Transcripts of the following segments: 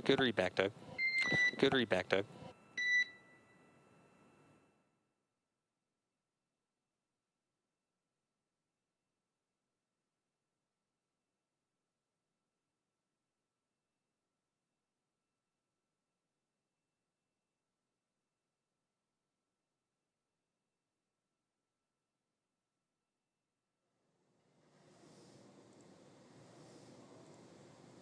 Good read back, Doug. Good read back, Doug.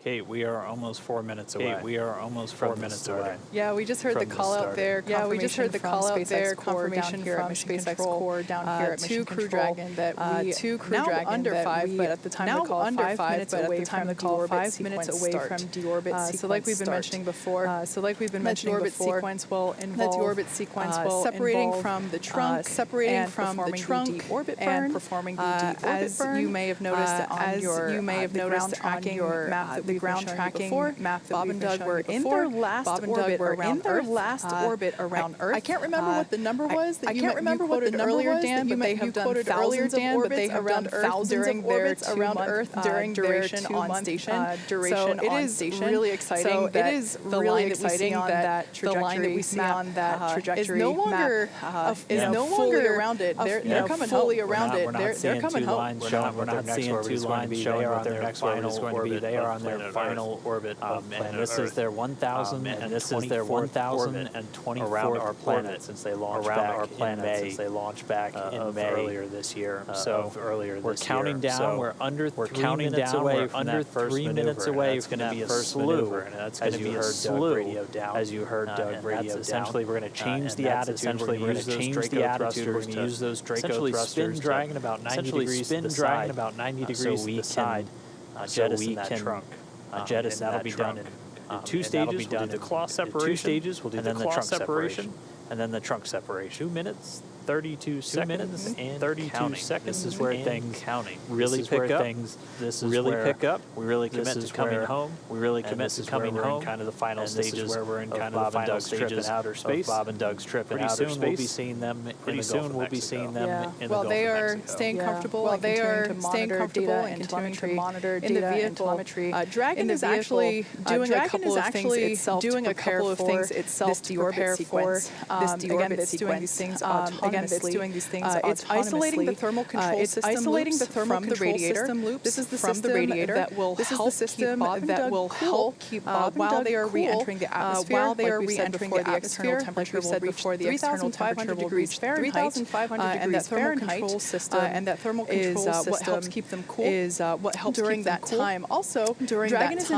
Okay, we are almost 4 minutes away. We are almost 4 minutes away. Yeah, we just heard the call out there. Yeah, we just heard the call out there. Confirmation Confirmation from from SpaceX SpaceX Core down here at Mission Crew Control. Dragon that we To Crew now Dragon under that 5, we but at the time now the call under 5 5 minutes minutes away away from from the the call call 5 sequence minutes away start. from deorbit sequence So like we've been start. mentioning before, So like we've been mentioning orbit before, sequence will that involve deorbit sequence will separating involve, from the trunk, separating and from the performing trunk deorbit burn, and performing the deorbit as burn. you may have noticed on As your you may have the noticed ground on tracking your map that the we've been ground showing you tracking before, map that Bob we've and been Doug showing were you in before. their last Bob and orbit Doug were around in their Earth. last orbit around Earth. I can't remember what the number was that I you can't remember what the quoted number earlier, was Dan, that but they you have done quoted earlier, thousands of Dan, but they orbits have around done Earth thousands during of their orbits around 2-month Earth during their duration on 2-month station. duration So it on is station. really exciting. So that it is the really line that we see exciting on that the line that we see map, on that trajectory is no longer map, is no fully longer around it. They're coming fully home. around it. We're not They're seeing coming two home. lines showing what their next orbit is going to be. They are on their next orbit is going to be. They are on their final orbit of planet Earth. And this is their 1,000, and this is their 1,024th around our planet since they launched back in May. Since they launched back in May earlier this year. So we're counting down. We're under 3 minutes away from that first maneuver. It's going to be a slew, and that's going to be a slew. As you heard Doug radio down. Essentially, we're going to change the attitude. We're going to change the attitude. We're going to use those Draco thrusters. Spin Dragon about 90 degrees to the side. About 90 degrees to the side. Jettison that trunk. Jettison that'll be done in 2 stages. We'll do the claw separation. 2 stages. We'll do the claw separation, and then the trunk separation. 2 minutes. 32 seconds and 32 seconds. This is where things really pick up. This is really pick up. We really commit to coming home. We really commit to coming home. Kind of the final stages where we're in kind of the final stages in outer space. Bob and Doug's trip in outer space. We'll be seeing them. Pretty soon we'll be seeing them in the Gulf of Mexico. Well, they are staying comfortable and continuing to monitor data in telemetry. Dragon is actually doing a couple of things itself to prepare for this deorbit sequence. Again, it's doing these things autonomously. It's isolating the thermal control system loops from the radiator. This is the system that will help keep Bob and Doug while they are re-entering the atmosphere. While they are re-entering the atmosphere, like we said before, the external temperature will reach 3,500 degrees Fahrenheit. And that thermal control system what helps keep them cool. Is what helps during that time. Also, Dragon is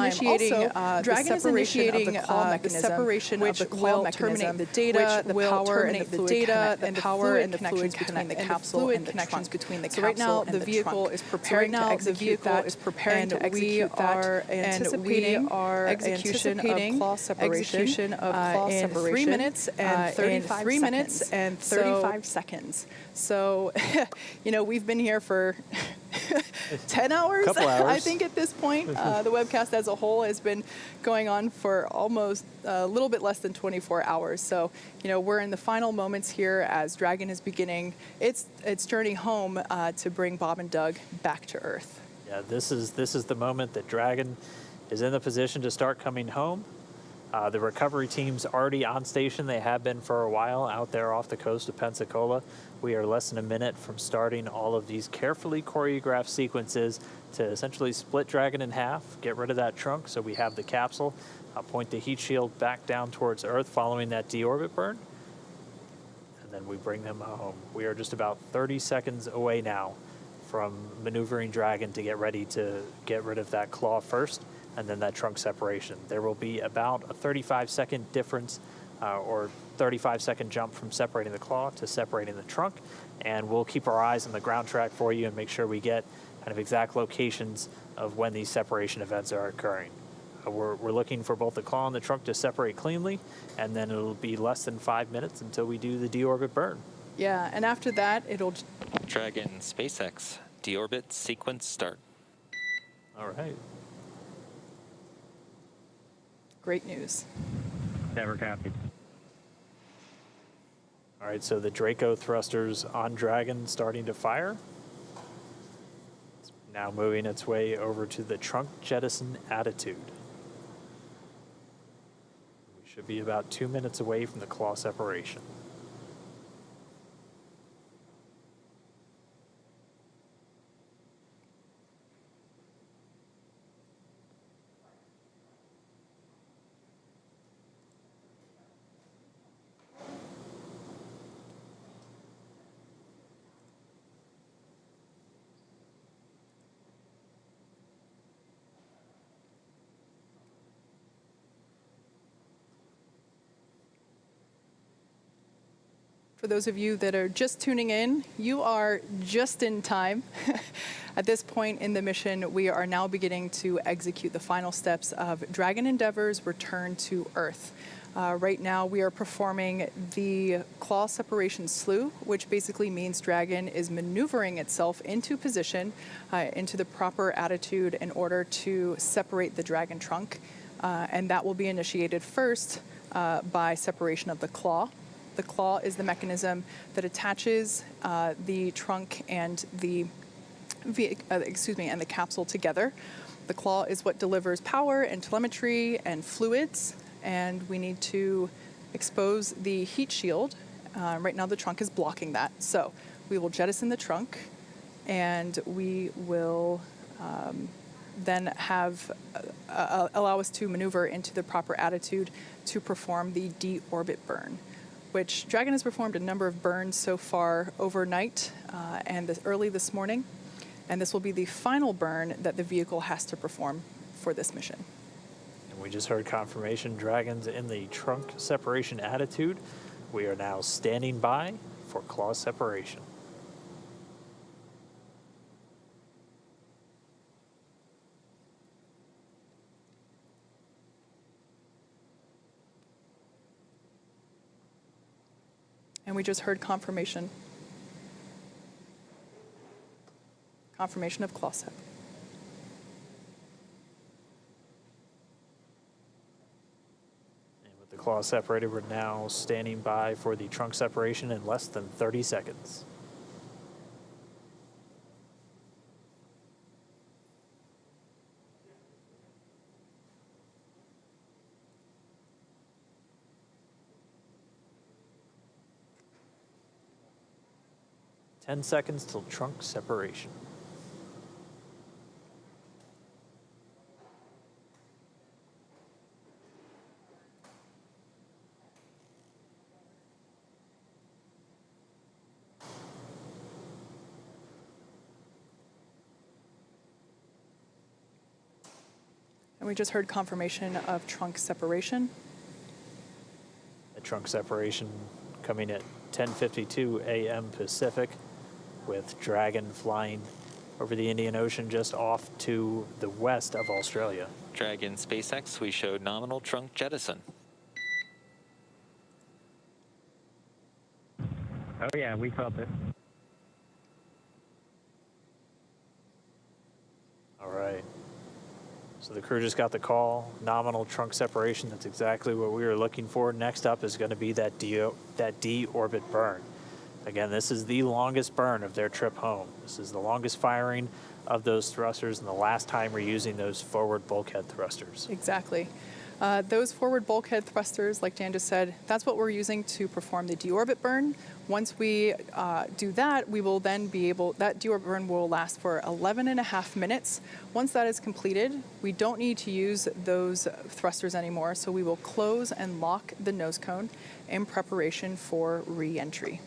initiating the separation of the claw mechanism, terminate the data, the power and the data, and the power and the connections between the capsule and the trunk. So right now the vehicle is preparing to execute that, and we are anticipating execution of claw separation in 3 minutes and 35 seconds. So, you know, we've been here for 10 hours, I think, at this point. The webcast as a whole has been going on for almost a little bit less than 24 hours. So, you know, we're in the final moments here as Dragon is beginning its journey home to bring Bob and Doug back to Earth. Yeah, this is the moment that Dragon is in the position to start coming home. The recovery team's already on station. They have been for a while out there off the coast of Pensacola. We are less than a minute from starting all of these carefully choreographed sequences to essentially split Dragon in half, get rid of that trunk so we have the capsule, point the heat shield back down towards Earth following that deorbit burn, and then we bring them home. We are just about 30 seconds away now from maneuvering Dragon to get ready to get rid of that claw first, and then that trunk separation. There will be about a 35-second difference or 35-second jump from separating the claw to separating the trunk, and we'll keep our eyes on the ground track for you and make sure we get kind of exact locations of when these separation events are occurring. We're looking for both the claw and the trunk to separate cleanly, and then it'll be less than 5 minutes until we do the deorbit burn. Yeah, and after that, it'll... Dragon SpaceX, deorbit sequence start. All right. Great news. Never copied. All right, so the Draco thrusters on Dragon starting to fire. It's now moving its way over to the trunk jettison attitude. Should be about 2 minutes away from the claw separation. For those of you that are just tuning in, you are just in time. At this point in the mission, we are now beginning to execute the final steps of Dragon Endeavour's return to Earth. Right now, we are performing the claw separation slew, which basically means Dragon is maneuvering itself into position, into the proper attitude in order to separate the Dragon trunk. And that will be initiated first by separation of the claw. The claw is the mechanism that attaches the trunk and the and the capsule together. The claw is what delivers power and telemetry and fluids, and we need to expose the heat shield. Right now the trunk is blocking that. So we will jettison the trunk, and we will then have allow us to maneuver into the proper attitude to perform the deorbit burn, which Dragon has performed a number of burns so far overnight and early this morning. And this will be the final burn that the vehicle has to perform for this mission. And we just heard confirmation Dragon's in the trunk separation attitude. We are now standing by for claw separation. And we just heard confirmation of claw sep. And with the claw separated, we're now standing by for the trunk separation in less than 30 seconds. Ten seconds till trunk separation. And we just heard confirmation of trunk separation. The trunk separation coming at 10:52 a.m. Pacific, with Dragon flying over the Indian Ocean just off to the west of Australia. Dragon SpaceX, we showed nominal trunk jettison. Oh yeah, we felt it. All right. So the crew just got the call, nominal trunk separation. That's exactly what we were looking for. Next up is going to be that deorbit burn. Again, this is the longest burn of their trip home. This is the longest firing of those thrusters and the last time we're using those forward bulkhead thrusters. Exactly. Those forward bulkhead thrusters, like Dan just said, that's what we're using to perform the deorbit burn. Once we do that, we will then be able, that deorbit burn will last for 11.5 minutes. Once that is completed, we don't need to use those thrusters anymore, so we will close and lock the nose cone in preparation for re-entry.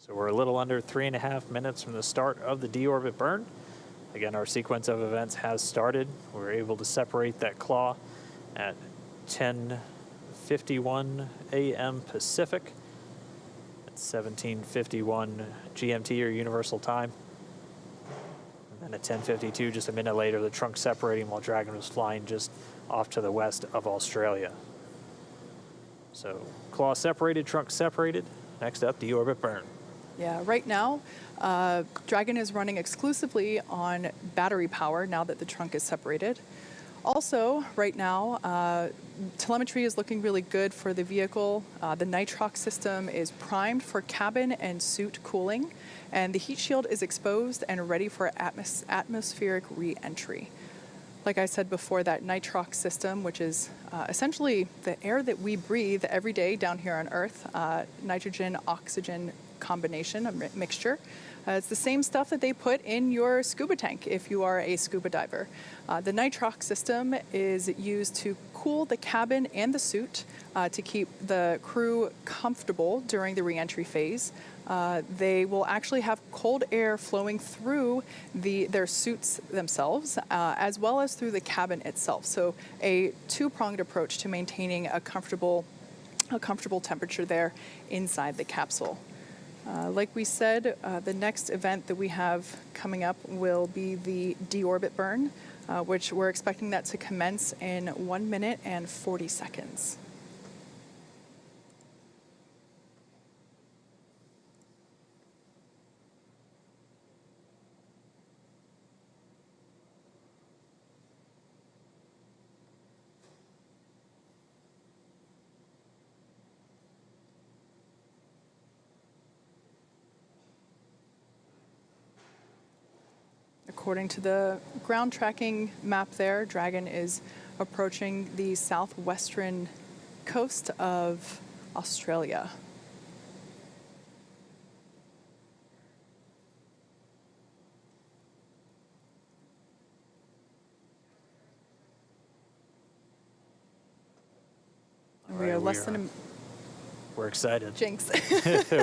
So we're a little under 3.5 minutes from the start of the deorbit burn. Again, our sequence of events has started. We were able to separate that claw at 10:51 a.m. Pacific. At 17:51 GMT or Universal Time. And then at 10:52, just a minute later, the trunk separating while Dragon was flying just off to the west of Australia. So claw separated, trunk separated. Next up, deorbit burn. Yeah, right now, Dragon is running exclusively on battery power now that the trunk is separated. Also, right now, telemetry is looking really good for the vehicle. The nitrox system is primed for cabin and suit cooling, and the heat shield is exposed and ready for atmospheric re-entry. Like I said before, that nitrox system, which is essentially the air that we breathe every day down here on Earth, nitrogen-oxygen combination, a mixture. It's the same stuff that they put in your scuba tank if you are a scuba diver. The nitrox system is used to cool the cabin and the suit to keep the crew comfortable during the re-entry phase. They will actually have cold air flowing through their suits themselves, as well as through the cabin itself. So a two-pronged approach to maintaining a comfortable temperature there inside the capsule. Like we said, the next event that we have coming up will be the deorbit burn, which we're expecting that to commence in 1 minute and 40 seconds. According to the ground tracking map there, Dragon is approaching the southwestern coast of Australia. We are less than a... We're excited. Jinx.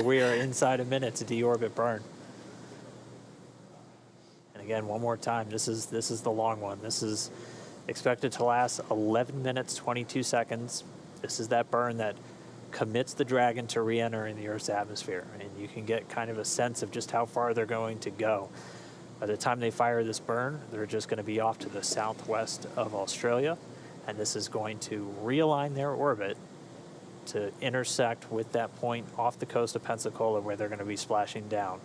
We are inside a minute to deorbit burn. And again, one more time, this is the long one. This is expected to last 11 minutes, 22 seconds. This is that burn that commits the Dragon to re-enter in the Earth's atmosphere. And you can get kind of a sense of just how far they're going to go. By the time they fire this burn, they're just going to be off to the southwest of Australia. And this is going to realign their orbit to intersect with that point off the coast of Pensacola where they're going to be splashing down.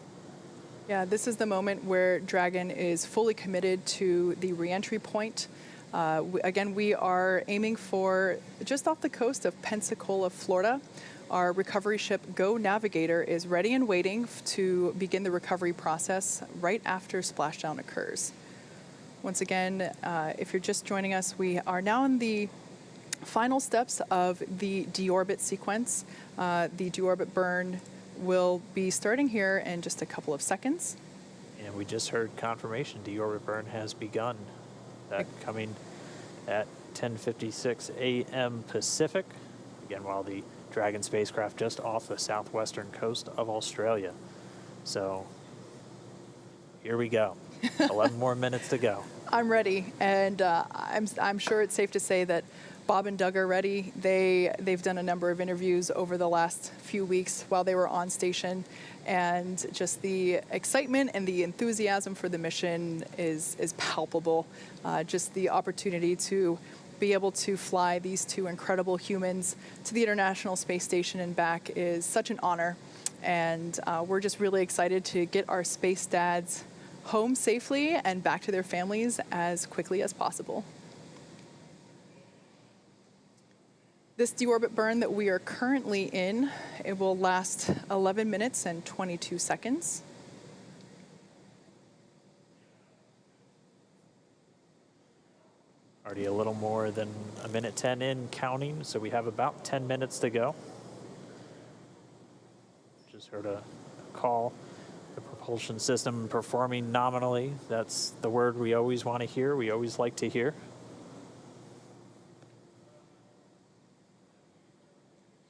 Yeah, this is the moment where Dragon is fully committed to the re-entry point. Again, we are aiming for just off the coast of Pensacola, Florida. Our recovery ship Go Navigator is ready and waiting to begin the recovery process right after splashdown occurs. Once again, if you're just joining us, we are now in the final steps of the deorbit sequence. The deorbit burn will be starting here in just a couple of seconds. And we just heard confirmation deorbit burn has begun. That coming at 10:56 a.m. Pacific. Again, while the Dragon spacecraft just off the southwestern coast of Australia. So here we go. 11 more minutes to go. I'm ready, and I'm sure it's safe to say that Bob and Doug are ready. They've done a number of interviews over the last few weeks while they were on station, and just the excitement and the enthusiasm for the mission is palpable. Just the opportunity to be able to fly these two incredible humans to the International Space Station and back is such an honor, and we're just really excited to get our space dads home safely and back to their families as quickly as possible. This deorbit burn that we are currently in, it will last 11 minutes and 22 seconds. Already a little more than a minute 10 in counting, so we have about 10 minutes to go. Just heard a call. The propulsion system performing nominally. That's the word we always want to hear, we always like to hear.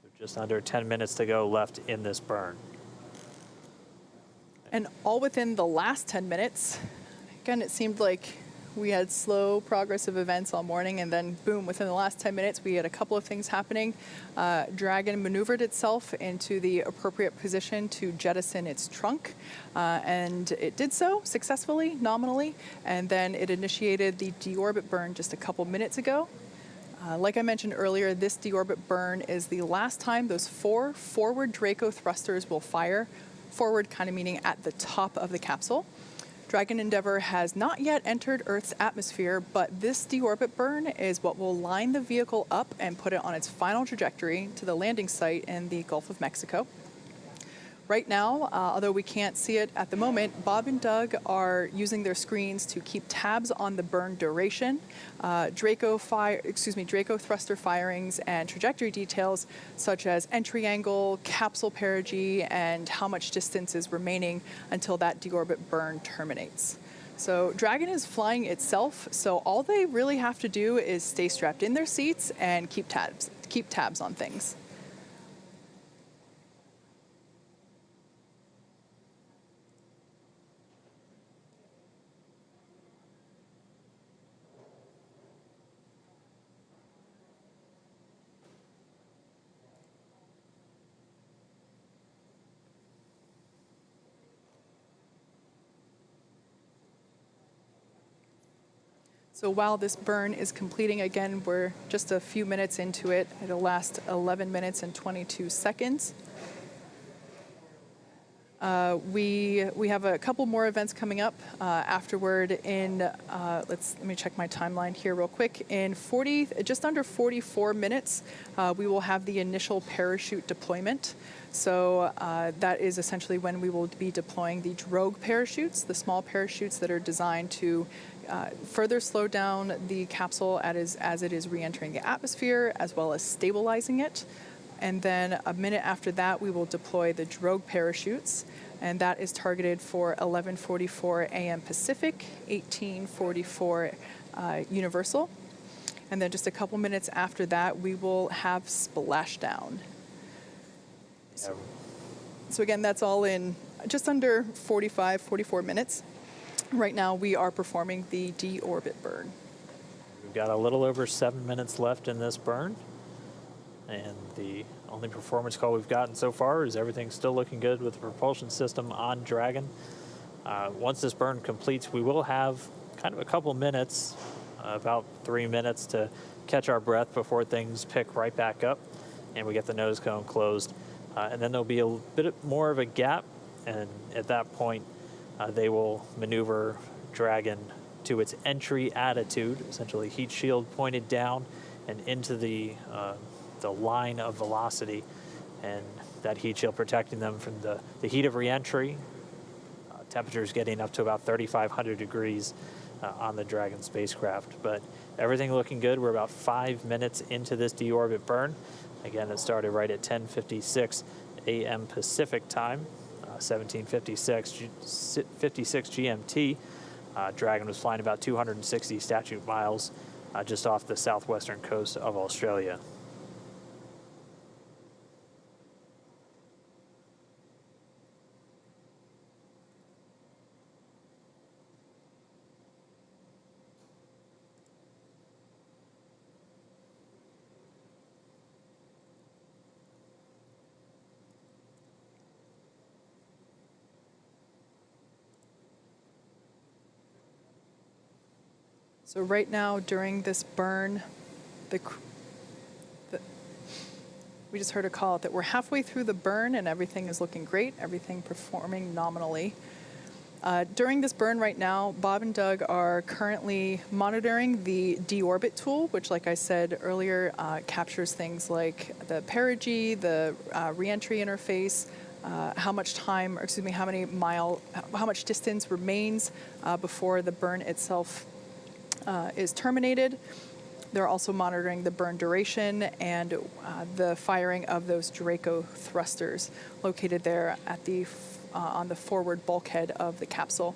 So just under 10 minutes to go left in this burn. And all within the last 10 minutes. Again, it seemed like we had slow progressive events all morning, and then boom, within the last 10 minutes, we had a couple of things happening. Dragon maneuvered itself into the appropriate position to jettison its trunk, and it did so successfully, nominally, and then it initiated the deorbit burn just a couple minutes ago. Like I mentioned earlier, this deorbit burn is the last time those 4 forward Draco thrusters will fire, forward kind of meaning at the top of the capsule. Dragon Endeavour has not yet entered Earth's atmosphere, but this deorbit burn is what will line the vehicle up and put it on its final trajectory to the landing site in the Gulf of Mexico. Right now, although we can't see it at the moment, Bob and Doug are using their screens to keep tabs on the burn duration, Draco thruster firings, and trajectory details such as entry angle, capsule perigee, and how much distance is remaining until that deorbit burn terminates. So Dragon is flying itself, so all they really have to do is stay strapped in their seats and keep tabs on things. So while this burn is completing, again, we're just a few minutes into it. It'll last 11 minutes and 22 seconds. We have a couple more events coming up afterward in, let me check my timeline here real quick. In just under 44 minutes, we will have the initial parachute deployment. So that is essentially when we will be deploying the drogue parachutes, the small parachutes that are designed to further slow down the capsule as it is re-entering the atmosphere, as well as stabilizing it. And then a minute after that, we will deploy the drogue parachutes, and that is targeted for 11:44 a.m. Pacific, 18:44 Universal. And then just a couple minutes after that, we will have Splashdown. So again, that's all in just under 44 minutes. Right now, we are performing the deorbit burn. We've got a little over 7 minutes left in this burn. And the only performance call we've gotten so far is everything's still looking good with the propulsion system on Dragon. Once this burn completes, we will have kind of a couple minutes, about 3 minutes to catch our breath before things pick right back up and we get the nose cone closed. And then there'll be a bit more of a gap, and at that point, they will maneuver Dragon to its entry attitude, essentially heat shield pointed down and into the line of velocity, and that heat shield protecting them from the heat of reentry. Temperatures getting up to about 3,500 degrees on the Dragon spacecraft. But everything looking good. We're about 5 minutes into this deorbit burn. Again, it started right at 10:56 a.m. Pacific time, 17:56 GMT. Dragon was flying about 260 statute miles just off the southwestern coast of Australia. So right now, during this burn, we just heard a call that we're halfway through the burn and everything is looking great, everything performing nominally. During this burn right now, Bob and Doug are currently monitoring the deorbit tool, which, like I said earlier, captures things like the perigee, the reentry interface, how much distance remains before the burn itself is terminated. They're also monitoring the burn duration and the firing of those Draco thrusters located there at on the forward bulkhead of the capsule.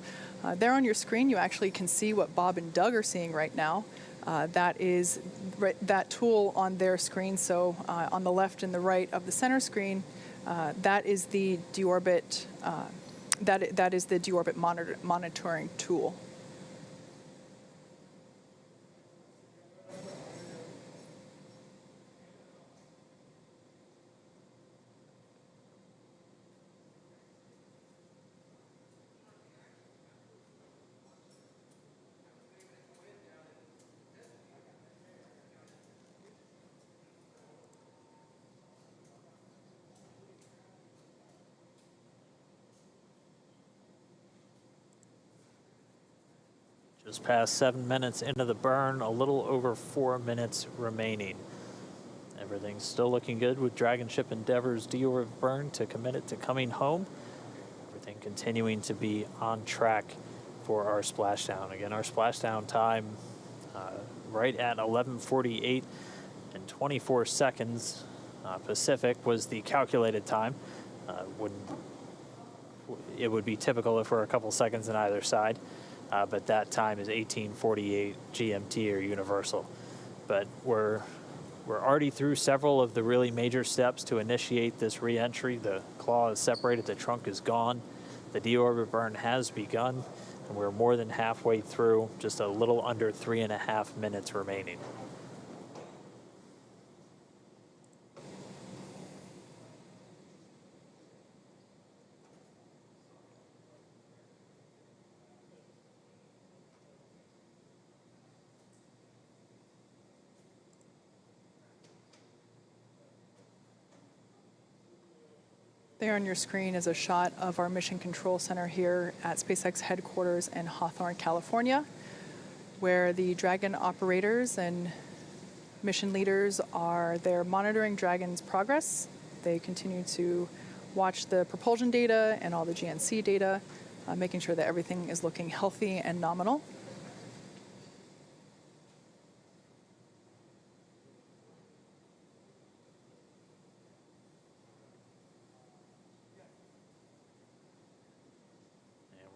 There on your screen, you actually can see what Bob and Doug are seeing right now. That is that tool on their screen. So on the left and the right of the center screen, that is the deorbit. That is the deorbit monitoring tool. Just past 7 minutes into the burn, a little over 4 minutes remaining. Everything's still looking good with Dragon Ship Endeavour's deorbit burn to commit it to coming home. Everything continuing to be on track for our splashdown. Again, our splashdown time right at 11:48 and 24 seconds Pacific was the calculated time. It would be typical if we're a couple seconds on either side, but that time is 18:48 GMT or Universal. But we're already through several of the really major steps to initiate this re-entry. The claw is separated, the trunk is gone, the deorbit burn has begun, and we're more than halfway through, just a little under 3.5 minutes remaining. There on your screen is a shot of our Mission Control Center here at SpaceX headquarters in Hawthorne, California, where the Dragon operators and mission leaders are there monitoring Dragon's progress. They continue to watch the propulsion data and all the GNC data, making sure that everything is looking healthy and nominal.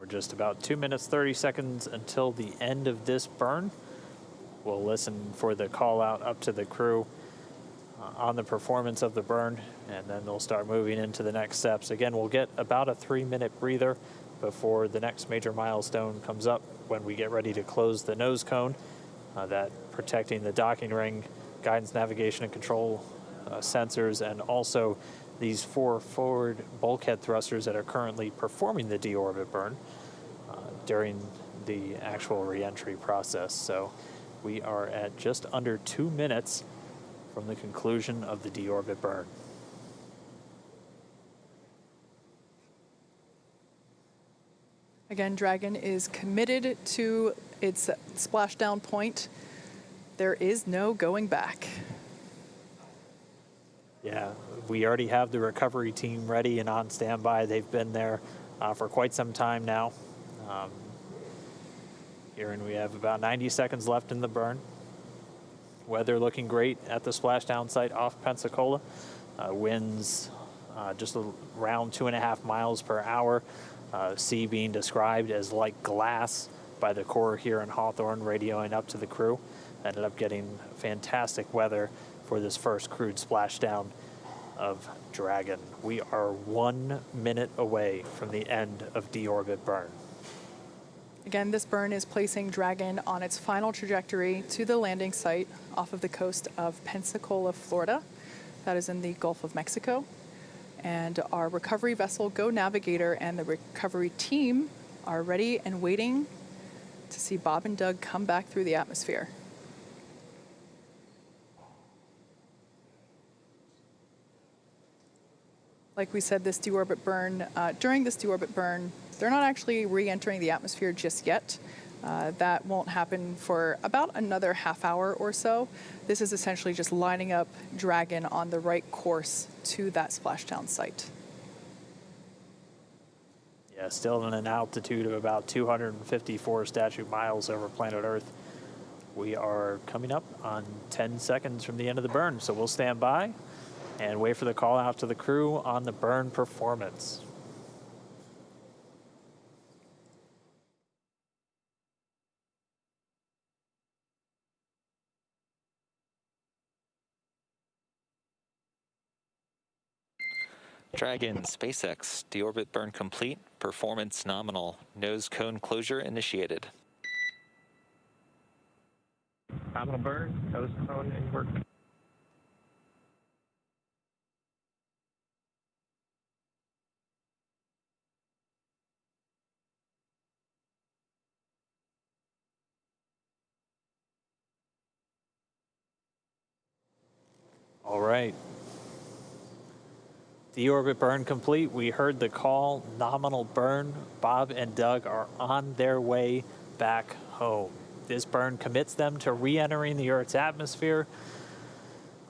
We're just about 2 minutes, 30 seconds until the end of this burn. We'll listen for the call out up to the crew on the performance of the burn, and then they'll start moving into the next steps. Again, we'll get about a 3-minute breather before the next major milestone comes up when we get ready to close the nose cone, that protecting the docking ring, guidance, navigation, and control sensors, and also these 4 forward bulkhead thrusters that are currently performing the deorbit burn during the actual re-entry process. So we are at just under 2 minutes from the conclusion of the deorbit burn. Again, Dragon is committed to its splashdown point. There is no going back. Yeah, we already have the recovery team ready and on standby. They've been there for quite some time now. Here, and we have about 90 seconds left in the burn. Weather looking great at the splashdown site off Pensacola. Winds just around 2.5 miles per hour. Sea being described as like glass by the Corps here in Hawthorne, radioing up to the crew. Ended up getting fantastic weather for this first crewed splashdown of Dragon. We are 1 minute away from the end of deorbit burn. Again, this burn is placing Dragon on its final trajectory to the landing site off of the coast of Pensacola, Florida. That is in the Gulf of Mexico. And our recovery vessel, Go Navigator, and the recovery team are ready and waiting to see Bob and Doug come back through the atmosphere. Like we said, this deorbit burn, during this deorbit burn, they're not actually re-entering the atmosphere just yet. That won't happen for about another half hour or so. This is essentially just lining up Dragon on the right course to that splashdown site. Yeah, still in an altitude of about 254 statute miles over planet Earth. We are coming up on 10 seconds from the end of the burn, so we'll stand by and wait for the call out to the crew on the burn performance. Dragon, SpaceX, deorbit burn complete, performance nominal, nose cone closure initiated. Nominal burn, nose cone in work. All right. Deorbit burn complete. We heard the call, nominal burn. Bob and Doug are on their way back home. This burn commits them to re-entering the Earth's atmosphere.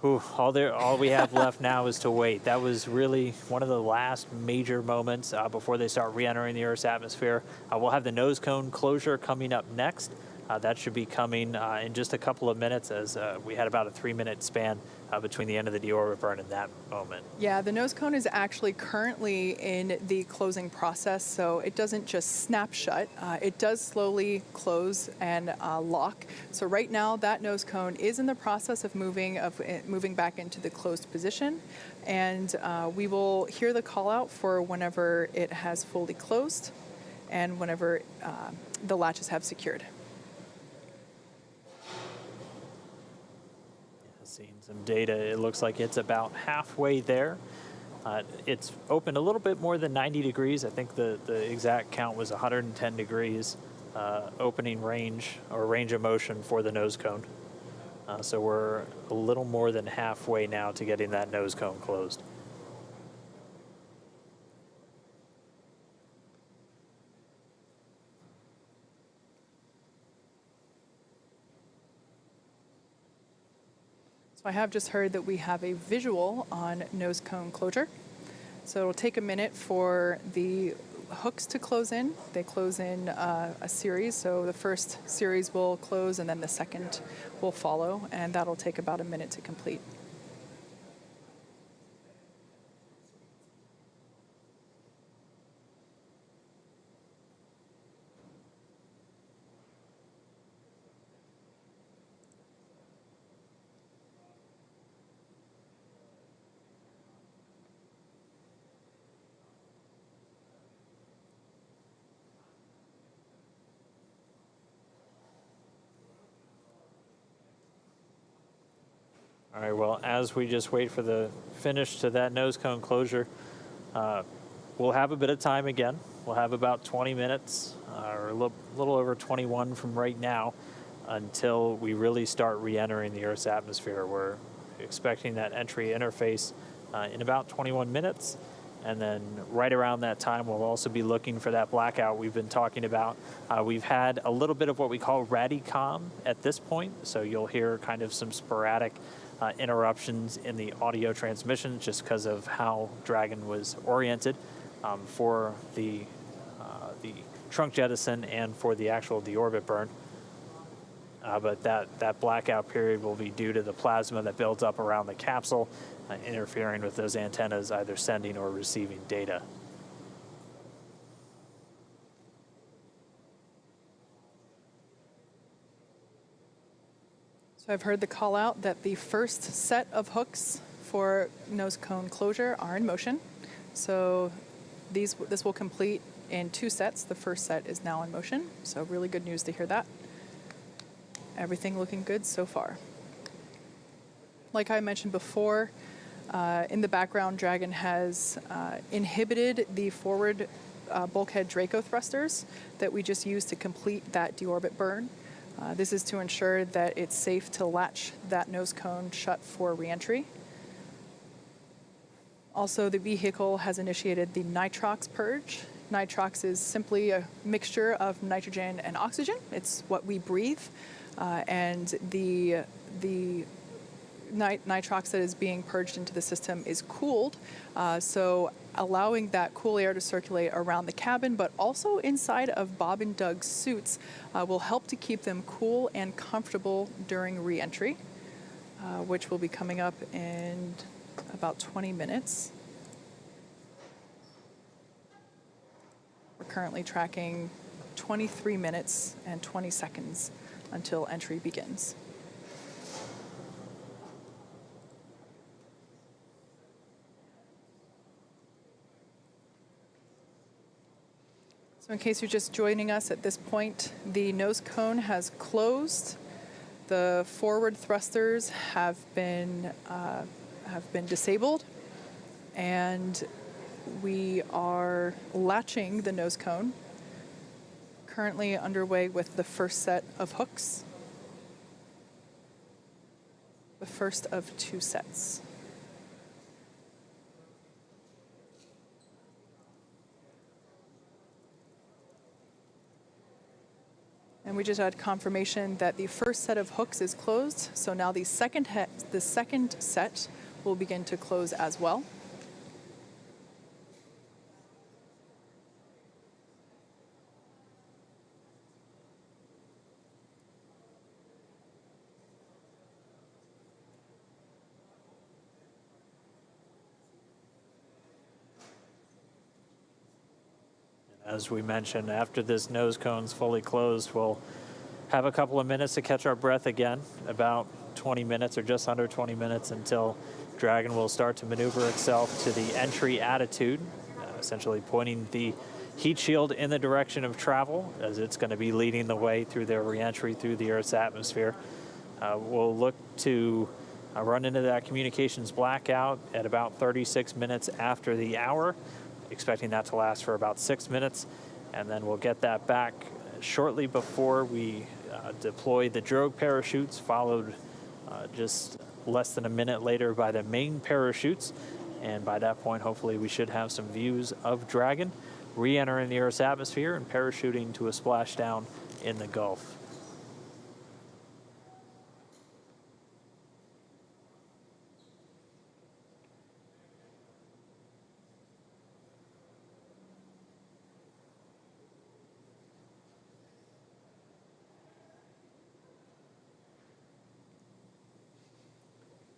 Ooh, all we have left now is to wait. That was really one of the last major moments before they start re-entering the Earth's atmosphere. We'll have the nose cone closure coming up next. That should be coming in just a couple of minutes, as we had about a 3-minute span between the end of the deorbit burn and that moment. Yeah, the nose cone is actually currently in the closing process, so it doesn't just snap shut. It does slowly close and lock. So right now, that nose cone is in the process of moving back into the closed position, and we will hear the call out for whenever it has fully closed and whenever the latches have secured. Seeing some data, it looks like it's about halfway there. It's open a little bit more than 90 degrees. I think the exact count was 110 degrees opening range or range of motion for the nose cone. So we're a little more than halfway now to getting that nose cone closed. I have just heard that we have a visual on nose cone closure. So it'll take a minute for the hooks to close in. They close in a series, so the first series will close and then the second will follow, and that'll take about a minute to complete. All right, well, as we just wait for the finish to that nose cone closure, we'll have a bit of time again. We'll have about 20 minutes, or a little over 21 from right now, until we really start re-entering the Earth's atmosphere. We're expecting that entry interface in about 21 minutes. And then right around that time, we'll also be looking for that blackout we've been talking about. We've had a little bit of what we call Radicom at this point, so you'll hear kind of some sporadic interruptions in the audio transmission just because of how Dragon was oriented for the trunk jettison and for the actual deorbit burn. But that blackout period will be due to the plasma that builds up around the capsule, interfering with those antennas either sending or receiving data. So I've heard the call out that the first set of hooks for nose cone closure are in motion. So this will complete in 2 sets. The first set is now in motion, so really good news to hear that. Everything looking good so far. Like I mentioned before, in the background, Dragon has inhibited the forward bulkhead Draco thrusters that we just used to complete that deorbit burn. This is to ensure that it's safe to latch that nose cone shut for reentry. Also, the vehicle has initiated the nitrox purge. Nitrox is simply a mixture of nitrogen and oxygen. It's what we breathe. And the nitrox that is being purged into the system is cooled, so allowing that cool air to circulate around the cabin, but also inside of Bob and Doug's suits will help to keep them cool and comfortable during re-entry, which will be coming up in about 20 minutes. We're currently tracking 23 minutes and 20 seconds until entry begins. So in case you're just joining us at this point, the nose cone has closed. The forward thrusters have been disabled, and we are latching the nose cone. Currently underway with the first set of hooks. The first of 2 sets. And we just had confirmation that the first set of hooks is closed, so now the second set will begin to close as well. As we mentioned, after this nose cone's fully closed, we'll have a couple of minutes to catch our breath again, about 20 minutes or just under 20 minutes until Dragon will start to maneuver itself to the entry attitude, essentially pointing the heat shield in the direction of travel as it's going to be leading the way through their reentry through the Earth's atmosphere. We'll look to run into that communications blackout at about 36 minutes after the hour, expecting that to last for about 6 minutes, and then we'll get that back shortly before we deploy the drogue parachutes, followed just less than a minute later by the main parachutes, and by that point hopefully we should have some views of Dragon re-entering the Earth's atmosphere and parachuting to a splashdown in the Gulf.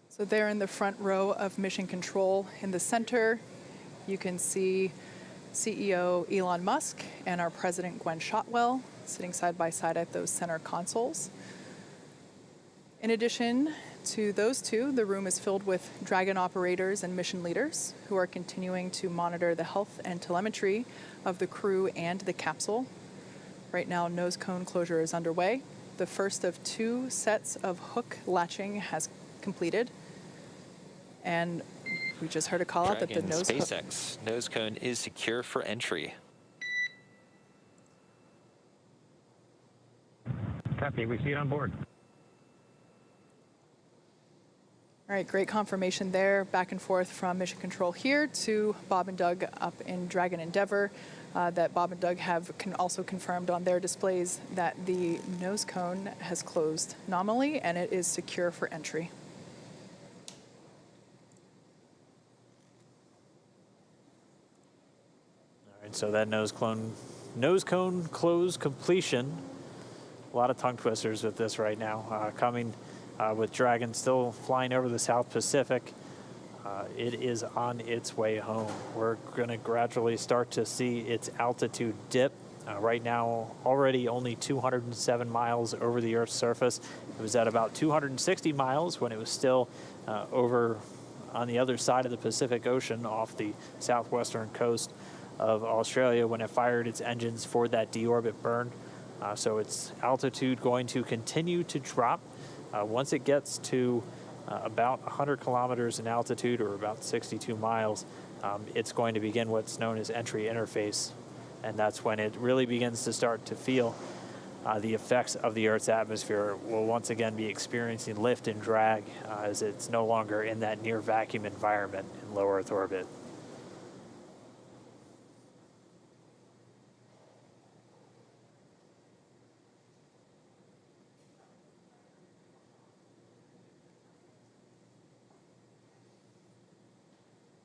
So there in the front row of Mission Control in the center, you can see CEO Elon Musk and our President Gwen Shotwell sitting side by side at those center consoles. In addition to those two, the room is filled with Dragon operators and mission leaders who are continuing to monitor the health and telemetry of the crew and the capsule. Right now, nose cone closure is underway. The first of 2 sets of hook latching has completed. And we just heard a call out that the nose SpaceX nose cone is secure for entry. Copy, we see it on board. All right, great confirmation there. Back and forth from Mission Control here to Bob and Doug up in Dragon Endeavour. That Bob and Doug have also confirmed on their displays that the nose cone has closed nominally and it is secure for entry. So that nose cone close completion. A lot of tongue twisters with this right now. Coming with Dragon still flying over the South Pacific. It is on its way home. We're going to gradually start to see its altitude dip. Right now, already only 207 miles over the Earth's surface. It was at about 260 miles when it was still over on the other side of the Pacific Ocean off the southwestern coast of Australia when it fired its engines for that deorbit burn. So its altitude going to continue to drop. Once it gets to about 100 kilometers in altitude, or about 62 miles, it's going to begin what's known as entry interface. And that's when it really begins to start to feel the effects of the Earth's atmosphere. Will once again be experiencing lift and drag as it's no longer in that near vacuum environment in low Earth orbit.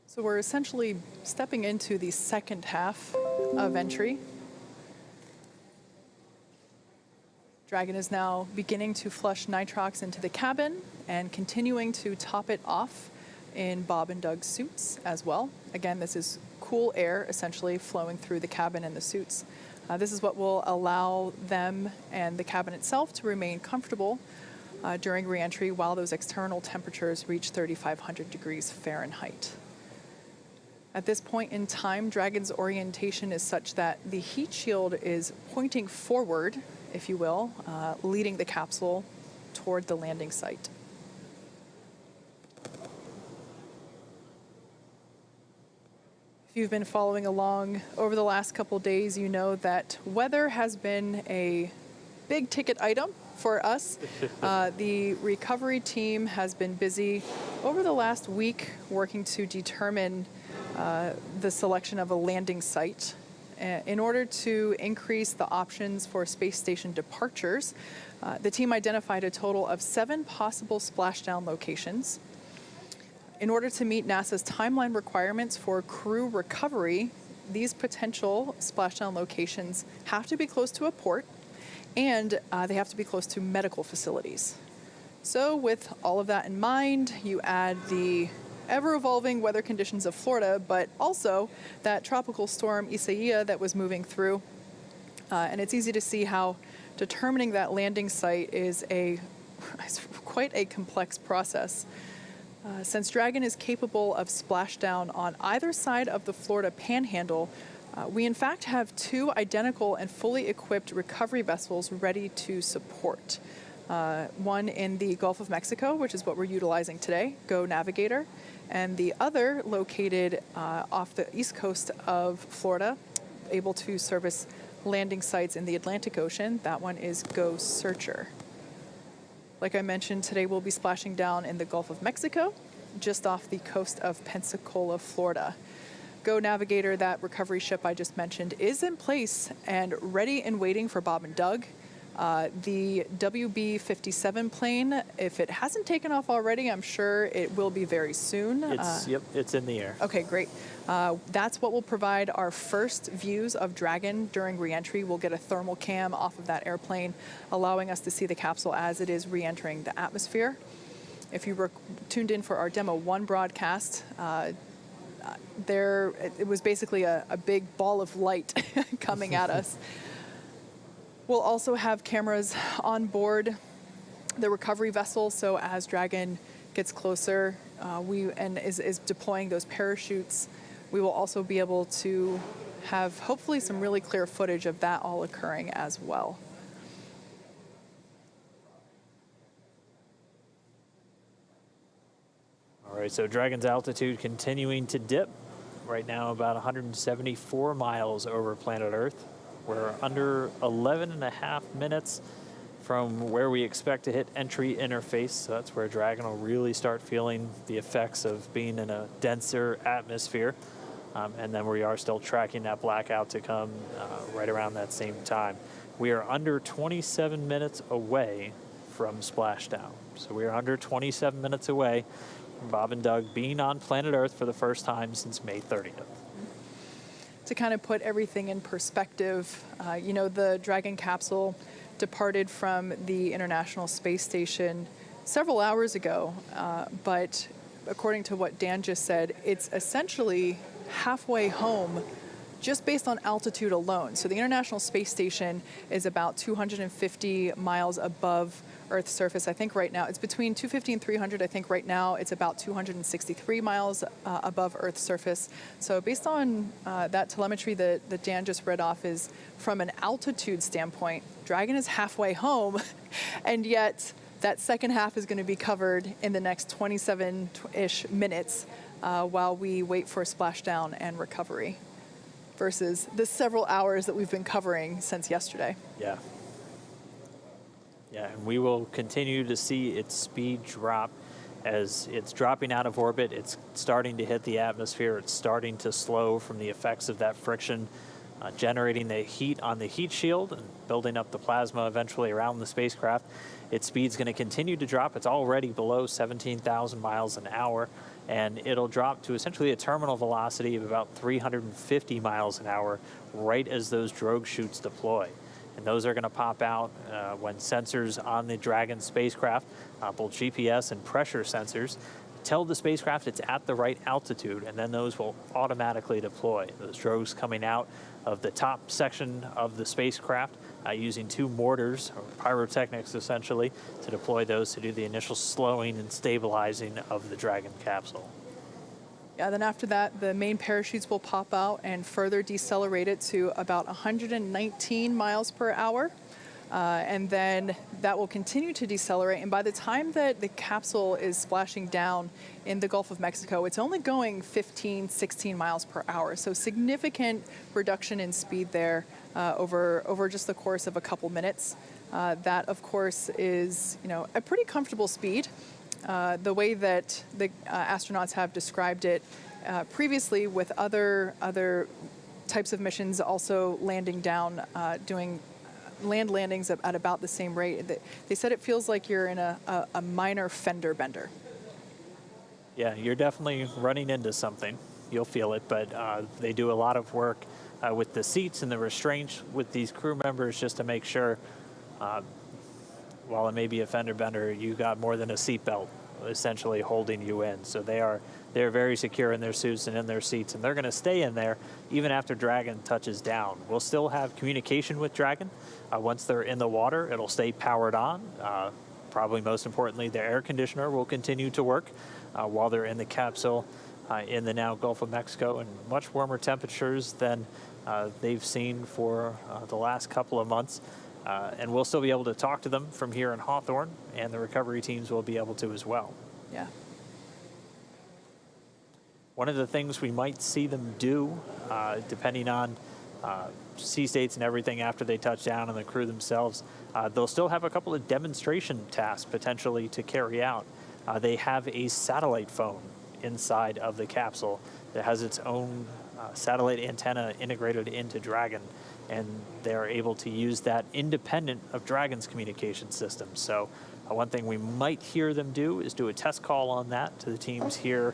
So we're essentially stepping into the second half of entry. Dragon is now beginning to flush nitrox into the cabin and continuing to top it off in Bob and Doug's suits as well. Again, this is cool air essentially flowing through the cabin and the suits. This is what will allow them and the cabin itself to remain comfortable during reentry while those external temperatures reach 3,500 degrees Fahrenheit. At this point in time, Dragon's orientation is such that the heat shield is pointing forward, if you will, leading the capsule toward the landing site. If you've been following along over the last couple days, you know that weather has been a big ticket item for us. The recovery team has been busy over the last week working to determine the selection of a landing site in order to increase the options for space station departures, the team identified a total of 7 possible splashdown locations. In order to meet NASA's timeline requirements for crew recovery, these potential splashdown locations have to be close to a port, and they have to be close to medical facilities. So with all of that in mind, you add the ever-evolving weather conditions of Florida, but also that tropical storm Isaiah that was moving through. And it's easy to see how determining that landing site is quite a complex process. Since Dragon is capable of splashdown on either side of the Florida Panhandle, we in fact have 2 identical and fully equipped recovery vessels ready to support. One in the Gulf of Mexico, which is what we're utilizing today, Go Navigator, and the other located off the east coast of Florida, able to service landing sites in the Atlantic Ocean. That one is Go Searcher. Like I mentioned, today we'll be splashing down in the Gulf of Mexico, just off the coast of Pensacola, Florida. Go Navigator, that recovery ship I just mentioned, is in place and ready and waiting for Bob and Doug. The WB-57 plane, if it hasn't taken off already, I'm sure it will be very soon. Yep, it's in the air. Okay, great. That's what will provide our first views of Dragon during reentry. We'll get a thermal cam off of that airplane, allowing us to see the capsule as it is reentering the atmosphere. If you were tuned in for our Demo 1 broadcast, it was basically a big ball of light coming at us. We'll also have cameras on board the recovery vessel, so as Dragon gets closer and is deploying those parachutes, we will also be able to have hopefully some really clear footage of that all occurring as well. All right, so Dragon's altitude continuing to dip. Right now about 174 miles over planet Earth. We're under 11.5 minutes from where we expect to hit entry interface. So that's where Dragon will really start feeling the effects of being in a denser atmosphere. And then we are still tracking that blackout to come right around that same time. We are under 27 minutes away from splashdown. So we are under 27 minutes away from Bob and Doug being on planet Earth for the first time since May 30th. To kind of put everything in perspective, the Dragon capsule departed from the International Space Station several hours ago, but according to what Dan just said, it's essentially halfway home just based on altitude alone. So the International Space Station is about 250 miles above Earth's surface. I think right now it's between 250 and 300. I think right now it's about 263 miles above Earth's surface. So based on that telemetry that Dan just read off, is from an altitude standpoint, Dragon is halfway home, and yet that second half is going to be covered in the next 27-ish minutes while we wait for splashdown and recovery, versus the several hours that we've been covering since yesterday. Yeah. Yeah, and we will continue to see its speed drop as it's dropping out of orbit. It's starting to hit the atmosphere. It's starting to slow from the effects of that friction, generating the heat on the heat shield and building up the plasma eventually around the spacecraft. Its speed's going to continue to drop. It's already below 17,000 miles an hour, and it'll drop to essentially a terminal velocity of about 350 miles an hour right as those drogue chutes deploy. And those are going to pop out when sensors on the Dragon spacecraft, both GPS and pressure sensors, tell the spacecraft it's at the right altitude, and then those will automatically deploy. Those drogues coming out of the top section of the spacecraft using 2 mortars, or pyrotechnics essentially, to deploy those to do the initial slowing and stabilizing of the Dragon capsule. Yeah, then after that, the main parachutes will pop out and further decelerate it to about 119 miles per hour. And then that will continue to decelerate. And by the time that the capsule is splashing down in the Gulf of Mexico, it's only going 15, 16 miles per hour. So significant reduction in speed there over just the course of a couple minutes. That, of course, is a pretty comfortable speed. The way that the astronauts have described it previously with other types of missions also landing down, doing land landings at about the same rate. They said it feels like you're in a minor fender bender. Yeah, you're definitely running into something. You'll feel it, but they do a lot of work with the seats and the restraints with these crew members just to make sure, while it may be a fender bender, you got more than a seatbelt essentially holding you in. So they're very secure in their suits and in their seats, and they're going to stay in there even after Dragon touches down. We'll still have communication with Dragon. Once they're in the water, it'll stay powered on. Probably most importantly, the air conditioner will continue to work while they're in the capsule in the now Gulf of Mexico, and much warmer temperatures than they've seen for the last couple of months. And we'll still be able to talk to them from here in Hawthorne, and the recovery teams will be able to as well. Yeah. One of the things we might see them do, depending on sea states and everything after they touch down and the crew themselves, they'll still have a couple of demonstration tasks potentially to carry out. They have a satellite phone inside of the capsule that has its own satellite antenna integrated into Dragon, and they're able to use that independent of Dragon's communication system. So one thing we might hear them do is do a test call on that to the teams here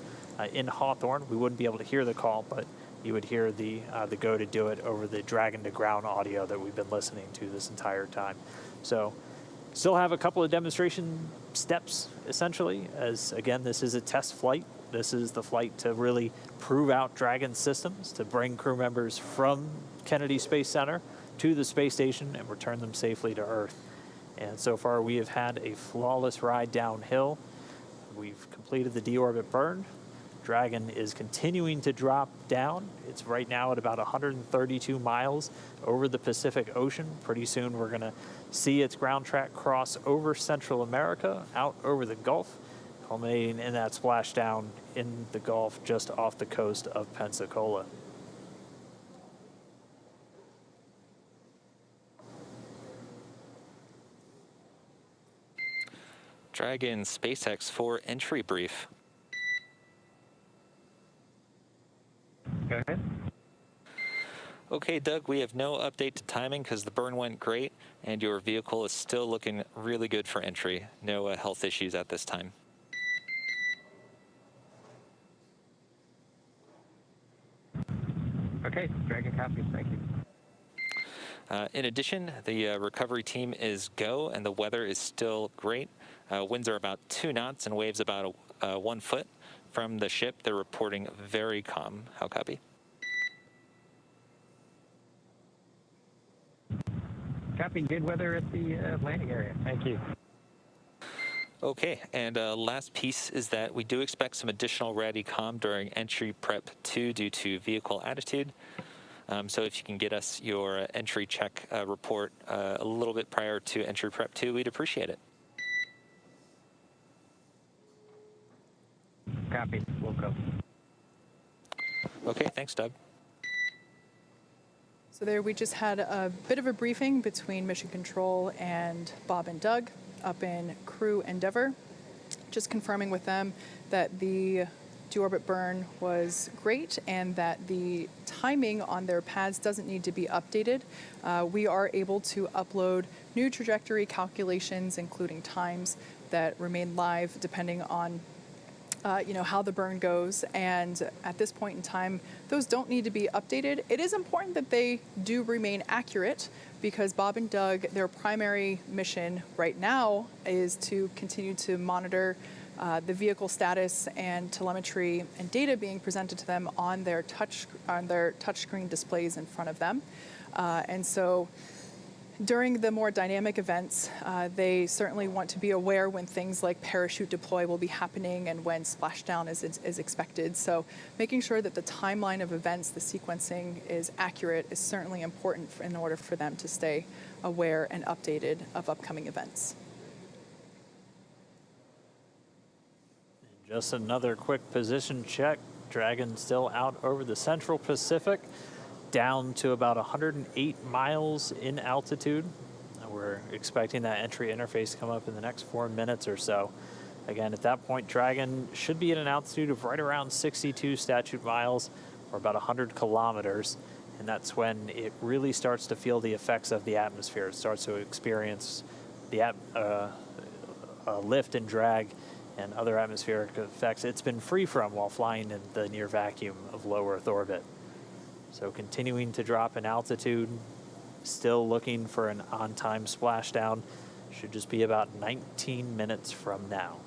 in Hawthorne. We wouldn't be able to hear the call, but you would hear the go to do it over the Dragon to ground audio that we've been listening to this entire time. So still have a couple of demonstration steps, essentially, as, again, this is a test flight. This is the flight to really prove out Dragon systems, to bring crew members from Kennedy Space Center to the space station and return them safely to Earth. And so far, we have had a flawless ride downhill. We've completed the deorbit burn. Dragon is continuing to drop down. It's right now at about 132 miles over the Pacific Ocean. Pretty soon we're going to see its ground track cross over Central America, out over the Gulf, culminating in that splashdown in the Gulf just off the coast of Pensacola. Dragon SpaceX for entry brief. Go ahead. Okay, Doug, we have no update to timing because the burn went great and your vehicle is still looking really good for entry. No health issues at this time. Okay, Dragon copies. Thank you. In addition, the recovery team is go and the weather is still great. Winds are about 2 knots and waves about 1 foot. From the ship, they're reporting very calm. How copy? Copy. Good weather at the landing area. Thank you. Okay, and last piece is that we do expect some additional RADI-COM during entry prep 2 due to vehicle attitude. So if you can get us your entry check report a little bit prior to entry prep 2, we'd appreciate it. Copy. We'll go. Okay, thanks, Doug. So there we just had a bit of a briefing between Mission Control and Bob and Doug up in Crew Endeavor, just confirming with them that the deorbit burn was great and that the timing on their pads doesn't need to be updated. We are able to upload new trajectory calculations, including times that remain live depending on how the burn goes, and at this point in time, those don't need to be updated. It is important that they do remain accurate because Bob and Doug, their primary mission right now is to continue to monitor the vehicle status and telemetry and data being presented to them on their touchscreen displays in front of them. And so during the more dynamic events, they certainly want to be aware when things like parachute deploy will be happening and when splashdown is expected. So making sure that the timeline of events, the sequencing is accurate is certainly important in order for them to stay aware and updated of upcoming events. Just another quick position check. Dragon still out over the Central Pacific, down to about 108 miles in altitude. We're expecting that entry interface to come up in the next 4 minutes or so. Again, at that point, Dragon should be at an altitude of right around 62 statute miles, or about 100 kilometers. and that's when it really starts to feel the effects of the atmosphere. It starts to experience the lift and drag and other atmospheric effects it's been free from while flying in the near vacuum of low Earth orbit. So continuing to drop in altitude, still looking for an on-time splashdown. Should just be about 19 minutes from now.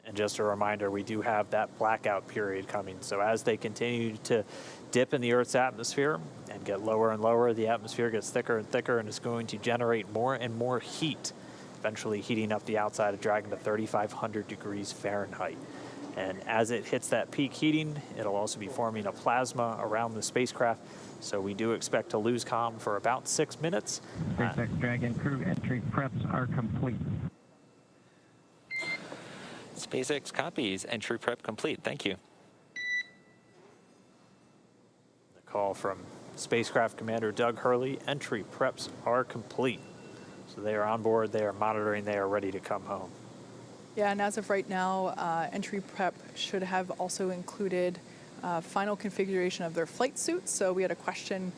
And just a reminder, we do have that blackout period coming. So as they continue to dip in the Earth's atmosphere and get lower and lower, the atmosphere gets thicker and thicker and is going to generate more and more heat, eventually heating up the outside of Dragon to 3,500 degrees Fahrenheit. And as it hits that peak heating, it'll also be forming a plasma around the spacecraft. So we do expect to lose comm for about 6 minutes. SpaceX Dragon crew entry preps are complete. SpaceX copies. Entry prep complete. Thank you. The call from Spacecraft Commander Doug Hurley. Entry preps are complete. So they are on board, they are monitoring, they are ready to come home. Yeah, and as of right now, entry prep should have also included final configuration of their flight suits. So we had a question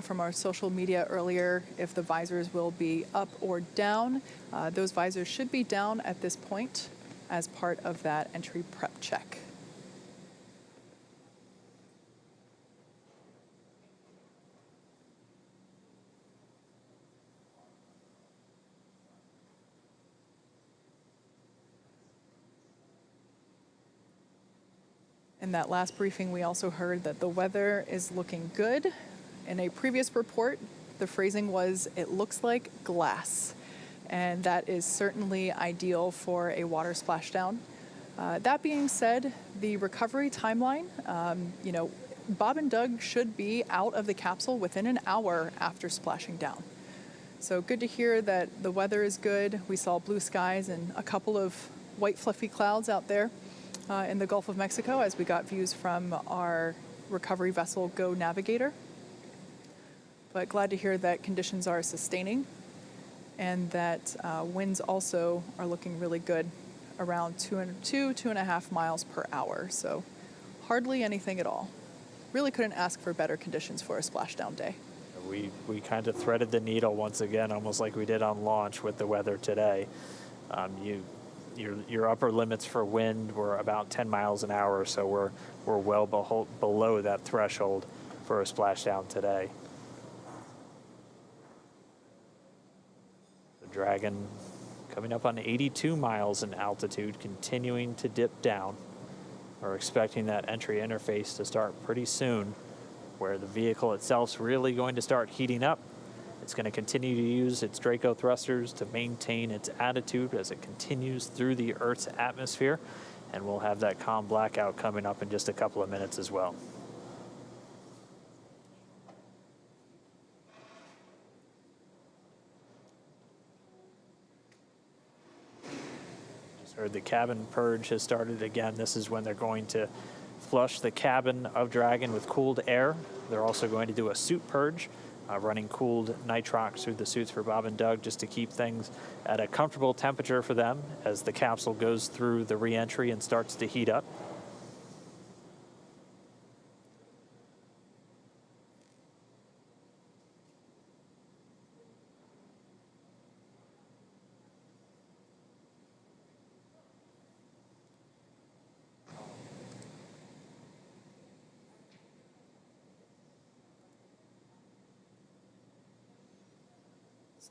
from our social media earlier if the visors will be up or down. Those visors should be down at this point as part of that entry prep check. In that last briefing, we also heard that the weather is looking good. In a previous report, the phrasing was, "It looks like glass." And that is certainly ideal for a water splashdown. That being said, the recovery timeline, Bob and Doug should be out of the capsule within an hour after splashing down. So good to hear that the weather is good. We saw blue skies and a couple of white fluffy clouds out there in the Gulf of Mexico as we got views from our recovery vessel Go Navigator. But glad to hear that conditions are sustaining and that winds also are looking really good, around 2.5 miles per hour. So hardly anything at all. Really couldn't ask for better conditions for a splashdown day. We kind of threaded the needle once again, almost like we did on launch with the weather today. Your upper limits for wind were about 10 miles an hour, so we're well below that threshold for a splashdown today. The Dragon coming up on 82 miles in altitude, continuing to dip down. We're expecting that entry interface to start pretty soon, where the vehicle itself's really going to start heating up. It's going to continue to use its Draco thrusters to maintain its attitude as it continues through the Earth's atmosphere, and we'll have that comm blackout coming up in just a couple of minutes as well. Just heard the cabin purge has started again. This is when they're going to flush the cabin of Dragon with cooled air. They're also going to do a suit purge, running cooled nitrox through the suits for Bob and Doug just to keep things at a comfortable temperature for them as the capsule goes through the re-entry and starts to heat up.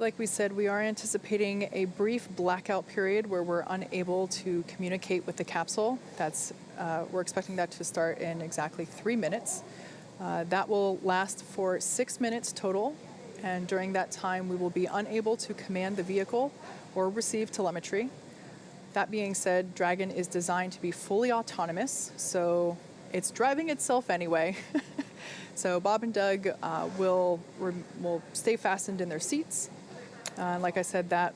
Like we said, we are anticipating a brief blackout period where we're unable to communicate with the capsule. We're expecting that to start in exactly 3 minutes. That will last for 6 minutes total, and during that time we will be unable to command the vehicle or receive telemetry. That being said, Dragon is designed to be fully autonomous, so it's driving itself anyway. So Bob and Doug will stay fastened in their seats. Like I said, that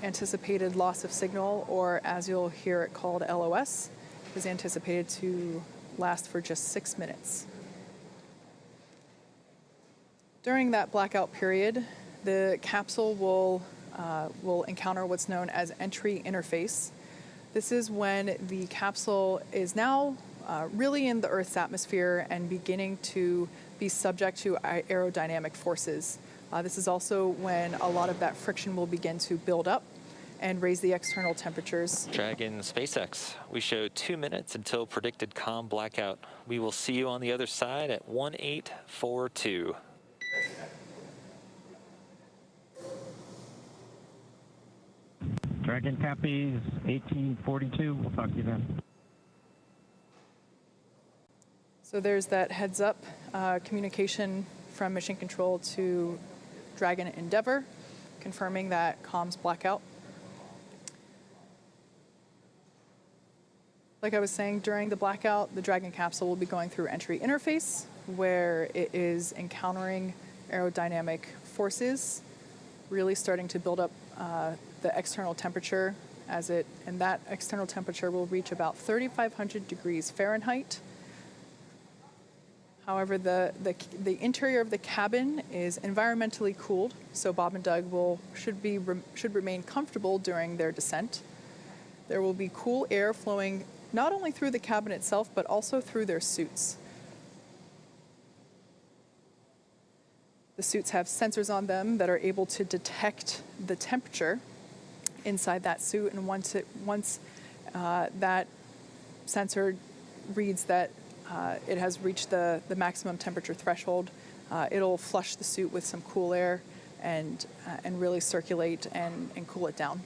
anticipated loss of signal, or as you'll hear it called LOS, is anticipated to last for just 6 minutes. During that blackout period, the capsule will encounter what's known as entry interface. This is when the capsule is now really in the Earth's atmosphere and beginning to be subject to aerodynamic forces. This is also when a lot of that friction will begin to build up and raise the external temperatures. Dragon SpaceX, we show 2 minutes until predicted calm blackout. We will see you on the other side at 1842. Dragon copies 1842. We'll talk to you then. So there's that heads up communication from Mission Control to Dragon Endeavour, confirming that comms blackout. Like I was saying, during the blackout, the Dragon capsule will be going through entry interface, where it is encountering aerodynamic forces, really starting to build up the external temperature and that external temperature will reach about 3,500 degrees Fahrenheit. However, the interior of the cabin is environmentally cooled, so Bob and Doug should remain comfortable during their descent. There will be cool air flowing not only through the cabin itself, but also through their suits. The suits have sensors on them that are able to detect the temperature inside that suit, and once that sensor reads that it has reached the maximum temperature threshold, it'll flush the suit with some cool air and really circulate and cool it down.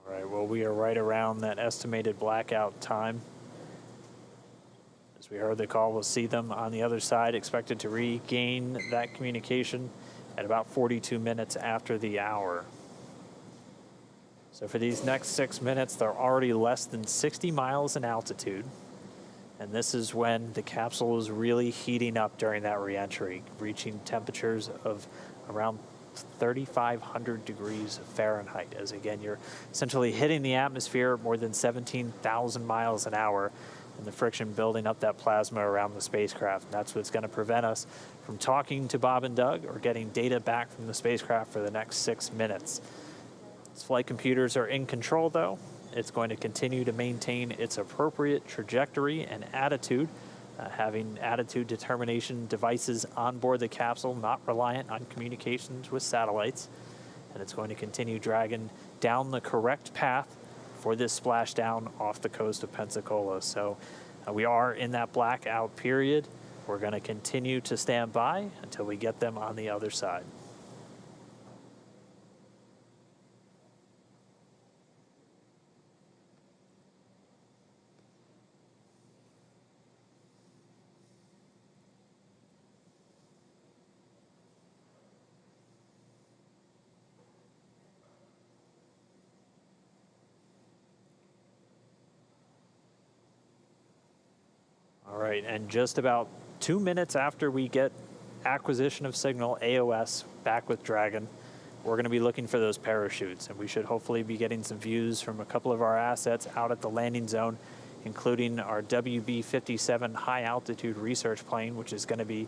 All right, well, we are right around that estimated blackout time. As we heard the call, we'll see them on the other side, expected to regain that communication at about 42 minutes after the hour. So for these next 6 minutes, they're already less than 60 miles in altitude. And this is when the capsule is really heating up during that reentry, reaching temperatures of around 3,500 degrees Fahrenheit. As again, you're essentially hitting the atmosphere more than 17,000 miles an hour, and the friction building up that plasma around the spacecraft. And that's what's going to prevent us from talking to Bob and Doug or getting data back from the spacecraft for the next 6 minutes. Its flight computers are in control, though. It's going to continue to maintain its appropriate trajectory and attitude, having attitude determination devices on board the capsule, not reliant on communications with satellites. And it's going to continue Dragon down the correct path for this splashdown off the coast of Pensacola. So we are in that blackout period. We're going to continue to stand by until we get them on the other side. All right, and just about 2 minutes after we get acquisition of signal, AOS, back with Dragon, we're going to be looking for those parachutes, and we should hopefully be getting some views from a couple of our assets out at the landing zone, including our WB-57 high-altitude research plane, which is going to be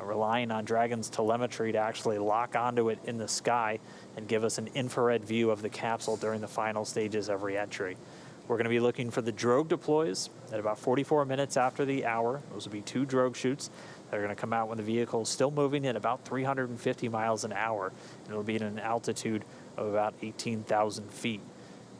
relying on Dragon's telemetry to actually lock onto it in the sky and give us an infrared view of the capsule during the final stages of reentry. We're going to be looking for the drogue deploys at about 44 minutes after the hour. Those will be 2 drogue shoots that are going to come out when the vehicle is still moving at about 350 miles an hour. And it'll be at an altitude of about 18,000 feet.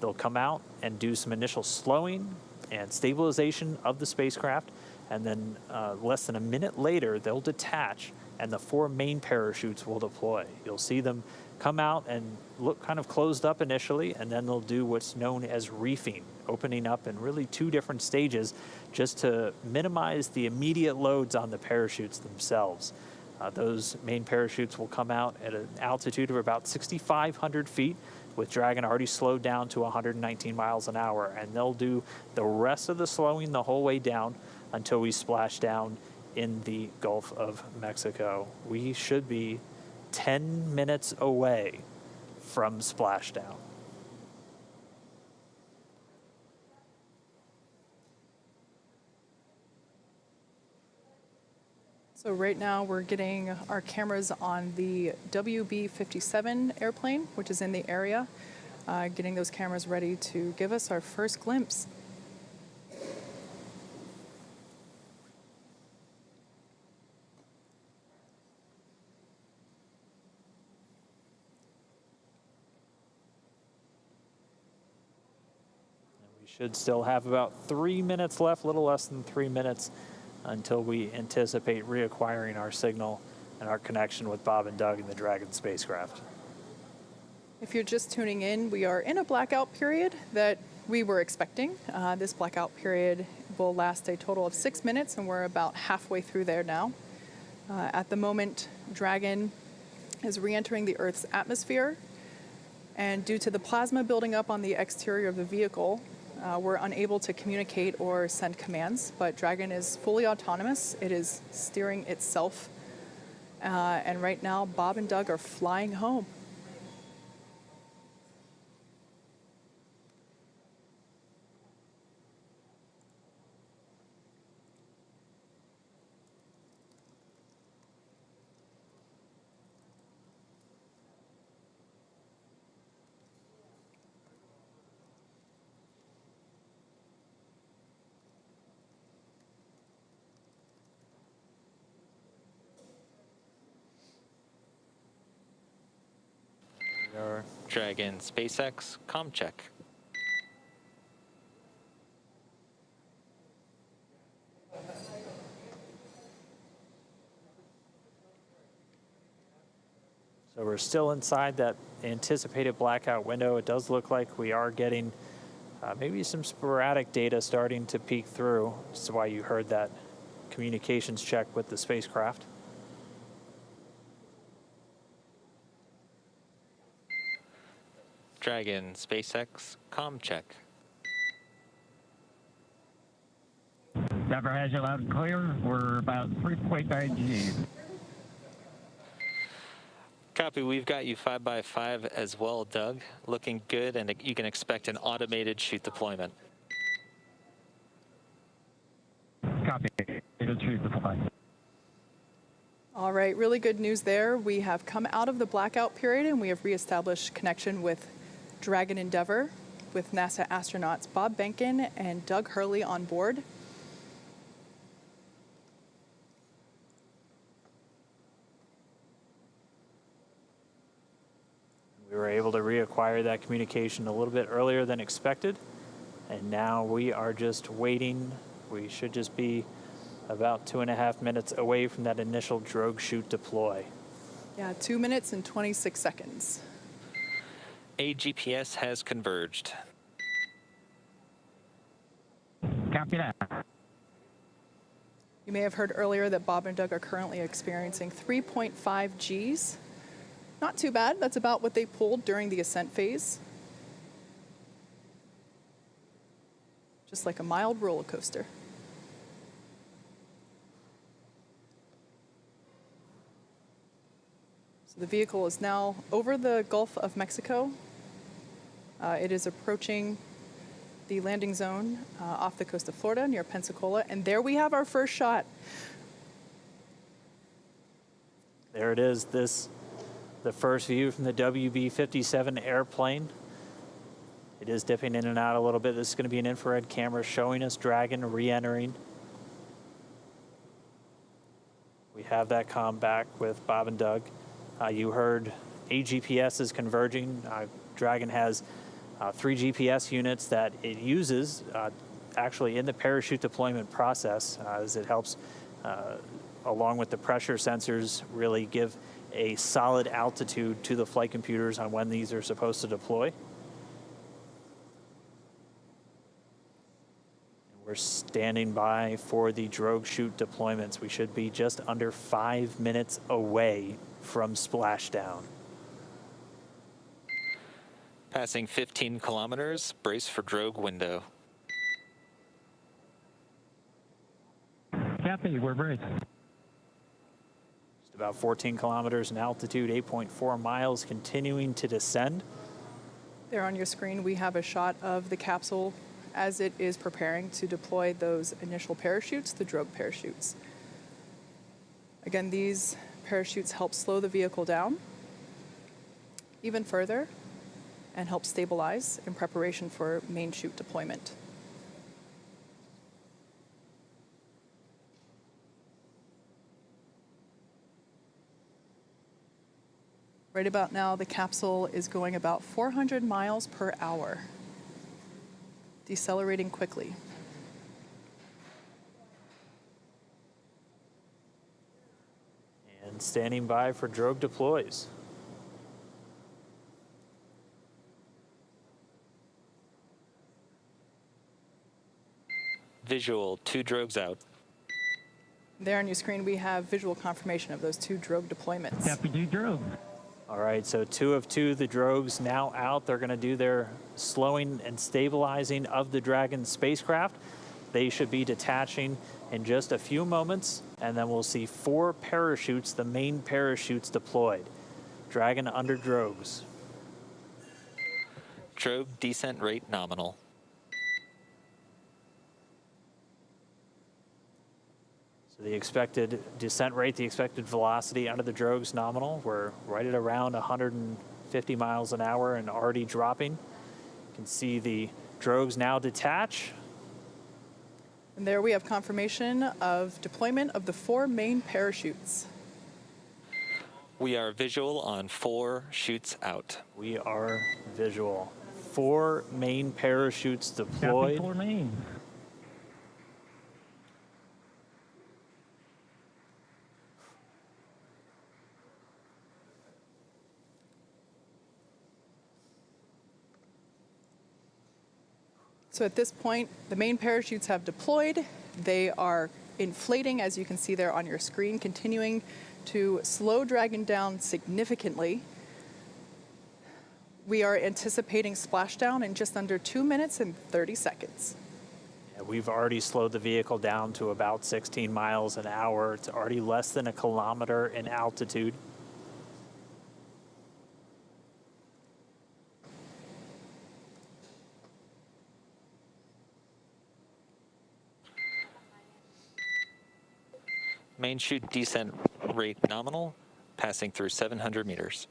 They'll come out and do some initial slowing and stabilization of the spacecraft. And then less than a minute later, they'll detach and the 4 main parachutes will deploy. You'll see them come out and look kind of closed up initially, and then they'll do what's known as reefing, opening up in really 2 different stages just to minimize the immediate loads on the parachutes themselves. Those main parachutes will come out at an altitude of about 6,500 feet, with Dragon already slowed down to 119 miles an hour, and they'll do the rest of the slowing the whole way down until we splash down in the Gulf of Mexico. We should be 10 minutes away from splashdown. So right now we're getting our cameras on the WB-57 airplane, which is in the area, getting those cameras ready to give us our first glimpse. We should still have about 3 minutes left, a little less than 3 minutes, until we anticipate reacquiring our signal and our connection with Bob and Doug in the Dragon spacecraft. If you're just tuning in, we are in a blackout period that we were expecting. This blackout period will last a total of 6 minutes, and we're about halfway through there now. At the moment, Dragon is re-entering the Earth's atmosphere, and due to the plasma building up on the exterior of the vehicle, we're unable to communicate or send commands, but Dragon is fully autonomous. It is steering itself. And right now, Bob and Doug are flying home. Dragon SpaceX comm check. So we're still inside that anticipated blackout window. It does look like we are getting maybe some sporadic data starting to peek through. This is why you heard that communications check with the spacecraft. Dragon SpaceX comm check. Denver has you loud and clear. We're about 3.9 Gs. Copy, we've got you 5x5 as well, Doug. Looking good, and you can expect an automated chute deployment. Copy. It'll shoot the flight. All right, really good news there. We have come out of the blackout period, and we have reestablished connection with Dragon Endeavour, with NASA astronauts Bob Behnken and Doug Hurley on board. We were able to reacquire that communication a little bit earlier than expected, and now we are just waiting. We should just be about 2.5 minutes away from that initial drogue chute deploy. Yeah, 2 minutes and 26 seconds. AGPS has converged. Copy that. You may have heard earlier that Bob and Doug are currently experiencing 3.5 Gs. Not too bad. That's about what they pulled during the ascent phase. Just like a mild roller coaster. So the vehicle is now over the Gulf of Mexico. It is approaching the landing zone off the coast of Florida near Pensacola. And there we have our first shot. There it is, the first view from the WB-57 airplane. It is dipping in and out a little bit. This is going to be an infrared camera showing us Dragon re-entering. We have that comm back with Bob and Doug. You heard AGPS is converging. Dragon has 3 GPS units that it uses actually in the parachute deployment process as it helps, along with the pressure sensors, really give a solid altitude to the flight computers on when these are supposed to deploy. We're standing by for the drogue chute deployments. We should be just under 5 minutes away from splashdown. Passing 15 kilometers, brace for drogue window. Copy, we're braced. Just about 14 kilometers in altitude, 8.4 miles, continuing to descend. There on your screen, we have a shot of the capsule as it is preparing to deploy those initial parachutes, the drogue parachutes. Again, these parachutes help slow the vehicle down even further and help stabilize in preparation for main chute deployment. Right about now, the capsule is going about 400 miles per hour, decelerating quickly. And standing by for drogue deploys. Visual, 2 drogues out. There on your screen, we have visual confirmation of those 2 drogue deployments. Copy, 2 drogue. All right, so 2 of 2, the drogues now out. They're going to do their slowing and stabilizing of the Dragon spacecraft. They should be detaching in just a few moments, and then we'll see 4 parachutes, the main parachutes deployed. Dragon under drogues. Drogue descent rate nominal. So the expected descent rate, the expected velocity under the drogues nominal. We're right at around 150 miles an hour and already dropping. You can see the drogues now detach. And there we have confirmation of deployment of the 4 main parachutes. We are visual on 4 chutes out. We are visual. 4 main parachutes deployed. Copy, 4 main. So at this point, the main parachutes have deployed. They are inflating, as you can see there on your screen, continuing to slow Dragon down significantly. We are anticipating splashdown in just under 2 minutes and 30 seconds. Yeah, we've already slowed the vehicle down to about 16 miles an hour. It's already less than 1 kilometer in altitude. Main chute descent rate nominal, passing through 700 meters.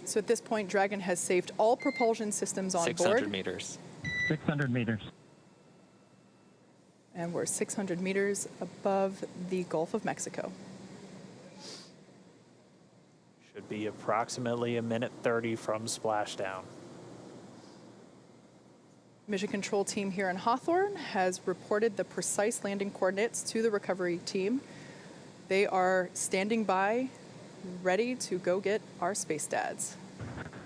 So at this point, Dragon has saved all propulsion systems on 600 board. meters. 600 meters. And we're 600 meters above the Gulf of Mexico. Should be approximately 1:30 from splashdown. Mission control team here in Hawthorne has reported the precise landing coordinates to the recovery team. They are standing by, ready to go get our space dads.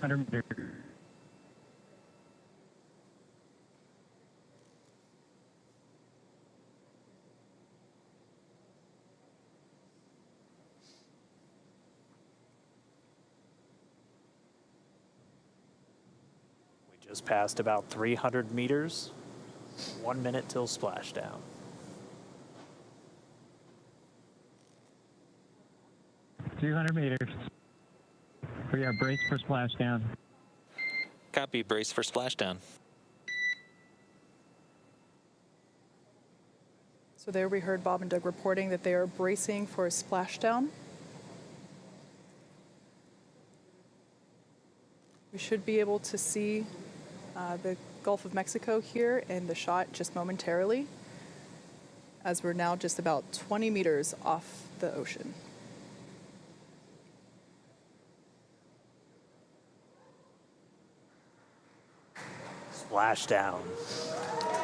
100 meters. Just passed about 300 meters. 1 minute till splashdown. $200 meters. We are braced for splashdown. Copy, brace for splashdown. So there we heard Bob and Doug reporting that they are bracing for a splashdown. We should be able to see the Gulf of Mexico here in the shot just momentarily, as we're now just about 20 meters off the ocean. Splashdown.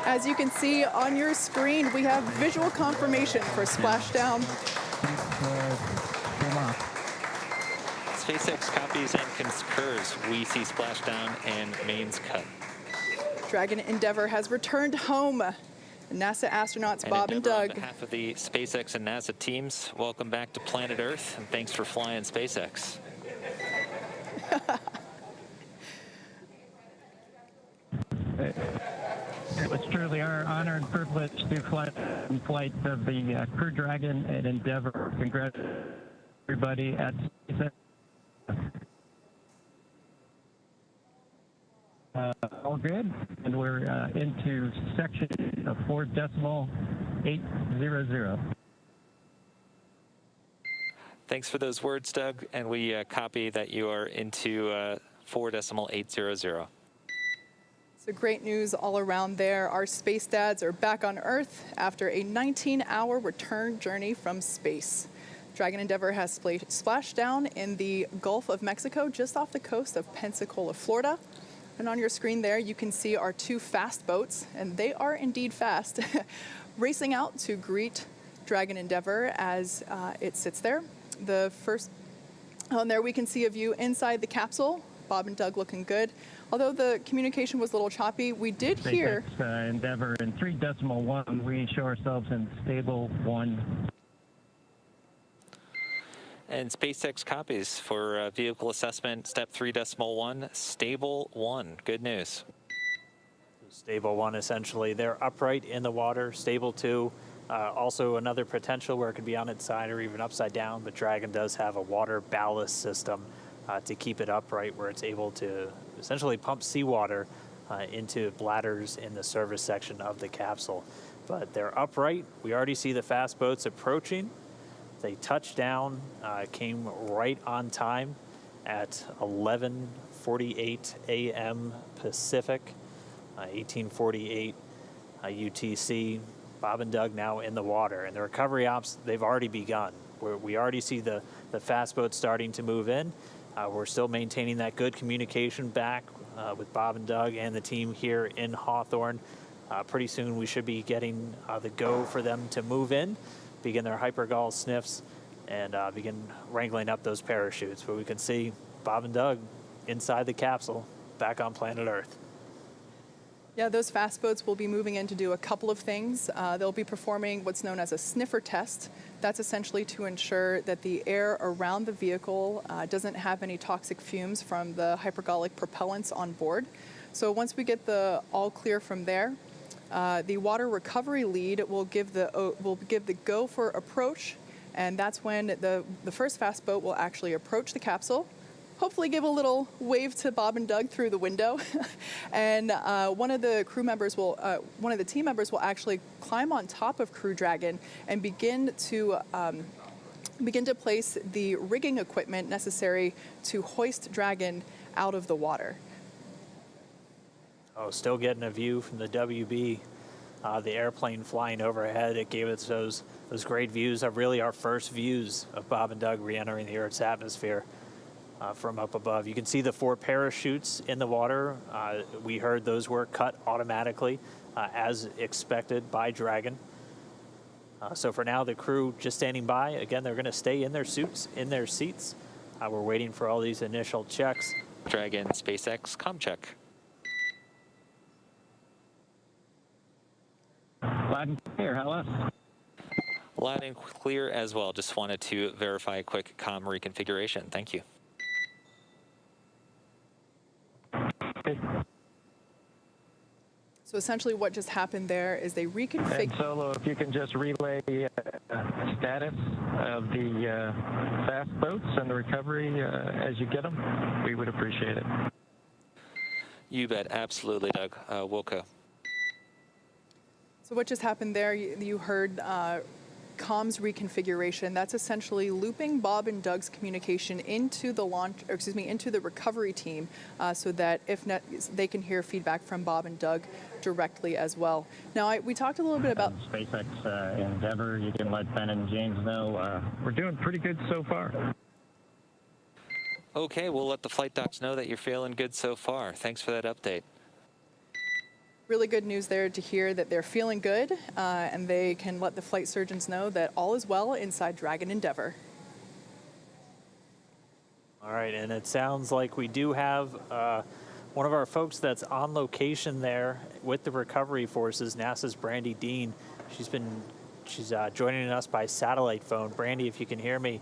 As you can see on your screen, we have visual confirmation for splashdown. Came off. SpaceX copies and concurs. We see splashdown and mains cut. Dragon Endeavour has returned home. NASA astronauts Bob and Endeavour, Doug. on behalf of the SpaceX and NASA teams, welcome back to planet Earth, and thanks for flying SpaceX. It was truly our honor and privilege to fly in flight of the Crew Dragon and Endeavour. Congrats, everybody at SpaceX. All good, and we're into section of 4.800. Thanks for those words, Doug, and we copy that you are into 4.800. So great news all around there. Our space dads are back on Earth after a 19-hour return journey from space. Dragon Endeavour has splashed down in the Gulf of Mexico, just off the coast of Pensacola, Florida. And on your screen there, you can see our two fast boats, and they are indeed fast, racing out to greet Dragon Endeavour as it sits there. The first, on there we can see a view inside the capsule. Bob and Doug looking good. Although the communication was a little choppy, we did hear... SpaceX Endeavour in 3.1, we show ourselves in stable 1. And SpaceX copies for vehicle assessment, step 3.1, stable 1. Good news. Stable 1, essentially. They're upright in the water. Stable 2, also another potential where it could be on its side or even upside down, but Dragon does have a water ballast system to keep it upright, where it's able to essentially pump seawater into bladders in the service section of the capsule. But they're upright. We already see the fast boats approaching. They touched down, came right on time at 11:48 a.m. Pacific, 18:48 UTC. Bob and Doug now in the water, and the recovery ops, they've already begun. We already see the fast boats starting to move in. We're still maintaining that good communication back with Bob and Doug and the team here in Hawthorne. Pretty soon we should be getting the go for them to move in, begin their hypergol sniffs, and begin wrangling up those parachutes. But we can see Bob and Doug inside the capsule, back on planet Earth. Yeah, those fast boats will be moving in to do a couple of things. They'll be performing what's known as a sniffer test. That's essentially to ensure that the air around the vehicle doesn't have any toxic fumes from the hypergolic propellants on board. So once we get the all clear from there, the water recovery lead will give the go for approach, and that's when the first fast boat will actually approach the capsule. Hopefully give a little wave to Bob and Doug through the window. And one of the team members will actually climb on top of Crew Dragon and begin to place the rigging equipment necessary to hoist Dragon out of the water. Oh, still getting a view from the WB, the airplane flying overhead. It gave us those great views of really our first views of Bob and Doug re-entering the Earth's atmosphere. From up above. You can see the 4 parachutes in the water. We heard those were cut automatically as expected by Dragon. So for now, the crew just standing by. Again, they're going to stay in their suits, in their seats. We're waiting for all these initial checks. Dragon SpaceX comm check. Loud and clear, hello. Loud and clear as well. Just wanted to verify a quick comm reconfiguration. Thank you. So essentially what just happened there is they reconfigured... And Solo, if you can just relay status of the fast boats and the recovery as you get them, we would appreciate it. You bet. Absolutely, Doug. Wilco. So what just happened there, you heard comms reconfiguration. That's essentially looping Bob and Doug's communication into the into the recovery team, so that they can hear feedback from Bob and Doug directly as well. Now, we talked a little bit about SpaceX Endeavour. You can let Ben and James know we're doing pretty good so far. Okay, we'll let the flight docs know that you're feeling good so far. Thanks for that update. Really good news there to hear that they're feeling good, and they can let the flight surgeons know that all is well inside Dragon Endeavour. All right, and it sounds like we do have one of our folks that's on location there with the recovery forces, NASA's Brandy Dean. She's joining us by satellite phone. Brandy, if you can hear me,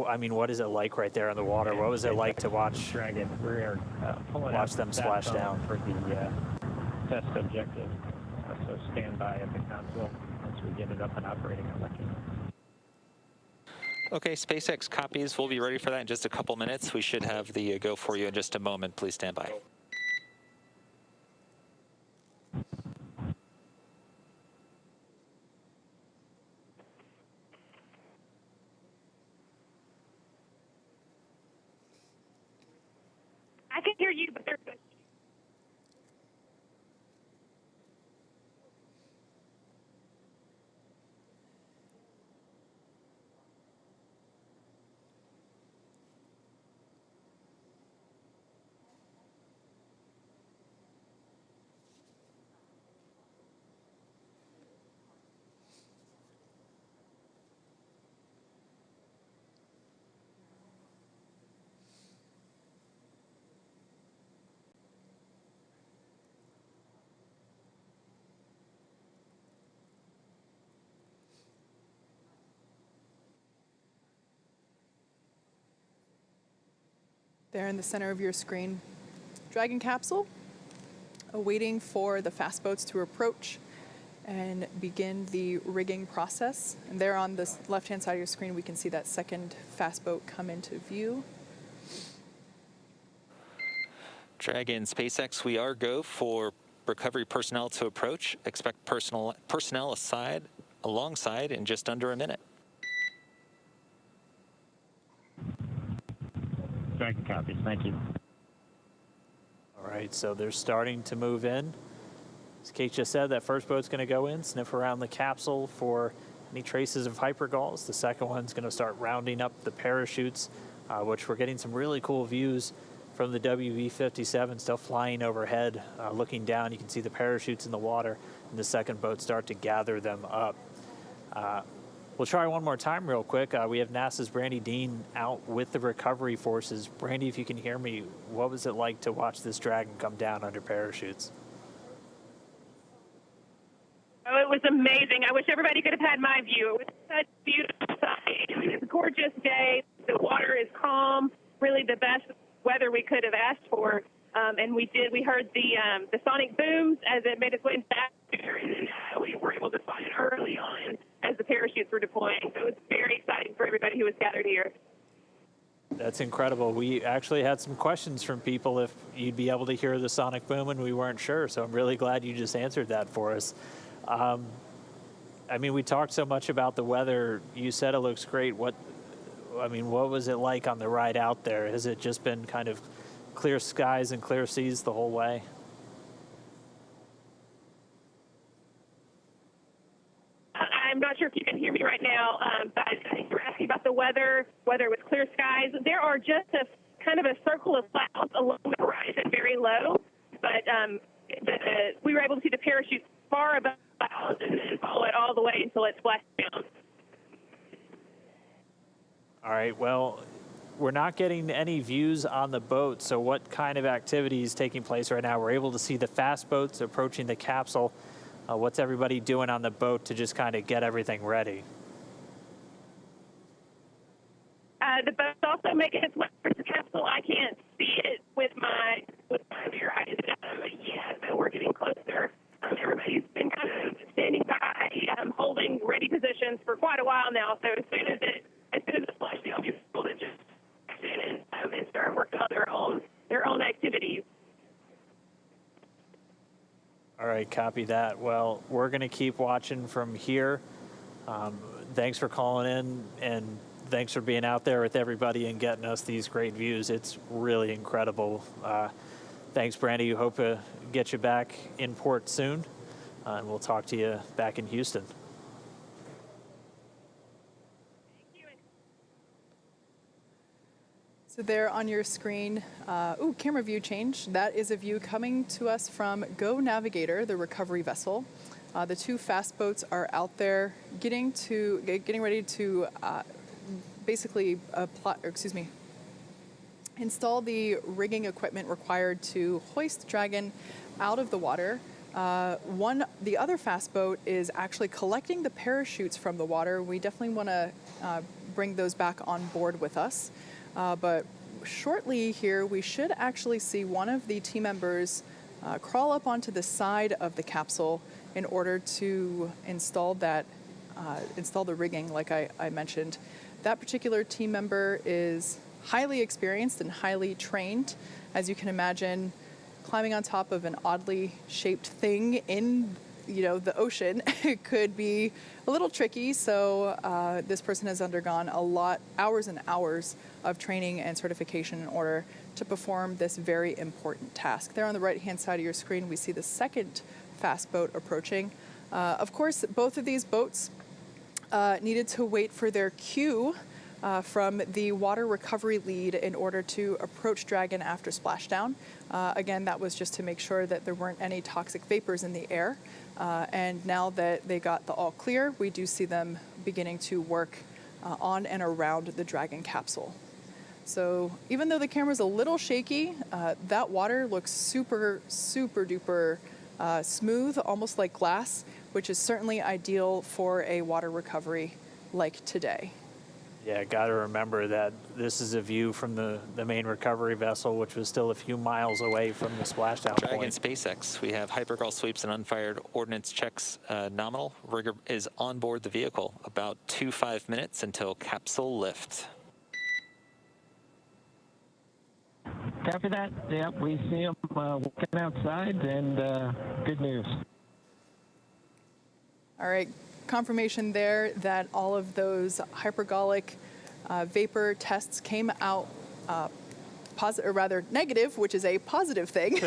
I mean, what is it like right there in the water? What was it like to watch Dragon? We're watch them splash down for the test objective. So stand by at the console once we get it up and operating. I'll let you know. Okay, SpaceX copies. We'll be ready for that in just a couple minutes. We should have the go for you in just a moment. Please stand by. There in the center of your screen, Dragon capsule, awaiting for the fast boats to approach and begin the rigging process. And there on the left-hand side of your screen, we can see that second fast boat come into view. Dragon SpaceX, we are go for recovery personnel to approach. Expect personnel alongside in just under a minute. Dragon copies. Thank you. All right, so they're starting to move in. As Kate just said, that first boat's going to go in, sniff around the capsule for any traces of hypergalls. The second one's going to start rounding up the parachutes, which we're getting some really cool views from the WV-57 still flying overhead. Looking down, you can see the parachutes in the water, and the second boat start to gather them up. We'll try one more time real quick. We have NASA's Brandy Dean out with the recovery forces. Brandy, if you can hear me, what was it like to watch this Dragon come down under parachutes? Oh, it was amazing. I wish everybody could have had my view. It was such a beautiful sight. I mean, it's a gorgeous day. The water is calm, really the best weather we could have asked for. And we heard the sonic booms as it made its way back there, and we were able to find it early on as the parachutes were deploying. So it was very exciting for everybody who was gathered here. That's incredible. We actually had some questions from people if you'd be able to hear the sonic boom, and we weren't sure. So I'm really glad you just answered that for us. I mean, we talked so much about the weather. You said it looks great. What was it like on the ride out there? Has it just been kind of clear skies and clear seas the whole way? I'm not sure if you can hear me right now, but I think you're asking about the weather, whether it was clear skies. There are just a kind of a circle of clouds along the horizon, very low, but we were able to see the parachutes far above the clouds and then follow it all the way until it splashed down. All right, well, we're not getting any views on the boat, so what kind of activity is taking place right now? We're able to see the fast boats approaching the capsule. What's everybody doing on the boat to just kind of get everything ready? The boat's also making its way towards the capsule. I can't see it with my bare eyes yet, but we're getting closer. Everybody's been kind of standing by, holding ready positions for quite a while now. So as soon as it splashed down, people that just stand and start working on their own activities. All right, copy that. Well, we're going to keep watching from here. Thanks for calling in, and thanks for being out there with everybody and getting us these great views. It's really incredible. Thanks, Brandy. We hope to get you back in port soon, and we'll talk to you back in Houston. So there on your screen, camera view change. That is a view coming to us from Go Navigator, the recovery vessel. The two fast boats are out there getting ready to install the rigging equipment required to hoist Dragon out of the water. The other fast boat is actually collecting the parachutes from the water. We definitely want to bring those back on board with us. But shortly here, we should actually see one of the team members crawl up onto the side of the capsule in order to install the rigging, like I mentioned. That particular team member is highly experienced and highly trained. As you can imagine, climbing on top of an oddly shaped thing in the ocean could be a little tricky. So this person has undergone hours and hours of training and certification in order to perform this very important task. There on the right-hand side of your screen, we see the second fast boat approaching. Of course, both of these boats needed to wait for their cue from the water recovery lead in order to approach Dragon after splashdown. Again, that was just to make sure that there weren't any toxic vapors in the air. And now that they got the all clear, we do see them beginning to work on and around the Dragon capsule. So even though the camera's a little shaky, that water looks super, super duper smooth, almost like glass, which is certainly ideal for a water recovery like today. Yeah, got to remember that this is a view from the main recovery vessel, which was still a few miles away from the splashdown Dragon point. SpaceX. We have hypergol sweeps and unfired ordnance checks nominal. Rigger is on board the vehicle. About 5 minutes until capsule lift. After that, yep, we see them walking outside, and good news. All right, confirmation there that all of those hypergolic vapor tests came out positive, or rather negative, which is a positive thing.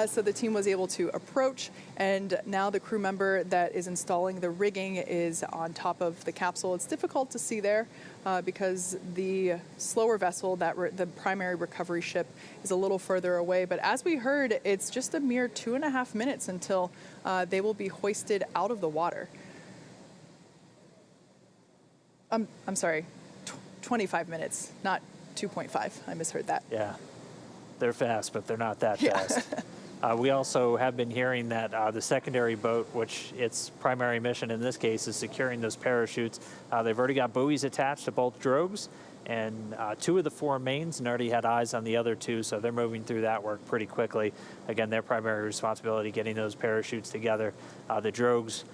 So the team was able to approach, and now the crew member that is installing the rigging is on top of the capsule. It's difficult to see there because the slower vessel, the primary recovery ship, is a little further away. But as we heard, it's just a mere 2.5 minutes until they will be hoisted out of the water. I'm sorry, 25 minutes, not 2.5. I misheard that. Yeah, they're fast, but they're not that fast. We also have been hearing that the secondary boat, which its primary mission in this case is securing those parachutes, they've already got buoys attached to both drogues, and 2 of the 4 mains, and already had eyes on the other 2, so they're moving through that work pretty quickly. Again, their primary responsibility, getting those parachutes together. The drogues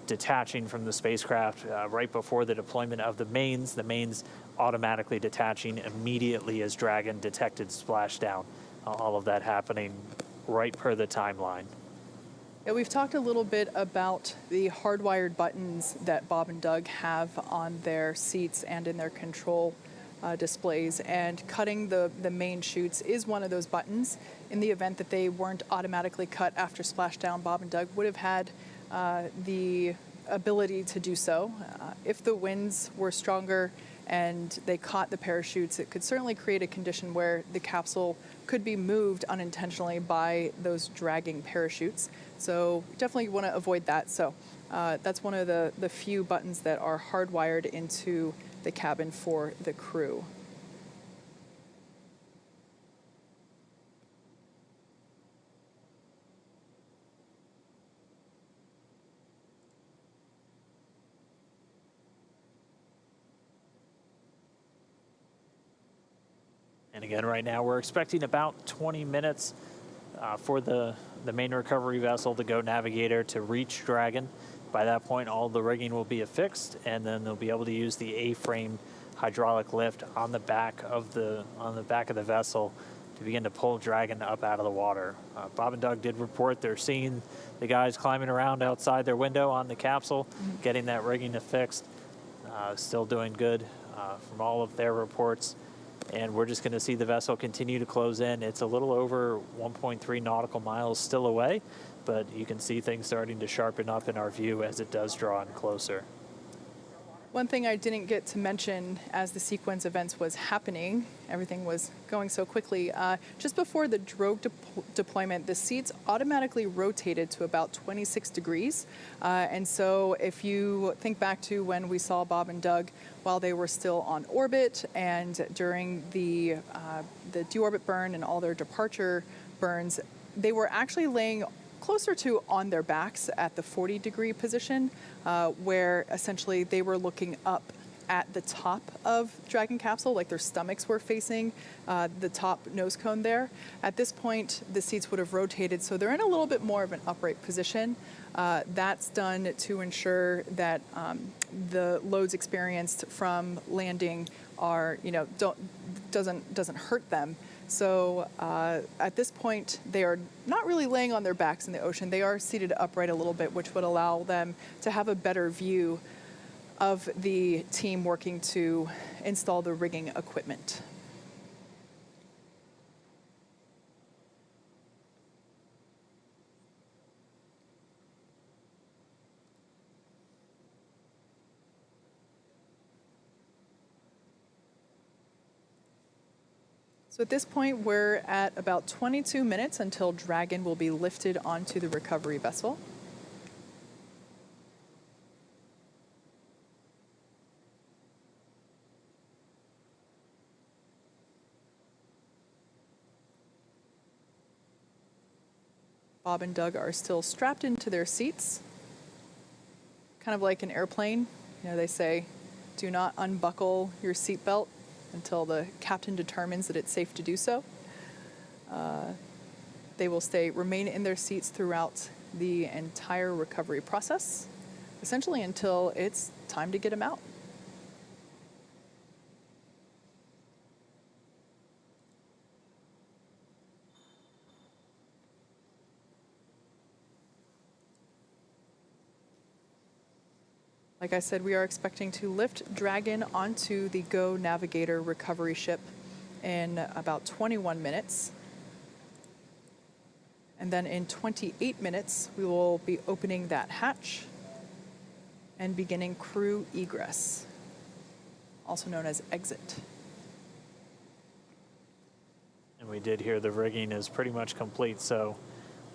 detaching from the spacecraft right before the deployment of the mains automatically detaching immediately as Dragon detected splashdown. All of that happening right per the timeline. Yeah, we've talked a little bit about the hardwired buttons that Bob and Doug have on their seats and in their control displays, and cutting the main chutes is one of those buttons. In the event that they weren't automatically cut after splashdown, Bob and Doug would have had the ability to do so. If the winds were stronger and they caught the parachutes, it could certainly create a condition where the capsule could be moved unintentionally by those dragging parachutes. So definitely want to avoid that. So that's one of the few buttons that are hardwired into the cabin for the crew. And again, right now we're expecting about 20 minutes for the main recovery vessel, the Go Navigator, to reach Dragon. By that point, all the rigging will be affixed, and then they'll be able to use the A-frame hydraulic lift on the back of the vessel to begin to pull Dragon up out of the water. Bob and Doug did report they're seeing the guys climbing around outside their window on the capsule, getting that rigging affixed. Still doing good from all of their reports. And we're just going to see the vessel continue to close in. It's a little over 1.3 nautical miles still away, but you can see things starting to sharpen up in our view as it does draw in closer. One thing I didn't get to mention as the sequence events was happening, everything was going so quickly, just before the drogue deployment, the seats automatically rotated to about 26 degrees. And so if you think back to when we saw Bob and Doug while they were still on orbit and during the deorbit burn and all their departure burns, they were actually laying closer to on their backs at the 40-degree position, where essentially they were looking up at the top of Dragon capsule, like their stomachs were facing the top nose cone there. At this point, the seats would have rotated, so they're in a little bit more of an upright position. That's done to ensure that the loads experienced from landing are, doesn't hurt them. So at this point, they are not really laying on their backs in the ocean. They are seated upright a little bit, which would allow them to have a better view of the team working to install the rigging equipment. So at this point, we're at about 22 minutes until Dragon will be lifted onto the recovery vessel. Bob and Doug are still strapped into their seats, kind of like an airplane. They say Do not unbuckle your seatbelt until the captain determines that it's safe to do so. They will remain in their seats throughout the entire recovery process, essentially until it's time to get them out. Like I said, we are expecting to lift Dragon onto the Go Navigator recovery ship in about 21 minutes. And then in 28 minutes, we will be opening that hatch and beginning crew egress, also known as exit. And we did hear the rigging is pretty much complete, so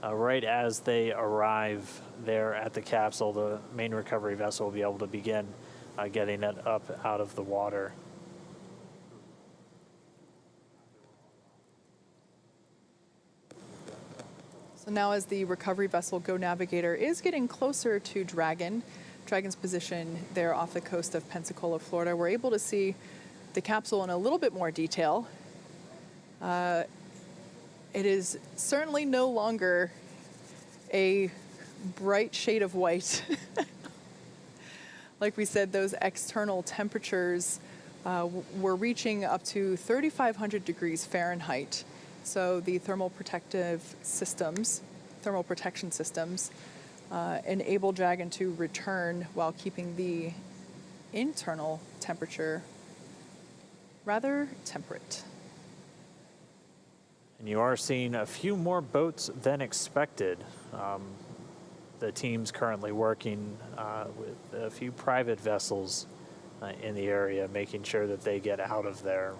right as they arrive there at the capsule, the main recovery vessel will be able to begin getting it up out of the water. So now as the recovery vessel Go Navigator is getting closer to Dragon's position there off the coast of Pensacola, Florida, we're able to see the capsule in a little bit more detail. It is certainly no longer a bright shade of white. Like we said, those external temperatures were reaching up to 3,500 degrees Fahrenheit. So the thermal protection systems enable Dragon to return while keeping the internal temperature rather temperate. And you are seeing a few more boats than expected. The team's currently working with a few private vessels in the area, making sure that they get out of there.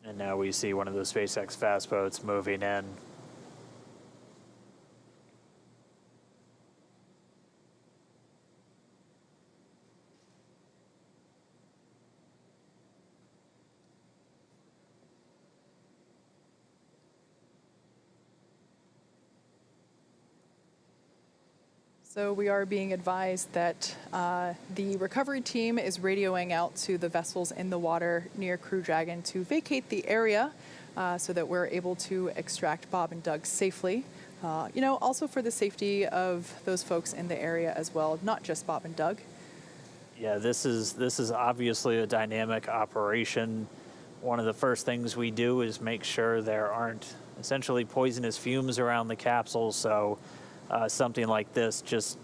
And now we see one of the SpaceX fast boats moving in. So we are being advised that the recovery team is radioing out to the vessels in the water near Crew Dragon to vacate the area so that we're able to extract Bob and Doug safely. Also for the safety of those folks in the area as well, not just Bob and Doug. Yeah, this is obviously a dynamic operation. One of the first things we do is make sure there aren't essentially poisonous fumes around the capsule, so something like this just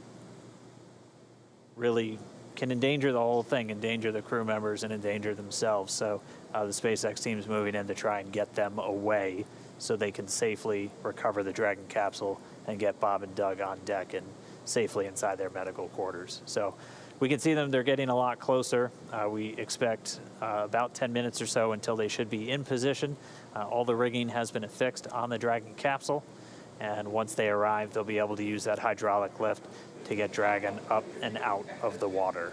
really can endanger the whole thing, endanger the crew members and endanger themselves. So the SpaceX team is moving in to try and get them away so they can safely recover the Dragon capsule and get Bob and Doug on deck and safely inside their medical quarters. So we can see them, they're getting a lot closer. We expect about 10 minutes or so until they should be in position. All the rigging has been affixed on the Dragon capsule. And once they arrive, they'll be able to use that hydraulic lift to get Dragon up and out of the water.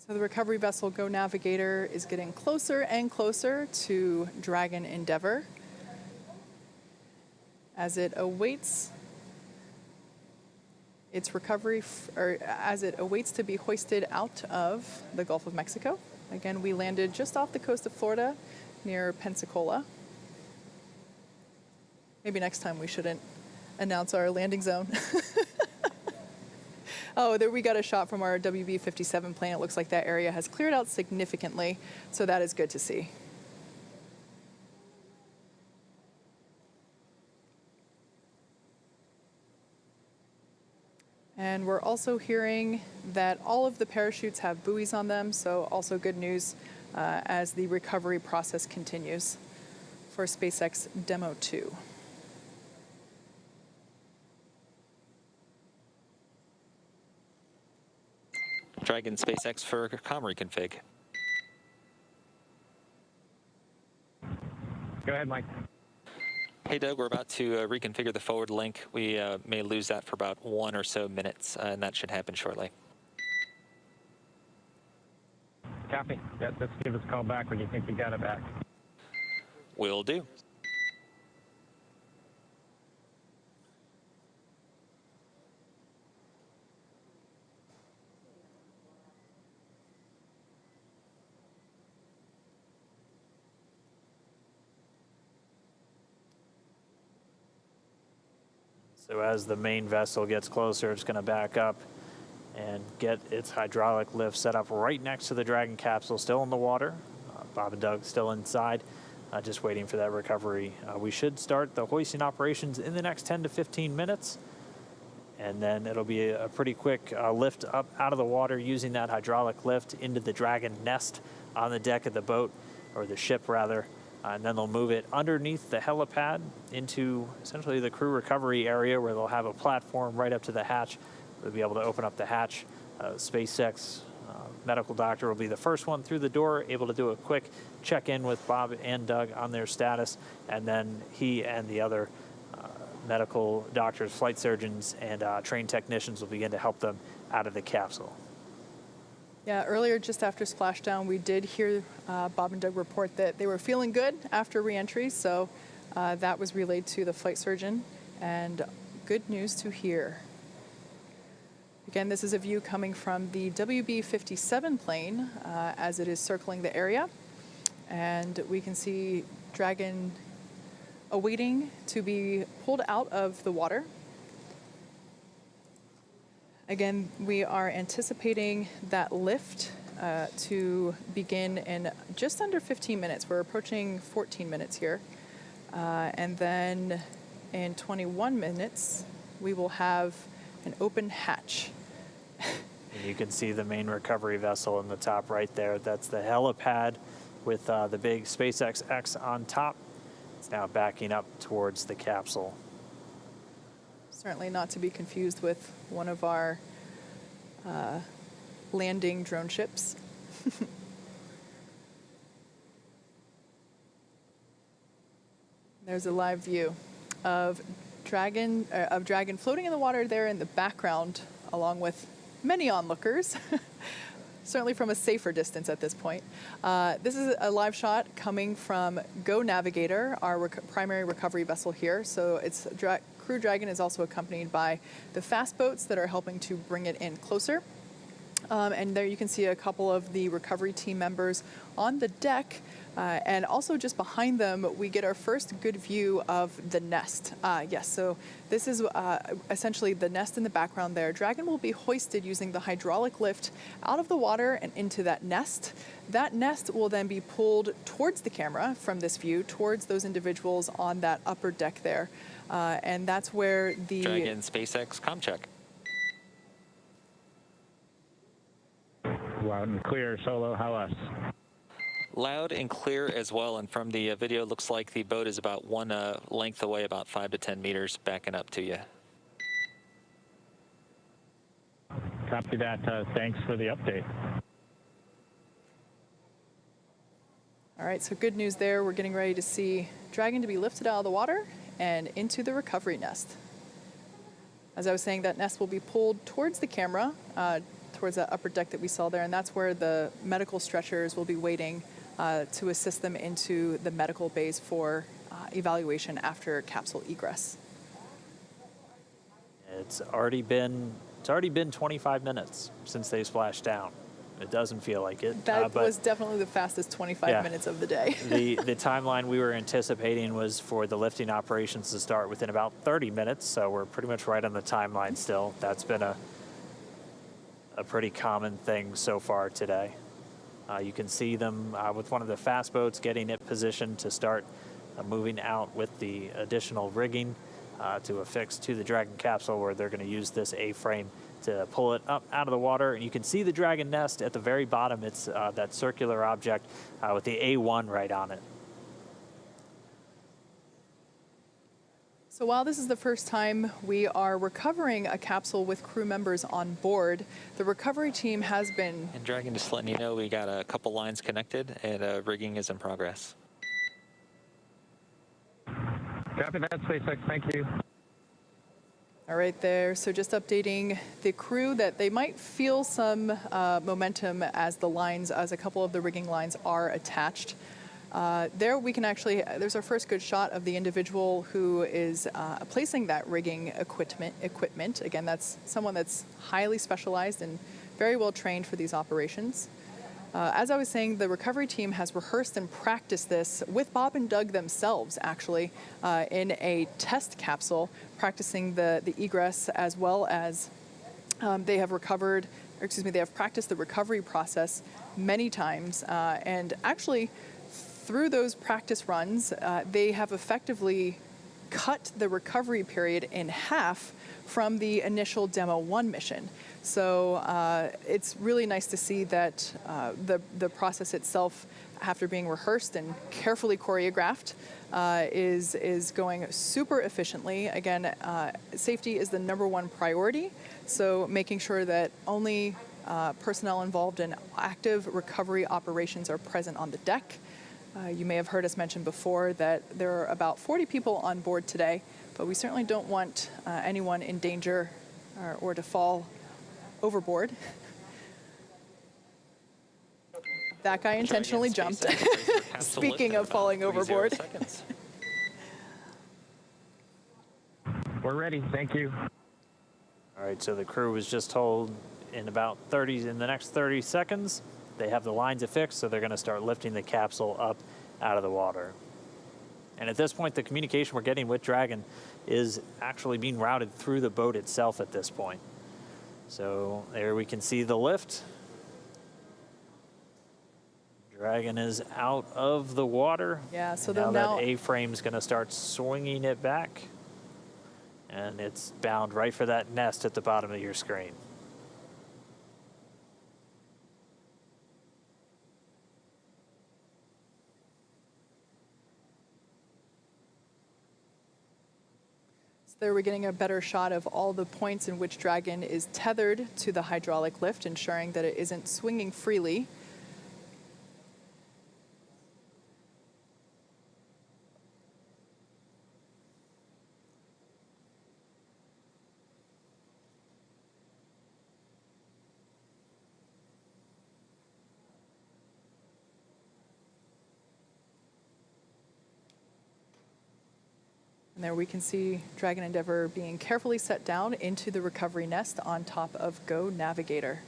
So the recovery vessel Go Navigator is getting closer and closer to Dragon Endeavour as it awaits its recovery, as it awaits to be hoisted out of the Gulf of Mexico. Again, we landed just off the coast of Florida near Pensacola. Maybe next time we shouldn't announce our landing zone. Oh, there we got a shot from our WB-57 plane. It looks like that area has cleared out significantly, so that is good to see. And we're also hearing that all of the parachutes have buoys on them, so also good news as the recovery process continues for SpaceX Demo 2. Dragon SpaceX for comm reconfig. Go ahead, Mike. Hey, Doug, we're about to reconfigure the forward link. We may lose that for about 1 or so minutes, and that should happen shortly. Copy. Yeah, just give us a call back when you think you got it back. Will do. So as the main vessel gets closer, it's going to back up and get its hydraulic lift set up right next to the Dragon capsule, still in the water. Bob and Doug still inside, just waiting for that recovery. We should start the hoisting operations in the next 10 to 15 minutes. And then it'll be a pretty quick lift up out of the water using that hydraulic lift into the Dragon nest on the deck of the boat, or the ship rather. And then they'll move it underneath the helipad into essentially the crew recovery area, where they'll have a platform right up to the hatch. They'll be able to open up the hatch. SpaceX medical doctor will be the first one through the door, able to do a quick check-in with Bob and Doug on their status. And then he and the other medical doctors, flight surgeons, and trained technicians will begin to help them out of the capsule. Yeah, earlier just after splashdown, we did hear Bob and Doug report that they were feeling good after reentry, so that was relayed to the flight surgeon, and good news to hear. Again, this is a view coming from the WB-57 plane as it is circling the area, and we can see Dragon awaiting to be pulled out of the water. Again, we are anticipating that lift to begin in just under 15 minutes. We're approaching 14 minutes here. And then in 21 minutes, we will have an open hatch. And you can see the main recovery vessel in the top right there. That's the helipad with the big SpaceX X on top. It's now backing up towards the capsule. Certainly not to be confused with one of our landing drone ships. There's a live view of Dragon floating in the water there in the background, along with many onlookers. Certainly from a safer distance at this point. This is a live shot coming from Go Navigator, our primary recovery vessel here. So it's Crew Dragon is also accompanied by the fast boats that are helping to bring it in closer. And there you can see a couple of the recovery team members on the deck. And also just behind them, we get our first good view of the nest. Yes, so this is essentially the nest in the background there. Dragon will be hoisted using the hydraulic lift out of the water and into that nest. That nest will then be pulled towards the camera from this view, towards those individuals on that upper deck there. And that's where the Dragon SpaceX comm check. Loud and clear, Solo. How us? Loud and clear as well, and from the video, looks like the boat is about one length away, about 5 to 10 meters, backing up to you. Copy that. Thanks for the update. All right, so good news there. We're getting ready to see Dragon to be lifted out of the water and into the recovery nest. As I was saying, that nest will be pulled towards the camera, towards that upper deck that we saw there, and that's where the medical stretchers will be waiting to assist them into the medical bays for evaluation after capsule egress. It's already been 25 minutes since they splashed down. It doesn't feel like it. That was definitely the fastest 25 minutes of the day. the timeline we were anticipating was for the lifting operations to start within about 30 minutes, so we're pretty much right on the timeline still. That's been a pretty common thing so far today. You can see them with one of the fast boats getting it positioned to start moving out with the additional rigging to affix to the Dragon capsule, where they're going to use this A-frame to pull it up out of the water. And you can see the Dragon nest at the very bottom. It's that circular object with the A1 right on it. So while this is the first time we are recovering a capsule with crew members on board, the recovery team has been... And Dragon, just letting you know, we got a couple lines connected and rigging is in progress. Copy that, SpaceX. Thank you. All right there, so just updating the crew that they might feel some momentum as a couple of the rigging lines are attached. There we can actually, there's our first good shot of the individual who is placing that rigging equipment. Again, that's someone that's highly specialized and very well trained for these operations. As I was saying, the recovery team has rehearsed and practiced this with Bob and Doug themselves, actually, in a test capsule, practicing the egress as well as they have practiced the recovery process many times. And actually, through those practice runs, they have effectively cut the recovery period in half from the initial Demo 1 mission. So it's really nice to see that the process itself, after being rehearsed and carefully choreographed, is going super efficiently. Again, safety is the #1 priority, so making sure that only personnel involved in active recovery operations are present on the deck. You may have heard us mention before that there are about 40 people on board today, but we certainly don't want anyone in danger or to fall overboard. That guy intentionally jumped. Speaking of falling overboard. We're ready. Thank you. All right, so the crew was just told in the next 30 seconds, they have the lines affixed, so they're going to start lifting the capsule up out of the water. And at this point, the communication we're getting with Dragon is actually being routed through the boat itself at this point. So there we can see the lift. Dragon is out of the water. Yeah, so now now that A-frame's going to start swinging it back. And it's bound right for that nest at the bottom of your screen. There we're getting a better shot of all the points in which Dragon is tethered to the hydraulic lift, ensuring that it isn't swinging freely. And there we can see Dragon Endeavour being carefully set down into the recovery nest on top of Go Navigator.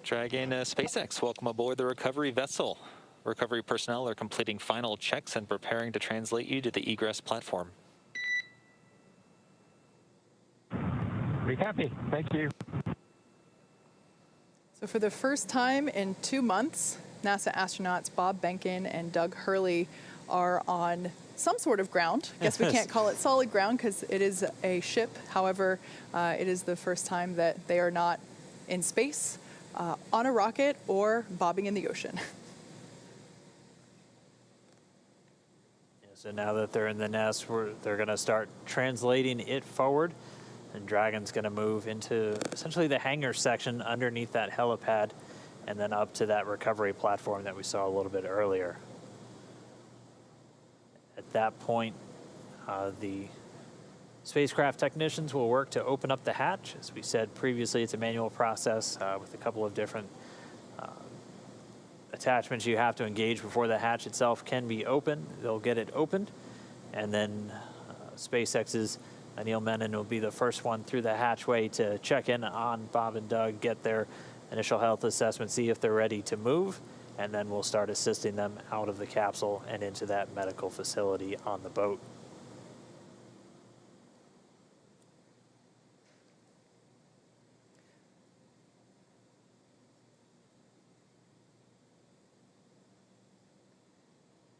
Dragon SpaceX, welcome aboard the recovery vessel. Recovery personnel are completing final checks and preparing to translate you to the egress platform. Be happy. Thank you. So for the first time in 2 months, NASA astronauts Bob Behnken and Doug Hurley are on some sort of ground. I guess we can't call it solid ground because it is a ship. However, it is the first time that they are not in space, on a rocket, or bobbing in the ocean. So now that they're in the nest, they're going to start translating it forward. And Dragon's going to move into essentially the hangar section underneath that helipad and then up to that recovery platform that we saw a little bit earlier. At that point, the spacecraft technicians will work to open up the hatch. As we said previously, it's a manual process with a couple of different attachments you have to engage before the hatch itself can be opened. They'll get it opened, and then SpaceX's Neil Menon will be the first one through the hatchway to check in on Bob and Doug, get their initial health assessment, see if they're ready to move, and then we'll start assisting them out of the capsule and into that medical facility on the boat.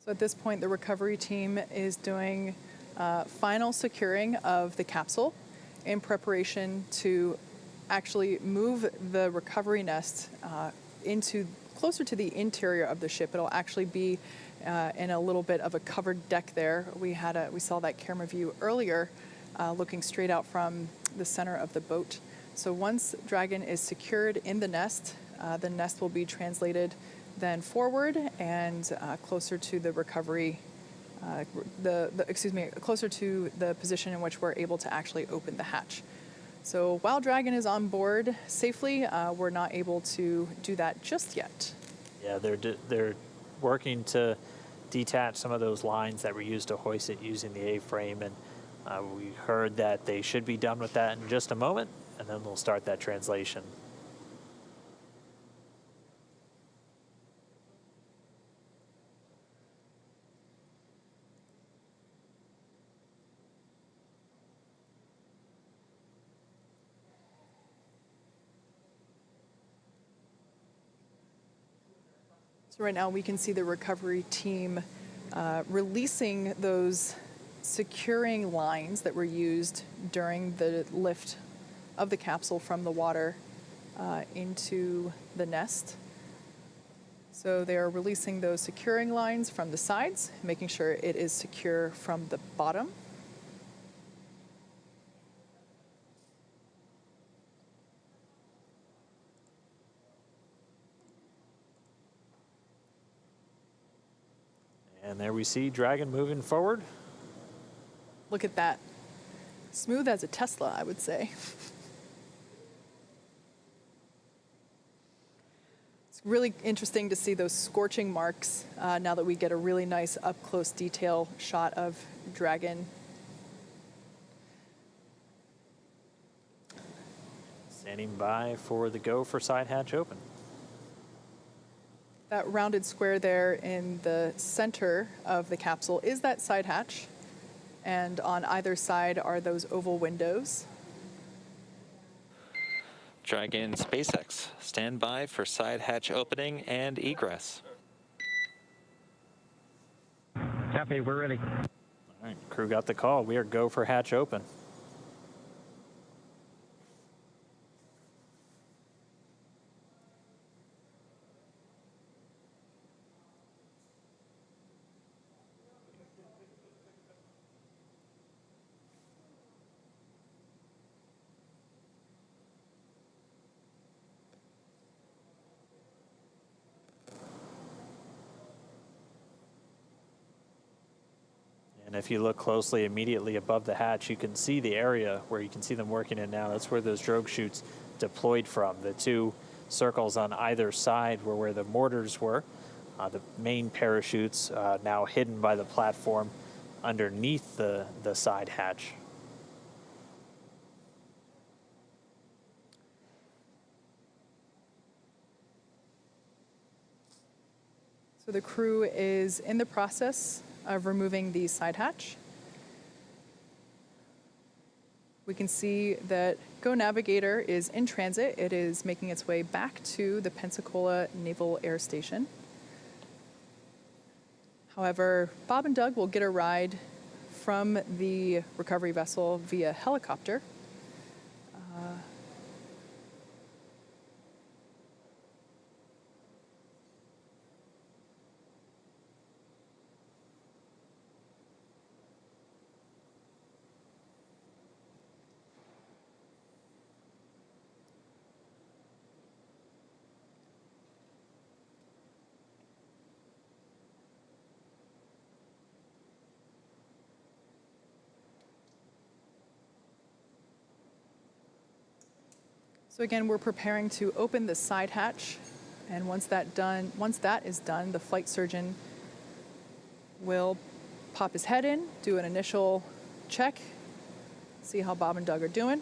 So at this point, the recovery team is doing final securing of the capsule in preparation to actually move the recovery nest into closer to the interior of the ship. It'll actually be in a little bit of a covered deck there. We saw that camera view earlier, looking straight out from the center of the boat. So once Dragon is secured in the nest will be translated then forward and closer to the recovery. Closer to the position in which we're able to actually open the hatch. So while Dragon is on board safely, we're not able to do that just yet. Yeah, they're working to detach some of those lines that were used to hoist it using the A-frame, and we heard that they should be done with that in just a moment, and then we'll start that translation. So right now we can see the recovery team releasing those securing lines that were used during the lift of the capsule from the water into the nest. So they are releasing those securing lines from the sides, making sure it is secure from the bottom. And there we see Dragon moving forward. Look at that. Smooth as a Tesla, I would say. It's really interesting to see those scorching marks now that we get a really nice up-close detail shot of Dragon. Standing by for the go for side hatch open. That rounded square there in the center of the capsule is that side hatch, and on either side are those oval windows. Dragon SpaceX, stand by for side hatch opening and egress. Copy, we're ready. All right, crew got the call. We are go for hatch open. And if you look closely, immediately above the hatch, you can see the area where you can see them working in now. That's where those drogue chutes deployed from. The two circles on either side were where the mortars were. The main parachutes now hidden by the platform underneath the side hatch. So the crew is in the process of removing the side hatch. We can see that Go Navigator is in transit. It is making its way back to the Pensacola Naval Air Station. However, Bob and Doug will get a ride from the recovery vessel via helicopter. So again, we're preparing to open the side hatch, and once that is done, the flight surgeon will pop his head in, do an initial check, see how Bob and Doug are doing.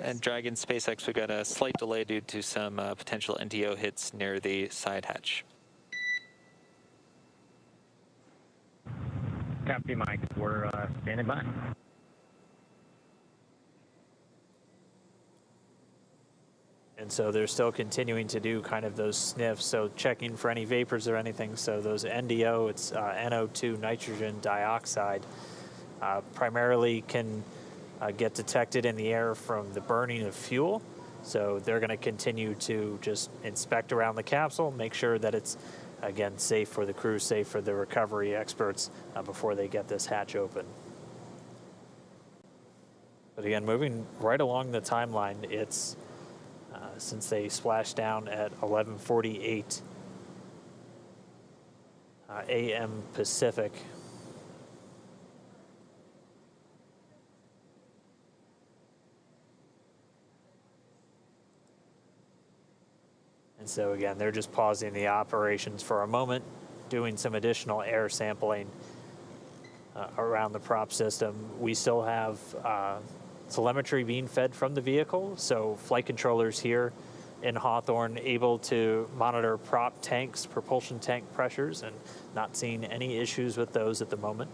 And Dragon SpaceX, we got a slight delay due to some potential NDO hits near the side hatch. Copy, Mike. We're standing by. And so they're still continuing to do kind of those sniffs, so checking for any vapors or anything. So those NDO, it's NO2, nitrogen dioxide, primarily can get detected in the air from the burning of fuel. So they're going to continue to just inspect around the capsule, make sure that it's, again, safe for the crew, safe for the recovery experts before they get this hatch open. But again, moving right along the timeline, it's since they splashed down at 11:48 a.m. Pacific. And so again, they're just pausing the operations for a moment, doing some additional air sampling around the prop system. We still have telemetry being fed from the vehicle, so flight controllers here in Hawthorne able to monitor prop tanks, propulsion tank pressures, and not seeing any issues with those at the moment.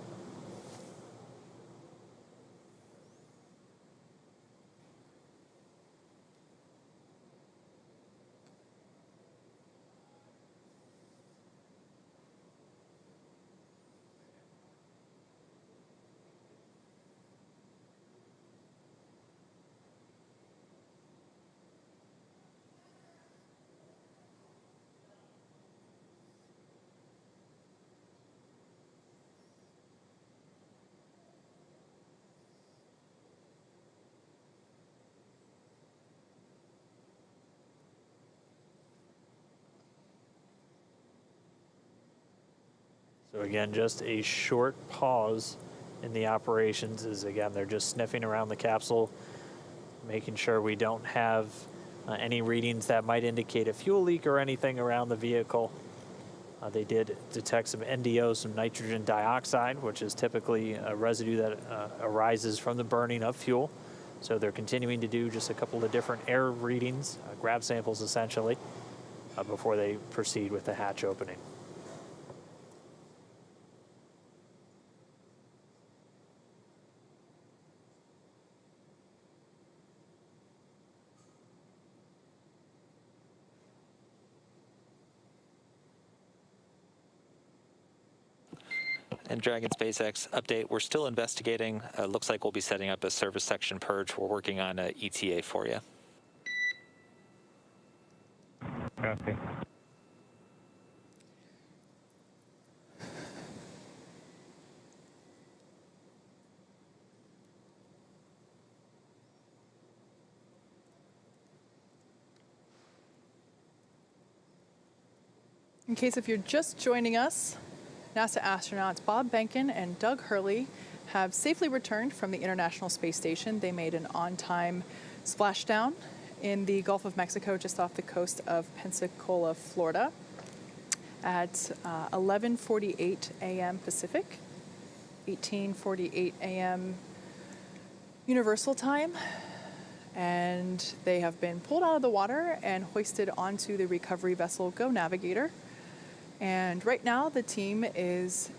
So again, just a short pause in the operations as, again, they're just sniffing around the capsule, making sure we don't have any readings that might indicate a fuel leak or anything around the vehicle. They did detect some NDO, some nitrogen dioxide, which is typically a residue that arises from the burning of fuel. So they're continuing to do just a couple of different air readings, grab samples essentially, before they proceed with the hatch opening. And Dragon SpaceX update, we're still investigating. Looks like we'll be setting up a service section purge. We're working on a ETA for you. Copy. In case if you're just joining us, NASA astronauts Bob Behnken and Doug Hurley have safely returned from the International Space Station. They made an on-time splashdown in the Gulf of Mexico, just off the coast of Pensacola, Florida, at 11:48 a.m. Pacific, 18:48 a.m. Universal Time. And they have been pulled out of the water and hoisted onto the recovery vessel Go Navigator. And right now, the team is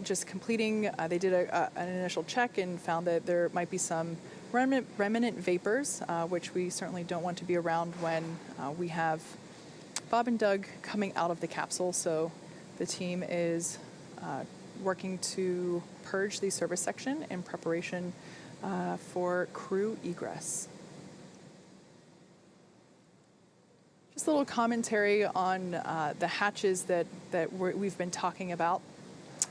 just completing, they did an initial check and found that there might be some remnant vapors, which we certainly don't want to be around when we have Bob and Doug coming out of the capsule. So the team is working to purge the service section in preparation for crew egress. Just a little commentary on the hatches that we've been talking about.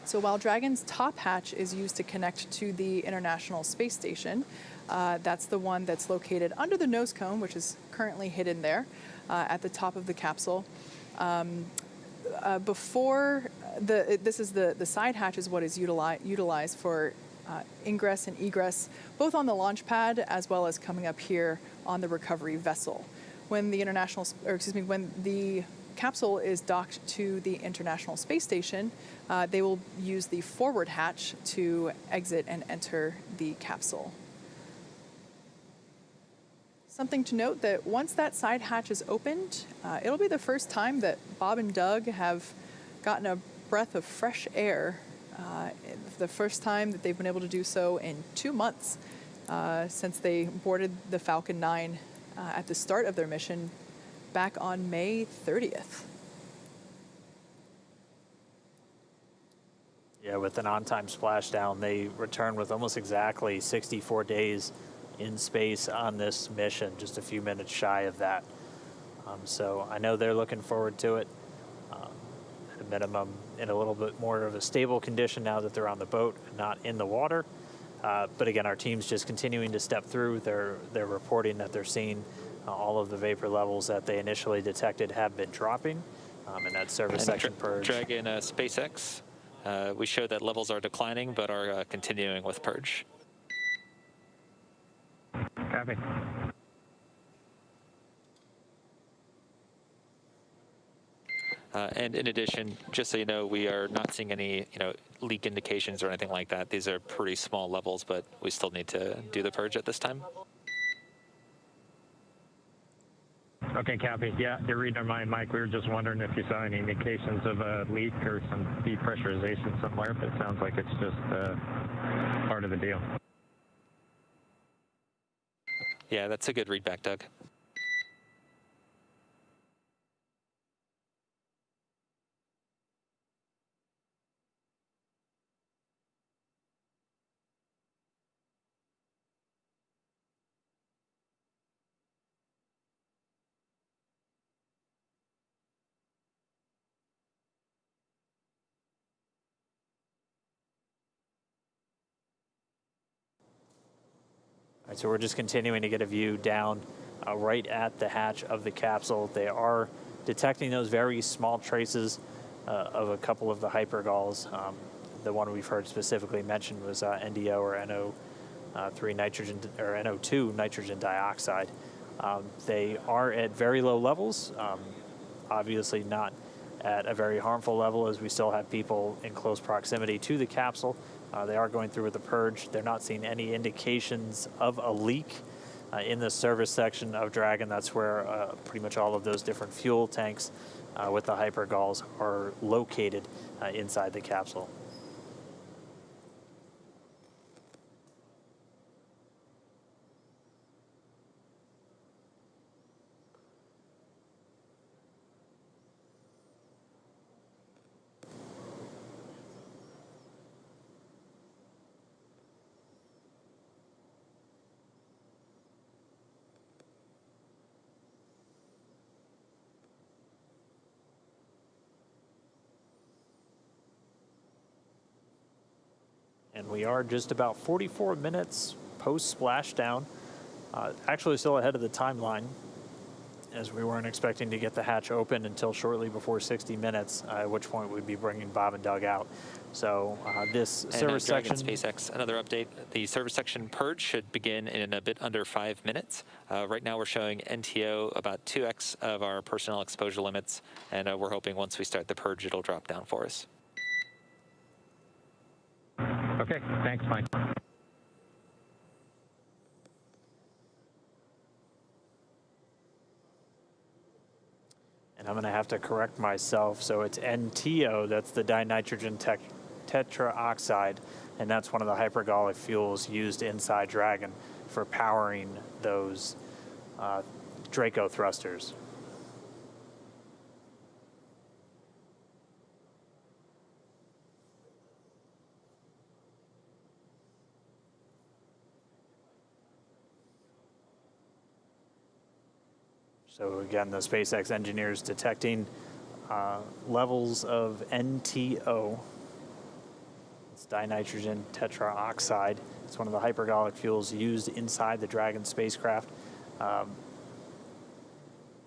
So while Dragon's top hatch is used to connect to the International Space Station, that's the one that's located under the nose cone, which is currently hidden there at the top of the capsule. This is the side hatch is what is utilized for ingress and egress, both on the launch pad as well as coming up here on the recovery vessel. When the capsule is docked to the International Space Station, they will use the forward hatch to exit and enter the capsule. Something to note that once that side hatch is opened, it'll be the first time that Bob and Doug have gotten a breath of fresh air. The first time that they've been able to do so in 2 months since they boarded the Falcon 9 at the start of their mission back on May 30th. Yeah, with an on-time splashdown, they return with almost exactly 64 days in space on this mission, just a few minutes shy of that. So I know they're looking forward to it. At a minimum, in a little bit more of a stable condition now that they're on the boat and not in the water. But again, our team's just continuing to step through. They're reporting that they're seeing all of the vapor levels that they initially detected have been dropping, and that service section purge. Dragon SpaceX, we show that levels are declining, but are continuing with purge. Copy. And in addition, just so you know, we are not seeing any, leak indications or anything like that. These are pretty small levels, but we still need to do the purge at this time. Okay, copy. Yeah, you're reading our mind, Mike. We were just wondering if you saw any indications of a leak or some depressurization somewhere, but it sounds like it's just part of the deal. Yeah, that's a good readback, Doug. All right, so we're just continuing to get a view down right at the hatch of the capsule. They are detecting those very small traces of a couple of the hypergalls. The one we've heard specifically mentioned was NDO or NO3 nitrogen or NO2 nitrogen dioxide. They are at very low levels, obviously not at a very harmful level, as we still have people in close proximity to the capsule. They are going through with the purge. They're not seeing any indications of a leak in the service section of Dragon. That's where pretty much all of those different fuel tanks with the hypergalls are located inside the capsule. And we are just about 44 minutes post-splashdown, actually still ahead of the timeline, as we weren't expecting to get the hatch open until shortly before 60 minutes, at which point we'd be bringing Bob and Doug out. So this service section... SpaceX, another update. The service section purge should begin in a bit under 5 minutes. Right now we're showing NTO about 2x of our personnel exposure limits, and we're hoping once we start the purge, it'll drop down for us. Okay, thanks, Mike. And I'm going to have to correct myself. So it's NTO, that's the dinitrogen tetraoxide, and that's one of the hypergallic fuels used inside Dragon for powering those Draco thrusters. So again, the SpaceX engineers detecting levels of NTO. It's dinitrogen tetraoxide. It's one of the hypergallic fuels used inside the Dragon spacecraft.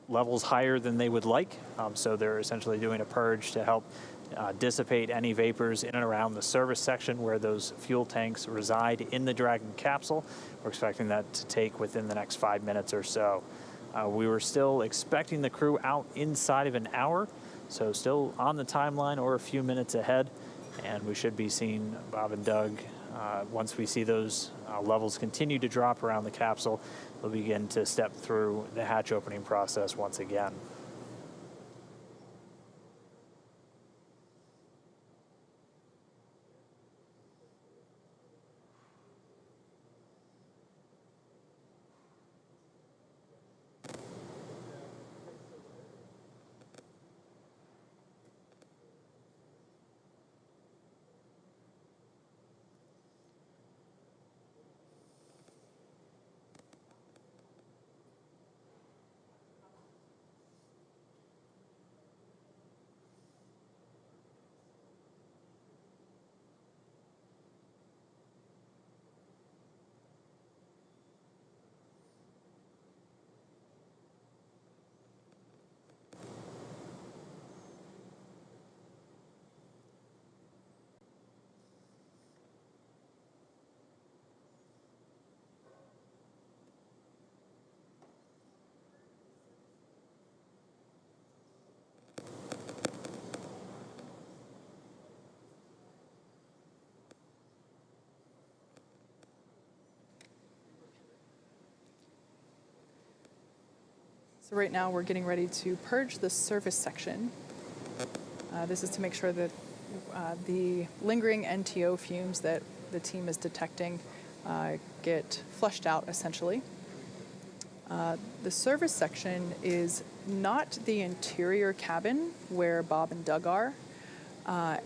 Levels higher than they would like, so they're essentially doing a purge to help dissipate any vapors in and around the service section where those fuel tanks reside in the Dragon capsule. We're expecting that to take within the next 5 minutes or so. We were still expecting the crew out inside of an hour, so still on the timeline or a few minutes ahead, and we should be seeing Bob and Doug. Once we see those levels continue to drop around the capsule, we'll begin to step through the hatch opening process once again. So right now we're getting ready to purge the surface section. This is to make sure that the lingering NTO fumes that the team is detecting get flushed out, essentially. The service section is not the interior cabin where Bob and Doug are.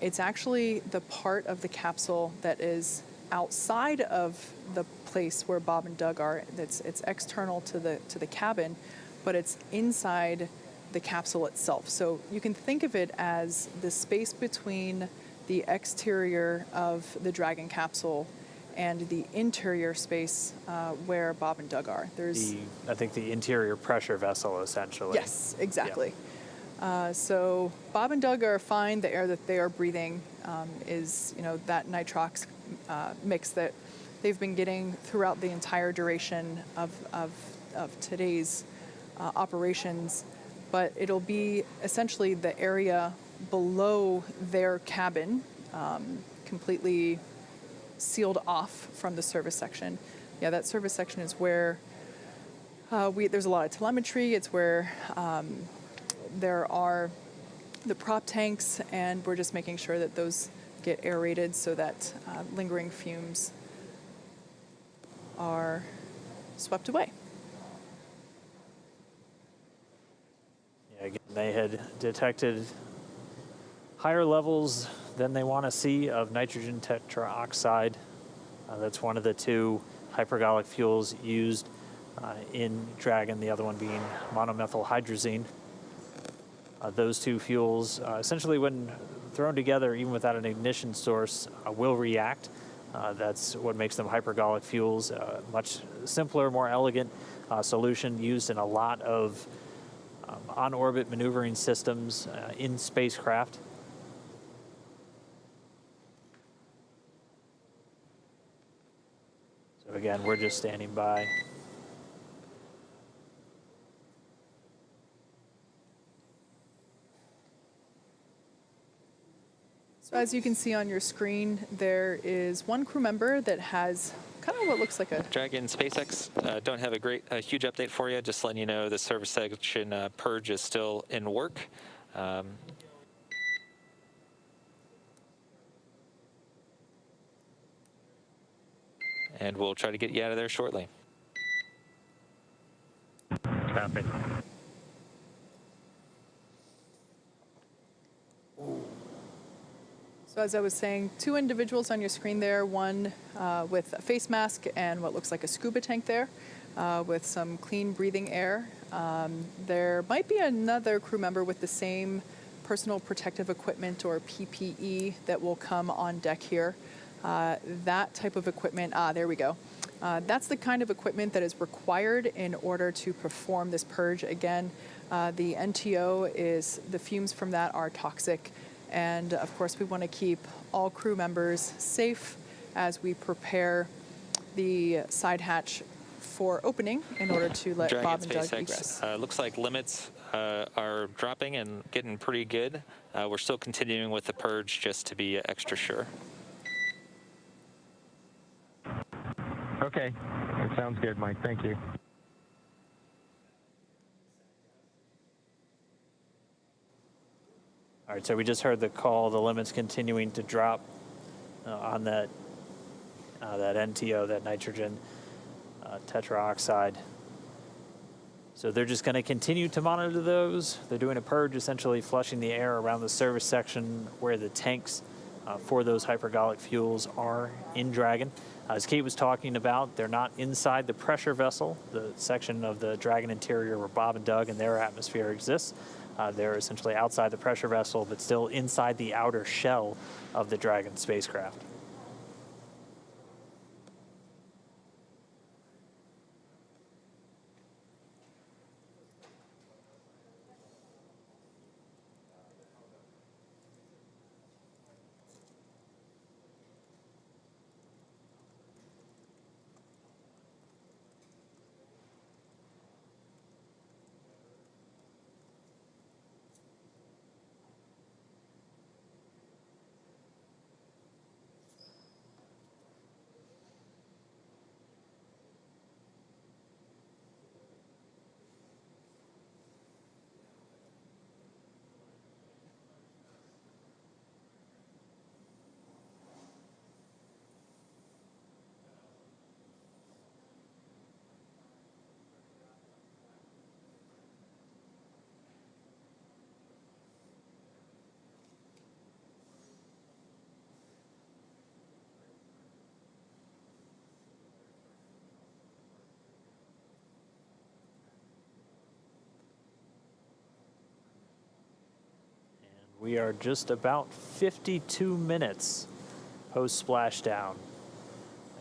It's actually the part of the capsule that is outside of the place where Bob and Doug are. It's external to the cabin, but it's inside the capsule itself. So you can think of it as the space between the exterior of the Dragon capsule and the interior space where Bob and Doug are. I think the interior pressure vessel, essentially. Yes, exactly. Yeah. So Bob and Doug are fine. The air that they are breathing is, that nitrox mix that they've been getting throughout the entire duration of today's operations. But it'll be essentially the area below their cabin, completely sealed off from the service section. Yeah, that service section is where there's a lot of telemetry. It's where there are the prop tanks, and we're just making sure that those get aerated so that lingering fumes are swept away. Yeah, again, they had detected higher levels than they want to see of nitrogen tetroxide. That's one of the two hypergolic fuels used in Dragon, the other one being monomethylhydrazine. Those two fuels, essentially when thrown together, even without an ignition source, will react. That's what makes them hypergolic fuels. Much simpler, more elegant solution used in a lot of on-orbit maneuvering systems in spacecraft. So again, we're just standing by. So as you can see on your screen, there is one crew member that has kind of what looks like a... Dragon SpaceX don't have a huge update for you. Just letting you know the service section purge is still in work. And we'll try to get you out of there shortly. Copy. So as I was saying, two individuals on your screen there, one with a face mask and what looks like a scuba tank there with some clean breathing air. There might be another crew member with the same personal protective equipment or PPE that will come on deck here. That type of equipment, there we go. That's the kind of equipment that is required in order to perform this purge. Again, the NTO is, the fumes from that are toxic. And of course, we want to keep all crew members safe as we prepare the side hatch for opening in order to let Dragon Bob and Doug SpaceX, egress. Looks like limits are dropping and getting pretty good. We're still continuing with the purge just to be extra sure. Okay, that sounds good, Mike. Thank you. All right, so we just heard the call, the limits continuing to drop on that NTO, that nitrogen tetroxide. So they're just going to continue to monitor those. They're doing a purge, essentially flushing the air around the service section where the tanks for those hypergolic fuels are in Dragon. As Kate was talking about, they're not inside the pressure vessel, the section of the Dragon interior where Bob and Doug and their atmosphere exists. They're essentially outside the pressure vessel, but still inside the outer shell of the Dragon spacecraft. We are just about 52 minutes post splashdown.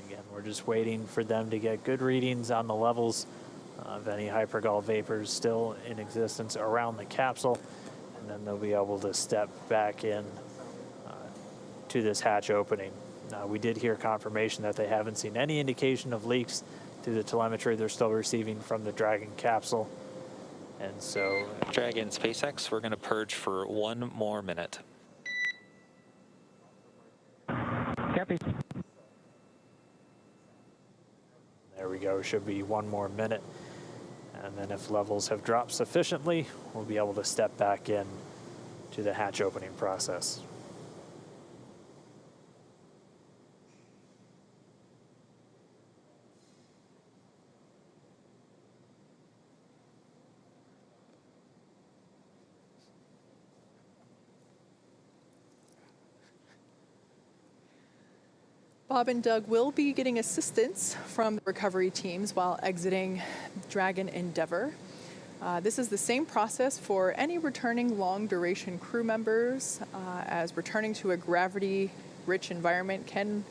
Again, we're just waiting for them to get good readings on the levels of any hypergol vapors still in existence around the capsule, and then they'll be able to step back in to this hatch opening. We did hear confirmation that they haven't seen any indication of leaks through the telemetry they're still receiving from the Dragon capsule. And so Dragon SpaceX, we're going to purge for 1 more minute. Copy. There we go, should be 1 more minute. And then if levels have dropped sufficiently, we'll be able to step back in to the hatch opening process. Bob and Doug will be getting assistance from the recovery teams while exiting Dragon Endeavour. This is the same process for any returning long-duration crew members, as returning to a gravity-rich environment can,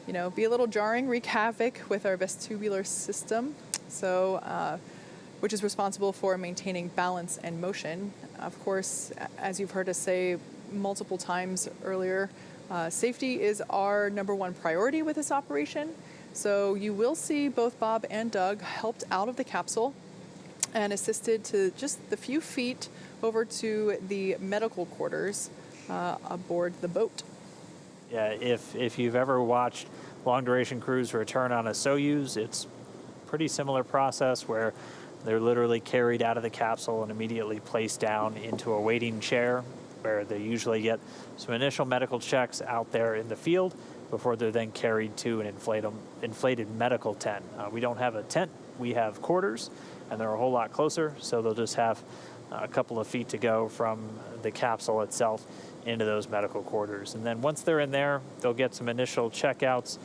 be a little jarring, wreak havoc with our vestibular system, which is responsible for maintaining balance and motion. Of course, as you've heard us say multiple times earlier, safety is our #1 priority with this operation. So you will see both Bob and Doug helped out of the capsule and assisted to just the few feet over to the medical quarters aboard the boat. Yeah, if you've ever watched long-duration crews return on a Soyuz, it's a pretty similar process where they're literally carried out of the capsule and immediately placed down into a waiting chair, where they usually get some initial medical checks out there in the field before they're then carried to an inflated medical tent. We don't have a tent, we have quarters, and they're a whole lot closer, so they'll just have a couple of feet to go from the capsule itself into those medical quarters. And then once they're in there, they'll get some initial checkouts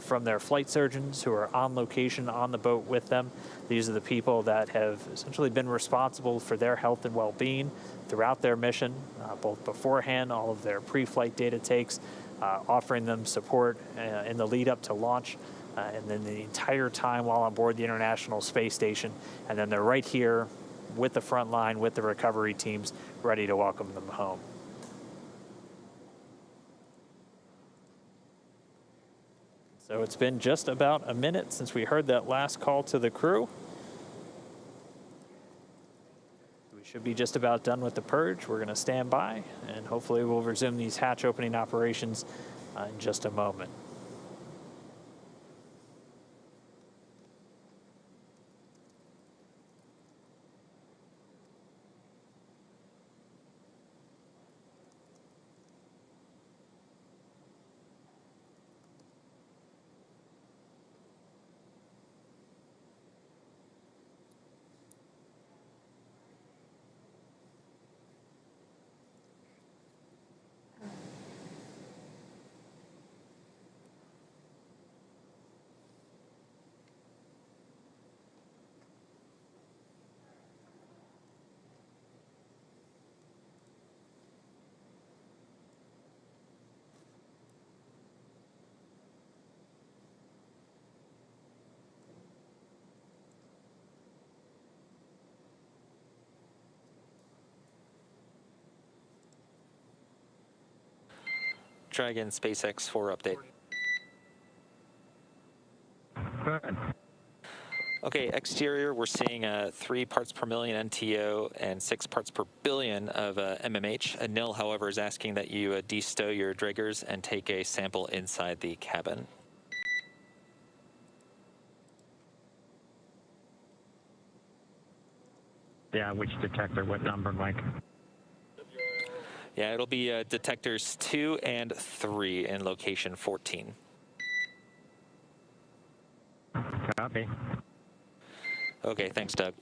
from their flight surgeons who are on location on the boat with them. These are the people that have essentially been responsible for their health and well-being throughout their mission, both beforehand, all of their pre-flight data takes, offering them support in the lead up to launch, and then the entire time while on board the International Space Station. And then they're right here with the front line, with the recovery teams, ready to welcome them home. So it's been just about a minute since we heard that last call to the crew. We should be just about done with the purge. We're going to stand by, and hopefully we'll resume these hatch opening operations in just a moment. Dragon SpaceX for update. Go ahead. Okay, exterior, we're seeing 3 parts per million NTO and 6 parts per billion of MMH. Nil, however, is asking that you destow your Driggers and take a sample inside the cabin. Yeah, which detector, what number, Mike? Yeah, it'll be detectors 2 and 3 in location 14. Copy. Okay, thanks, Doug.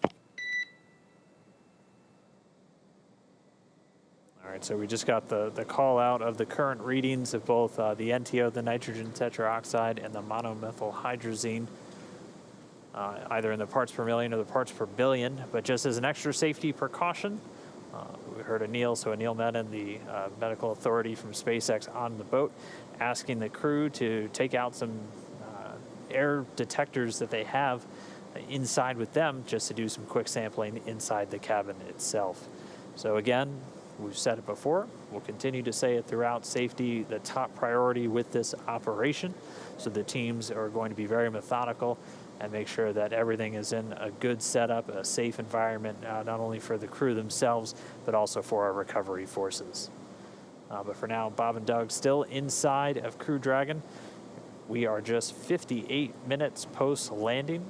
All right, so we just got the call out of the current readings of both the NTO, the nitrogen tetroxide, and the monomethyl hydrazine, either in the parts per million or the parts per billion. But just as an extra safety precaution, We heard Anil, so Anil Menon, the medical authority from SpaceX on the boat, asking the crew to take out some air detectors that they have inside with them just to do some quick sampling inside the cabin itself. So again, we've said it before, we'll continue to say it throughout, safety the top priority with this operation. So the teams are going to be very methodical and make sure that everything is in a good setup, a safe environment, not only for the crew themselves, but also for our recovery forces. But for now, Bob and Doug still inside of Crew Dragon. We are just 58 minutes post-landing.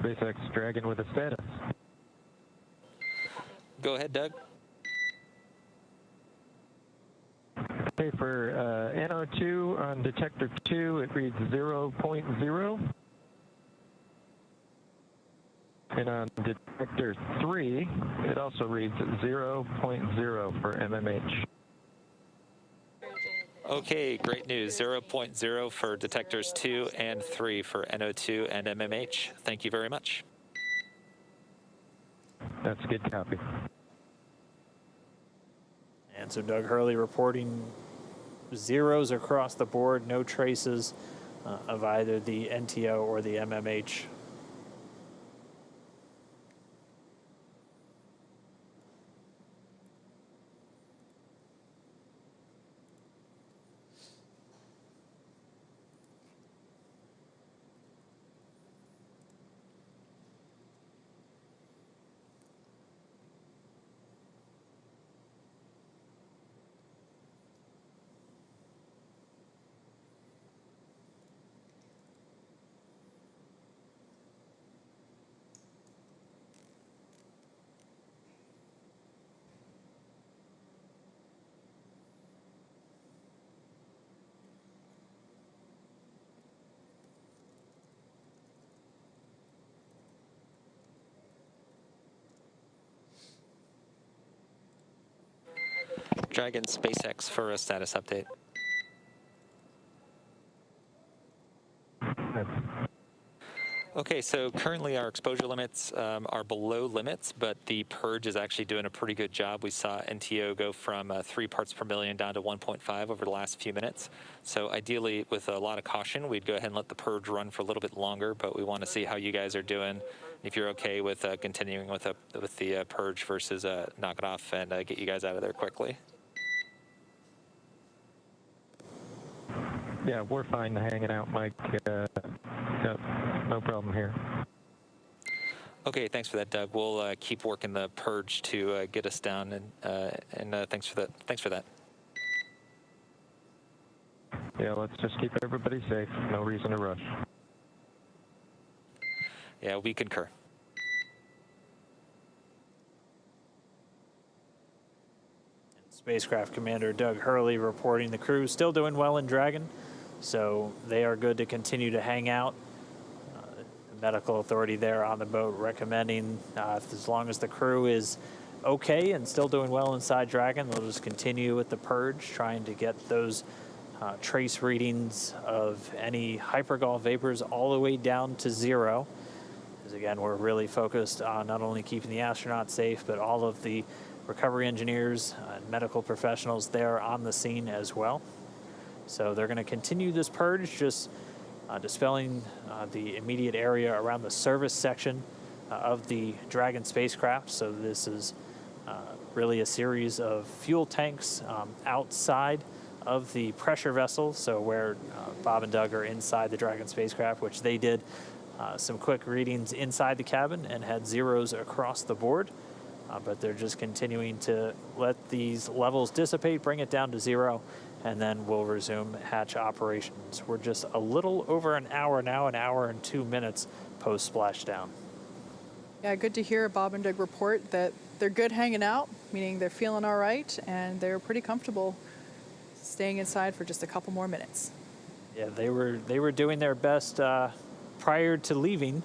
SpaceX Dragon with a status. Go ahead, Doug. Okay, for NO2 on detector 2, it reads 0.0. And on detector 3, it also reads 0.0 for MMH. Okay, great news. 0.0 for detectors 2 and 3 for NO2 and MMH. Thank you very much. That's a good copy. And so Doug Hurley reporting zeros across the board, no traces of either the NTO or the MMH. Dragon SpaceX for a status update. Okay, so currently our exposure limits are below limits, but the purge is actually doing a pretty good job. We saw NTO go from 3 parts per million down to 1.5 over the last few minutes. So ideally, with a lot of caution, we'd go ahead and let the purge run for a little bit longer, but we want to see how you guys are doing. If you're okay with continuing with the purge versus knock it off and get you guys out of there quickly. Yeah, we're fine hanging out, Mike. No problem here. Okay, thanks for that, Doug. We'll keep working the purge to get us down, and thanks for that. Thanks for that. Yeah, let's just keep everybody safe. No reason to rush. Yeah, we concur. Spacecraft Commander Doug Hurley reporting the crew still doing well in Dragon, so they are good to continue to hang out. The medical authority there on the boat recommending as long as the crew is okay and still doing well inside Dragon, they'll just continue with the purge, trying to get those trace readings of any hypergol vapors all the way down to 0. Because again, we're really focused on not only keeping the astronauts safe, but all of the recovery engineers and medical professionals there on the scene as well. So they're going to continue this purge, just dispelling the immediate area around the service section of the Dragon spacecraft. So this is really a series of fuel tanks outside of the pressure vessel, so where Bob and Doug are inside the Dragon spacecraft, which they did some quick readings inside the cabin and had zeros across the board. But they're just continuing to let these levels dissipate, bring it down to 0, and then we'll resume hatch operations. We're just a little over an hour now, an hour and 2 minutes post-splashdown. Yeah, good to hear Bob and Doug report that they're good hanging out, meaning they're feeling all right, and they're pretty comfortable staying inside for just a couple more minutes. Yeah, they were doing their best prior to leaving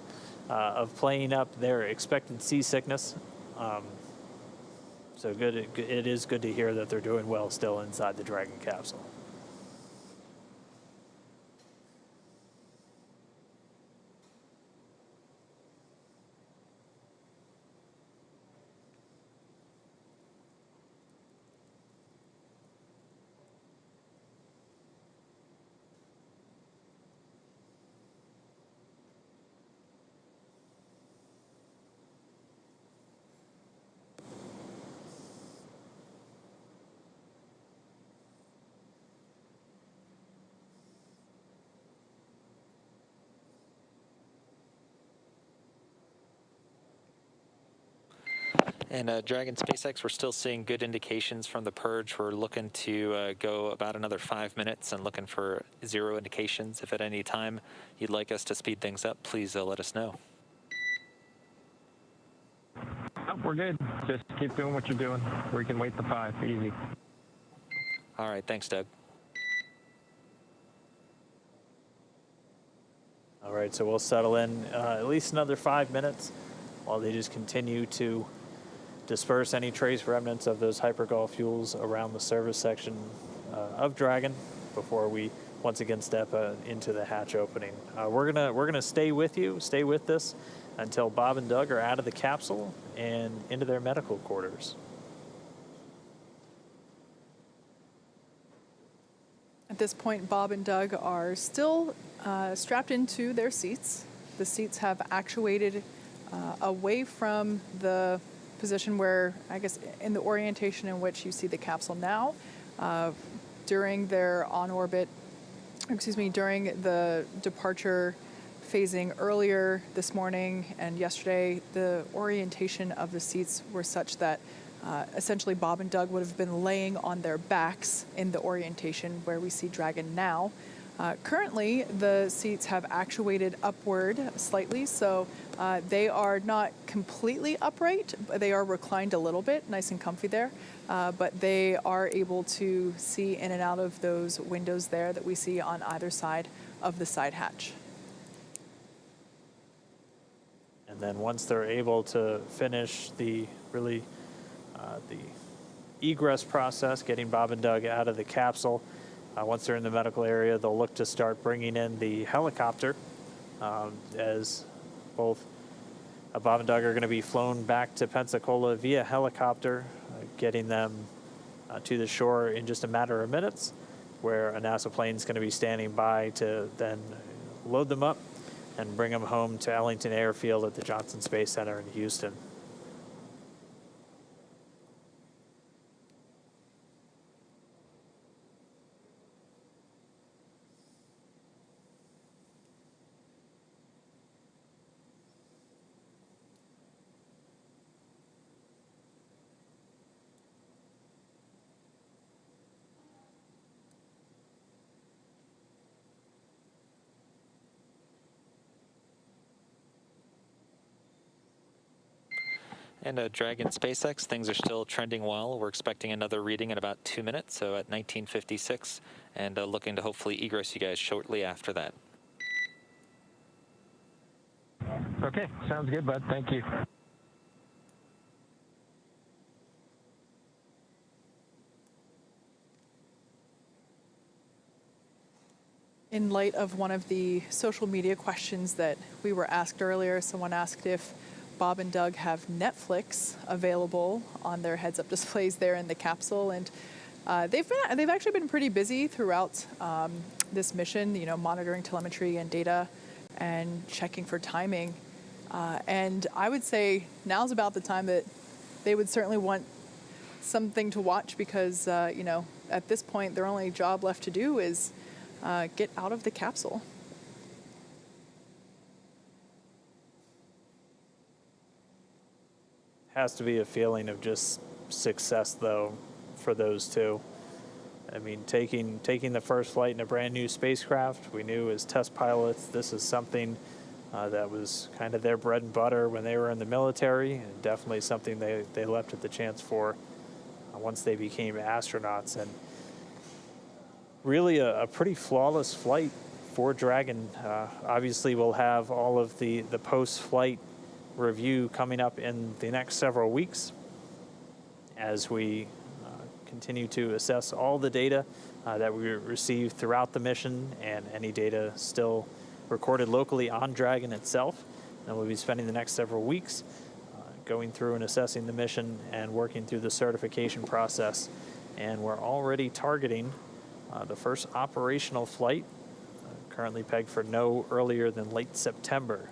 of playing up their expected seasickness. So good. It is good to hear that they're doing well still inside the Dragon capsule. And Dragon SpaceX, we're still seeing good indications from the purge. We're looking to go about another 5 minutes and looking for 0 indications. If at any time you'd like us to speed things up, please let us know. Oh, we're good. Just keep doing what you're doing. We can wait the 5. Easy. All right. Thanks, Doug. All right, so we'll settle in at least another 5 minutes while they just continue to disperse any trace remnants of those hypergol fuels around the service section of Dragon before we once again step into the hatch opening. We're gonna stay with you, stay with this until Bob and Doug are out of the capsule and into their medical quarters. At this point, Bob and Doug are still strapped into their seats. The seats have actuated away from the position where, I guess, in the orientation in which you see the capsule now. During their during the departure phasing earlier this morning and yesterday, the orientation of the seats were such that essentially Bob and Doug would have been laying on their backs in the orientation where we see Dragon now. Currently, the seats have actuated upward slightly, so they are not completely upright. They are reclined a little bit, nice and comfy there, but they are able to see in and out of those windows there that we see on either side of the side hatch. And then once they're able to finish the egress process, getting Bob and Doug out of the capsule, once they're in the medical area, they'll look to start bringing in the helicopter as both Bob and Doug are going to be flown back to Pensacola via helicopter, getting them to the shore in just a matter of minutes, where a NASA plane is going to be standing by to then load them up and bring them home to Ellington Airfield at the Johnson Space Center in Houston. And Dragon SpaceX, things are still trending well. We're expecting another reading in about 2 minutes, so at 1956, and looking to hopefully egress you guys shortly after that. Okay, sounds good, bud. Thank you. In light of one of the social media questions that we were asked earlier, someone asked if Bob and Doug have Netflix available on their heads-up displays there in the capsule, and they've actually been pretty busy throughout this mission. You know, monitoring telemetry and data, and checking for timing. And I would say now's about the time that they would certainly want something to watch because you know, at this point, their only job left to do is get out of the capsule. Has to be a feeling of just success, though, for those two. I mean, taking the first flight in a brand new spacecraft, we knew as test pilots, this is something that was kind of their bread and butter when they were in the military, and definitely something they leapt at the chance for once they became astronauts. And really a pretty flawless flight for Dragon. Obviously, we'll have all of the post-flight review coming up in the next several weeks. as we continue to assess all the data that we receive throughout the mission and any data still recorded locally on Dragon itself. And we'll be spending the next several weeks going through and assessing the mission and working through the certification process. And we're already targeting the first operational flight, currently pegged for no earlier than late September.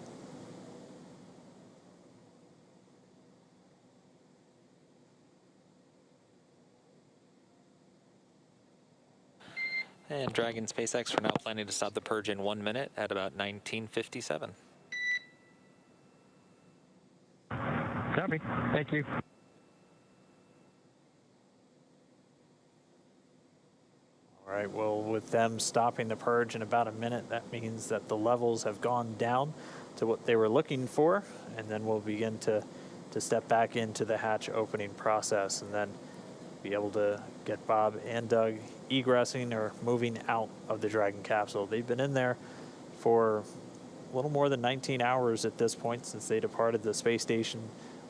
And Dragon SpaceX, we're now planning to stop the purge in 1 minute at about 1957. Copy. Thank you. All right, well, with them stopping the purge in about a minute, that means that the levels have gone down to what they were looking for, and then we'll begin to step back into the hatch opening process and then be able to get Bob and Doug egressing or moving out of the Dragon capsule. They've been in there for a little more than 19 hours at this point since they departed the space station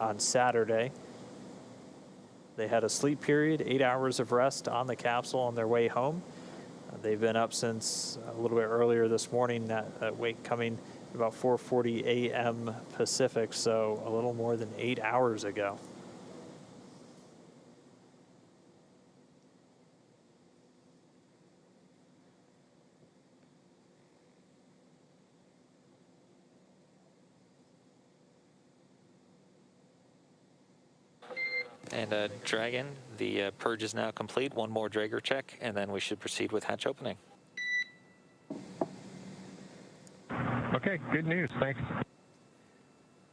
on Saturday. They had a sleep period, 8 hours of rest on the capsule on their way home. They've been up since a little bit earlier this morning, that wake coming about 4:40 a.m. Pacific, so a little more than 8 hours ago. And Dragon, the purge is now complete. One more Drager check, and then we should proceed with hatch opening. Okay, good news. Thanks.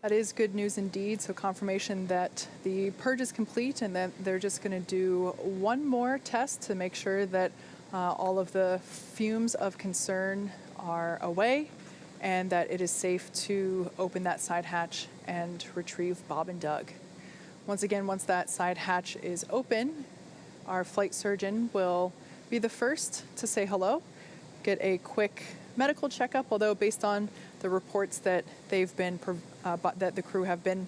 That is good news indeed. So confirmation that the purge is complete and that they're just going to do one more test to make sure that all of the fumes of concern are away and that it is safe to open that side hatch and retrieve Bob and Doug. Once again, once that side hatch is open, our flight surgeon will be the first to say hello, get a quick medical checkup, although based on the reports that they've been that the crew have been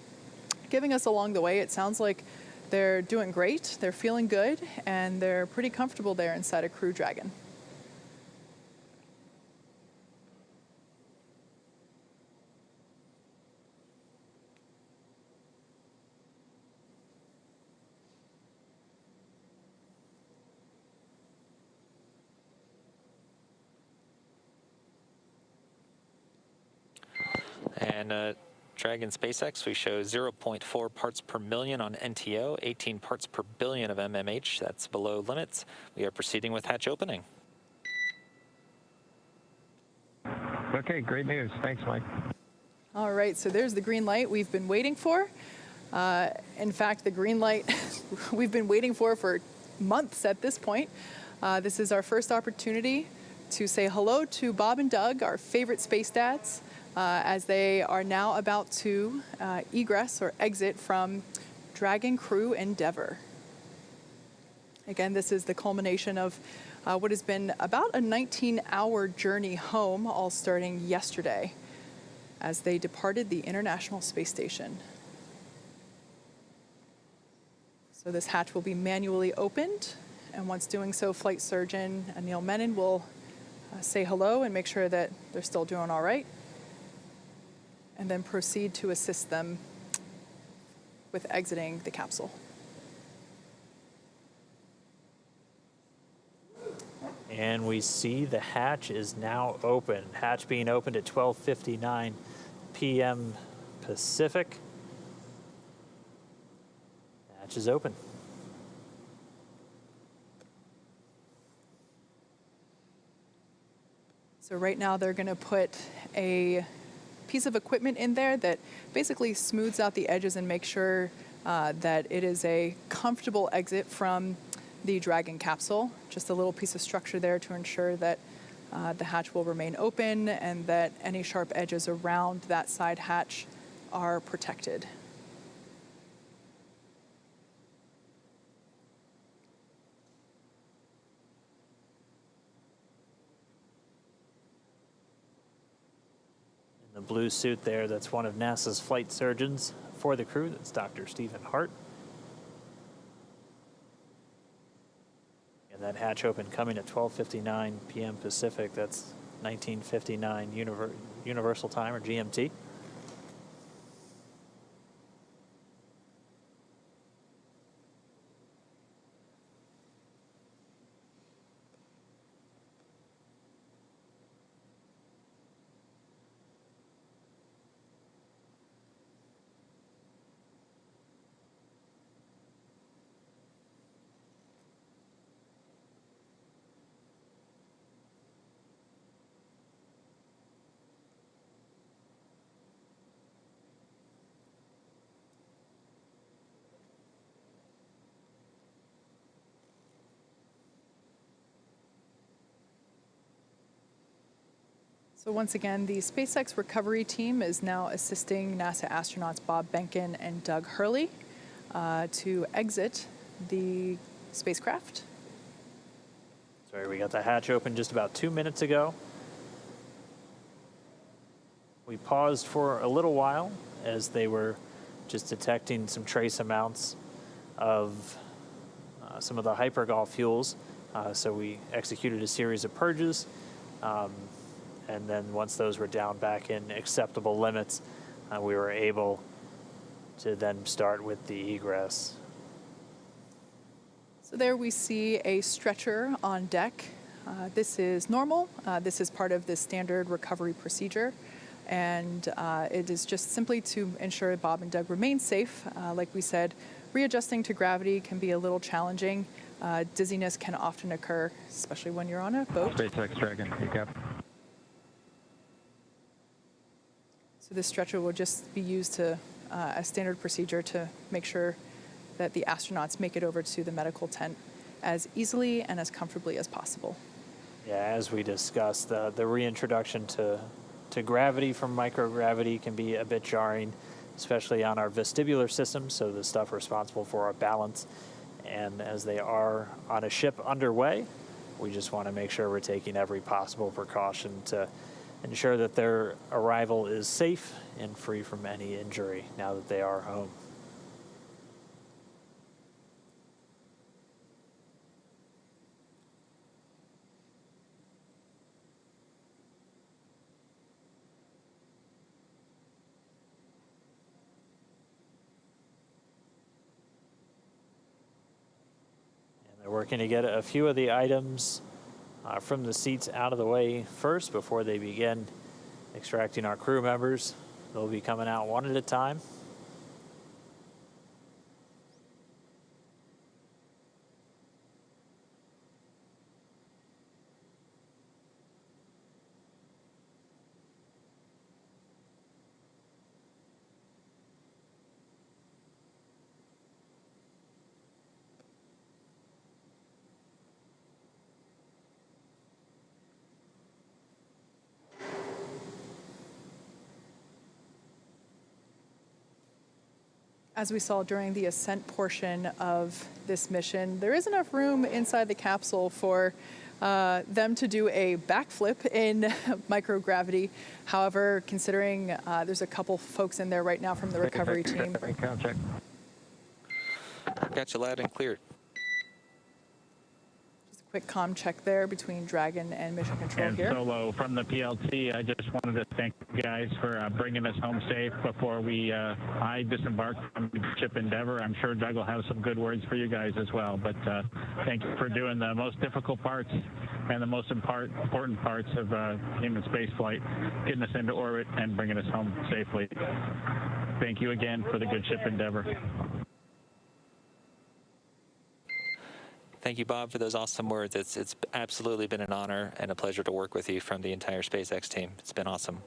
giving us along the way, it sounds like they're doing great, they're feeling good, and they're pretty comfortable there inside a Crew Dragon. And Dragon SpaceX, we show 0.4 parts per million on NTO, 18 parts per billion of MMH. That's below limits. We are proceeding with hatch opening. Okay, great news. Thanks, Mike. All right, so there's the green light we've been waiting for. In fact, the green light we've been waiting for months at this point. This is our first opportunity to say hello to Bob and Doug, our favorite space dads, as they are now about to egress or exit from Dragon Crew Endeavour. Again, this is the culmination of what has been about a 19-hour journey home, all starting yesterday as they departed the International Space Station. So this hatch will be manually opened, and once doing so, Flight Surgeon Anil Menon will say hello and make sure that they're still doing all right, and then proceed to assist them with exiting the capsule. And we see the hatch is now open. Hatch being opened at 12:59 p.m. Pacific. Hatch is open. So right now they're going to put a piece of equipment in there that basically smooths out the edges and makes sure that it is a comfortable exit from the Dragon capsule. Just a little piece of structure there to ensure that the hatch will remain open and that any sharp edges around that side hatch are protected. In the blue suit there, that's one of NASA's flight surgeons for the crew. That's Dr. Stephen Hart. And that hatch open coming at 12:59 p.m. Pacific. That's 1959 Universal Time, or GMT. So once again, the SpaceX recovery team is now assisting NASA astronauts Bob Behnken and Doug Hurley to exit the spacecraft. Sorry, we got the hatch open just about 2 minutes ago. We paused for a little while as they were just detecting some trace amounts of some of the hypergol fuels. So we executed a series of purges. And then once those were down back in acceptable limits, we were able to then start with the egress. So there we see a stretcher on deck. This is normal. This is part of the standard recovery procedure. And it is just simply to ensure Bob and Doug remain safe. Like we said, readjusting to gravity can be a little challenging. Dizziness can often occur, especially when you're on a boat. SpaceX Dragon, recap. So this stretcher will just be used to as standard procedure to make sure that the astronauts make it over to the medical tent as easily and as comfortably as possible. Yeah, as we discussed, the reintroduction to gravity from microgravity can be a bit jarring, especially on our vestibular system, so the stuff responsible for our balance. And as they are on a ship underway, we just want to make sure we're taking every possible precaution to ensure that their arrival is safe and free from any injury now that they are home. And they're working to get a few of the items from the seats out of the way first before they begin extracting our crew members. They'll be coming out one at a time. As we saw during the ascent portion of this mission, there is enough room inside the capsule for them to do a backflip in microgravity. However, considering there's a couple folks in there right now from the recovery team. Count check. Got you loud and clear. Quick comm check there between Dragon and Mission Control And here. Solo from the PLC, I just wanted to thank you guys for bringing us home safe before I disembarked from ship Endeavour. I'm sure Doug will have some good words for you guys as well, but thank you for doing the most difficult parts and the most important parts of human spaceflight, getting us into orbit and bringing us home safely. Thank you again for the good ship Endeavour. Thank you, Bob, for those awesome words. It's absolutely been an honor and a pleasure to work with you from the entire SpaceX team. It's been awesome.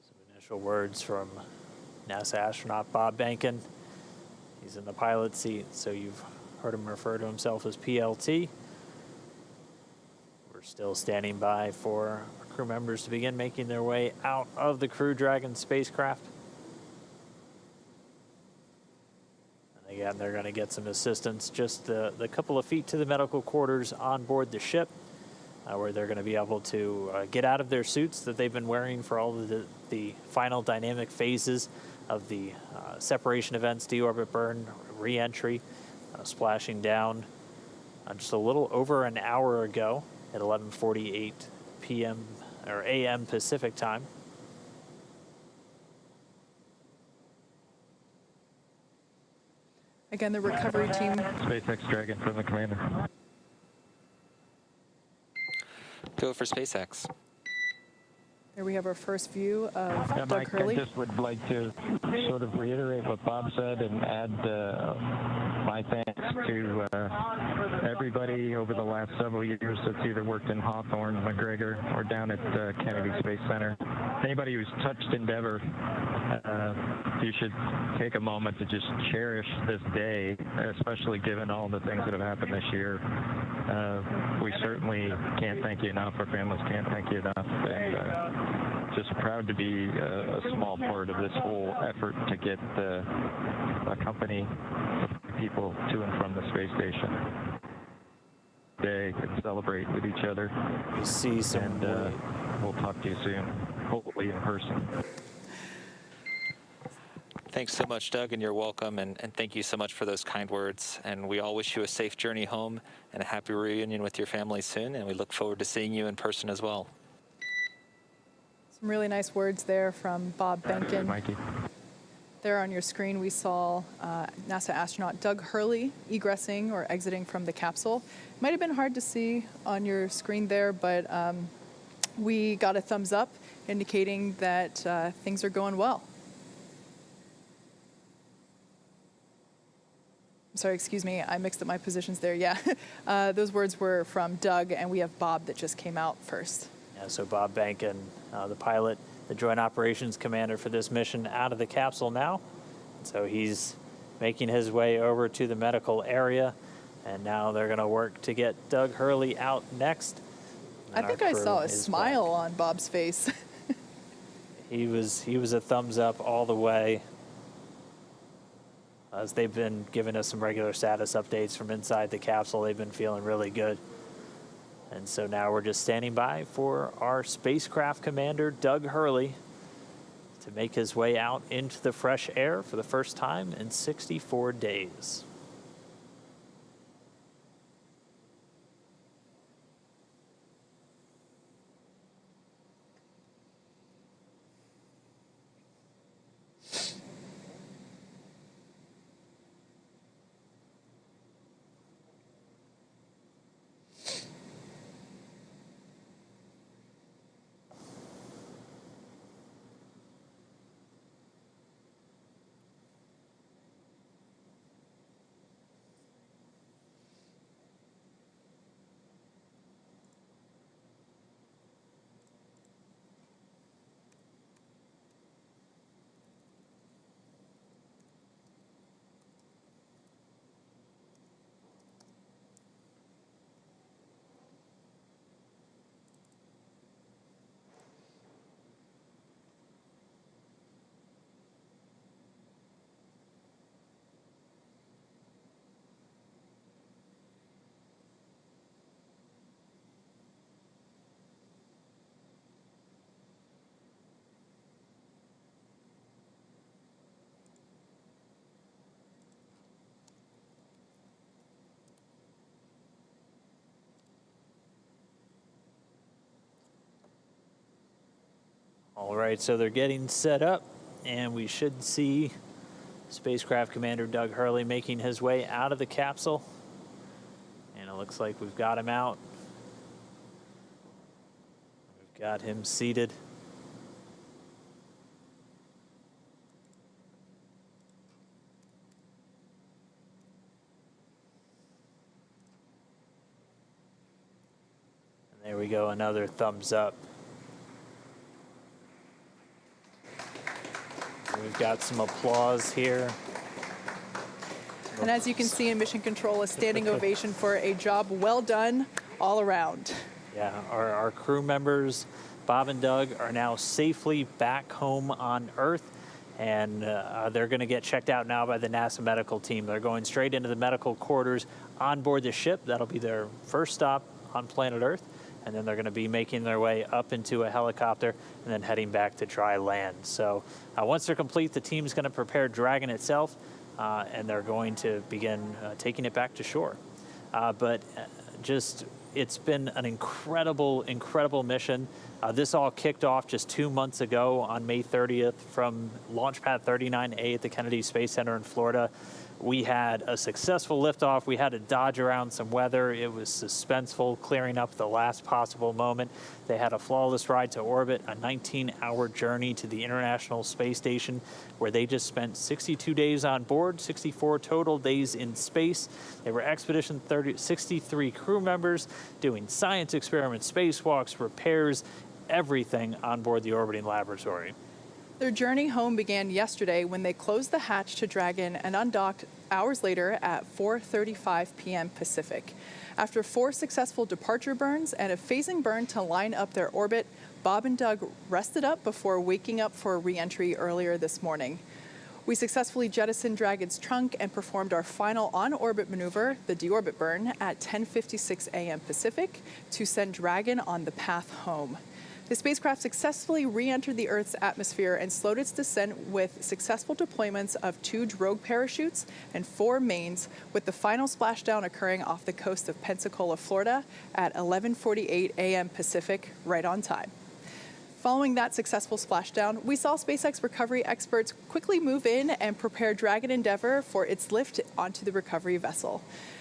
Some initial words from NASA astronaut Bob Behnken. He's in the pilot seat, so you've heard him refer to himself as PLT. We're still standing by for our crew members to begin making their way out of the Crew Dragon spacecraft. And they got and they're going to get some assistance just the couple of feet to the medical quarters on board the ship, where they're going to be able to get out of their suits that they've been wearing for all of the final dynamic phases of the separation events, deorbit burn, re-entry, splashing down just a little over an hour ago at 11:48 p.m. or a.m. Pacific time. Again, the recovery team. SpaceX Dragon from the commander. Go for SpaceX. There we have our first view of Doug Mike, Hurley. I just would like to sort of reiterate what Bob said and add my thanks to everybody over the last several years that's either worked in Hawthorne, McGregor, or down at Kennedy Space Center. Anybody who's touched Endeavour, you should take a moment to just cherish this day, especially given all the things that have happened this year. We certainly can't thank you enough. Our families can't thank you enough. And, just proud to be a small part of this whole effort to get a company of people to and from the space station. They can celebrate with each other. You see some, and we'll talk to you soon, hopefully in person. Thanks so much, Doug, and you're welcome, and thank you so much for those kind words. And we all wish you a safe journey home and a happy reunion with your family soon, and we look forward to seeing you in person as well. Some really nice words there from Bob Behnken. Mikey. There on your screen, we saw NASA astronaut Doug Hurley egressing or exiting from the capsule. Might have been hard to see on your screen there, but we got a thumbs up indicating that things are going well. Sorry, excuse me, I mixed up my positions there. Yeah, those words were from Doug, and we have Bob that just came out first. Yeah, so Bob Behnken, the pilot, the Joint Operations Commander for this mission, out of the capsule now. So he's making his way over to the medical area, and now they're going to work to get Doug Hurley out next. I think I saw a smile on Bob's face. He was a thumbs up all the way. As they've been giving us some regular status updates from inside the capsule, they've been feeling really good. And so now we're just standing by for our spacecraft commander, Doug Hurley, to make his way out into the fresh air for the first time in 64 days. All right, so they're getting set up, and we should see spacecraft commander Doug Hurley making his way out of the capsule. And it looks like we've got him out. We've got him seated. And there we go, another thumbs up. We've got some applause here. And as you can see in Mission Control, a standing ovation for a job well done all around. Yeah, our crew members, Bob and Doug, are now safely back home on Earth, and they're going to get checked out now by the NASA medical team. They're going straight into the medical quarters on board the ship. That'll be their first stop on planet Earth, and then they're going to be making their way up into a helicopter and then heading back to dry land. So once they're complete, the team's going to prepare Dragon itself, and they're going to begin taking it back to shore. It's been an incredible mission. This all kicked off just 2 months ago on May 30th from Launch Pad 39A at the Kennedy Space Center in Florida. We had a successful liftoff. We had to dodge around some weather. It was suspenseful, clearing up the last possible moment. They had a flawless ride to orbit, a 19-hour journey to the International Space Station, where they just spent 62 days on board, 64 total days in space. They were Expedition 63 crew members doing science experiments, spacewalks, repairs, everything on board the orbiting laboratory. Their journey home began yesterday when they closed the hatch to Dragon and undocked hours later at 4:35 p.m. Pacific. After 4 successful departure burns and a phasing burn to line up their orbit, Bob and Doug rested up before waking up for a re-entry earlier this morning. We successfully jettisoned Dragon's trunk and performed our final on-orbit maneuver, the deorbit burn, at 10:56 a.m. Pacific to send Dragon on the path home. The spacecraft successfully re-entered the Earth's atmosphere and slowed its descent with successful deployments of 2 drogue parachutes and 4 mains, with the final splashdown occurring off the coast of Pensacola, Florida at 11:48 a.m. Pacific, right on time. Following that successful splashdown, we saw SpaceX recovery experts quickly move in and prepare Dragon Endeavour for its lift onto the recovery vessel.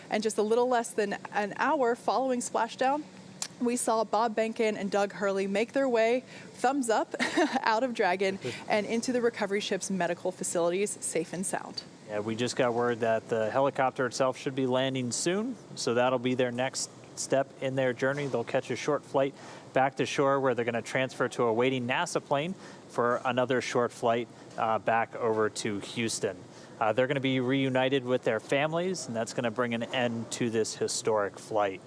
And just a little less than an hour following splashdown, we saw Bob Behnken and Doug Hurley make their way, thumbs up, out of Dragon and into the recovery ship's medical facilities, safe and sound. Yeah, we just got word that the helicopter itself should be landing soon, so that'll be their next step in their journey. They'll catch a short flight back to shore where they're going to transfer to a waiting NASA plane for another short flight back over to Houston. They're going to be reunited with their families, and that's going to bring an end to this historic flight.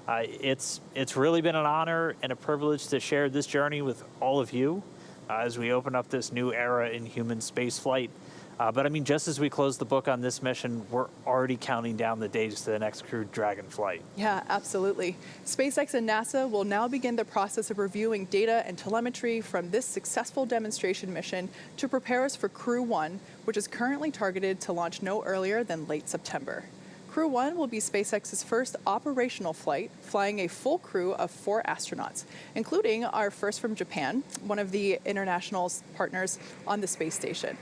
It's really been an honor and a privilege to share this journey with all of you as we open up this new era in human space flight. But I mean, just as we close the book on this mission, we're already counting down the days to the next crewed Dragon flight. Yeah, absolutely. SpaceX and NASA will now begin the process of reviewing data and telemetry from this successful demonstration mission to prepare us for Crew 1, which is currently targeted to launch no earlier than late September. Crew 1 will be SpaceX's first operational flight, flying a full crew of 4 astronauts, including our first from Japan, one of the international partners on the space station.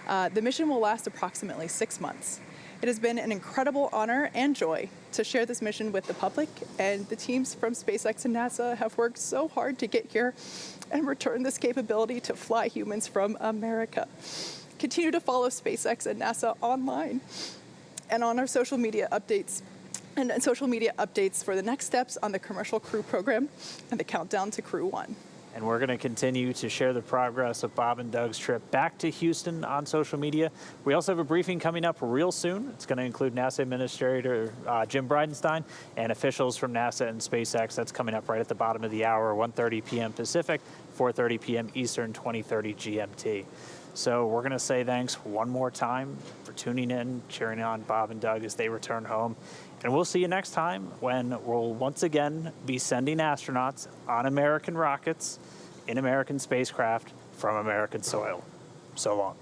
The mission will last approximately 6 months. It has been an incredible honor and joy to share this mission with the public, and the teams from SpaceX and NASA have worked so hard to get here and return this capability to fly humans from America. Continue to follow SpaceX and NASA online and on our social media updates for the next steps on the commercial crew program and the countdown to Crew 1. And we're going to continue to share the progress of Bob and Doug's trip back to Houston on social media. We also have a briefing coming up real soon. It's going to include NASA Administrator Jim Bridenstine and officials from NASA and SpaceX. That's coming up right at the bottom of the hour, 1:30 p.m. Pacific, 4:30 p.m. Eastern, 2030 GMT. So we're going to say thanks one more time for tuning in, cheering on Bob and Doug as they return home. And we'll see you next time when we'll once again be sending astronauts on American rockets in American spacecraft from American soil. So long.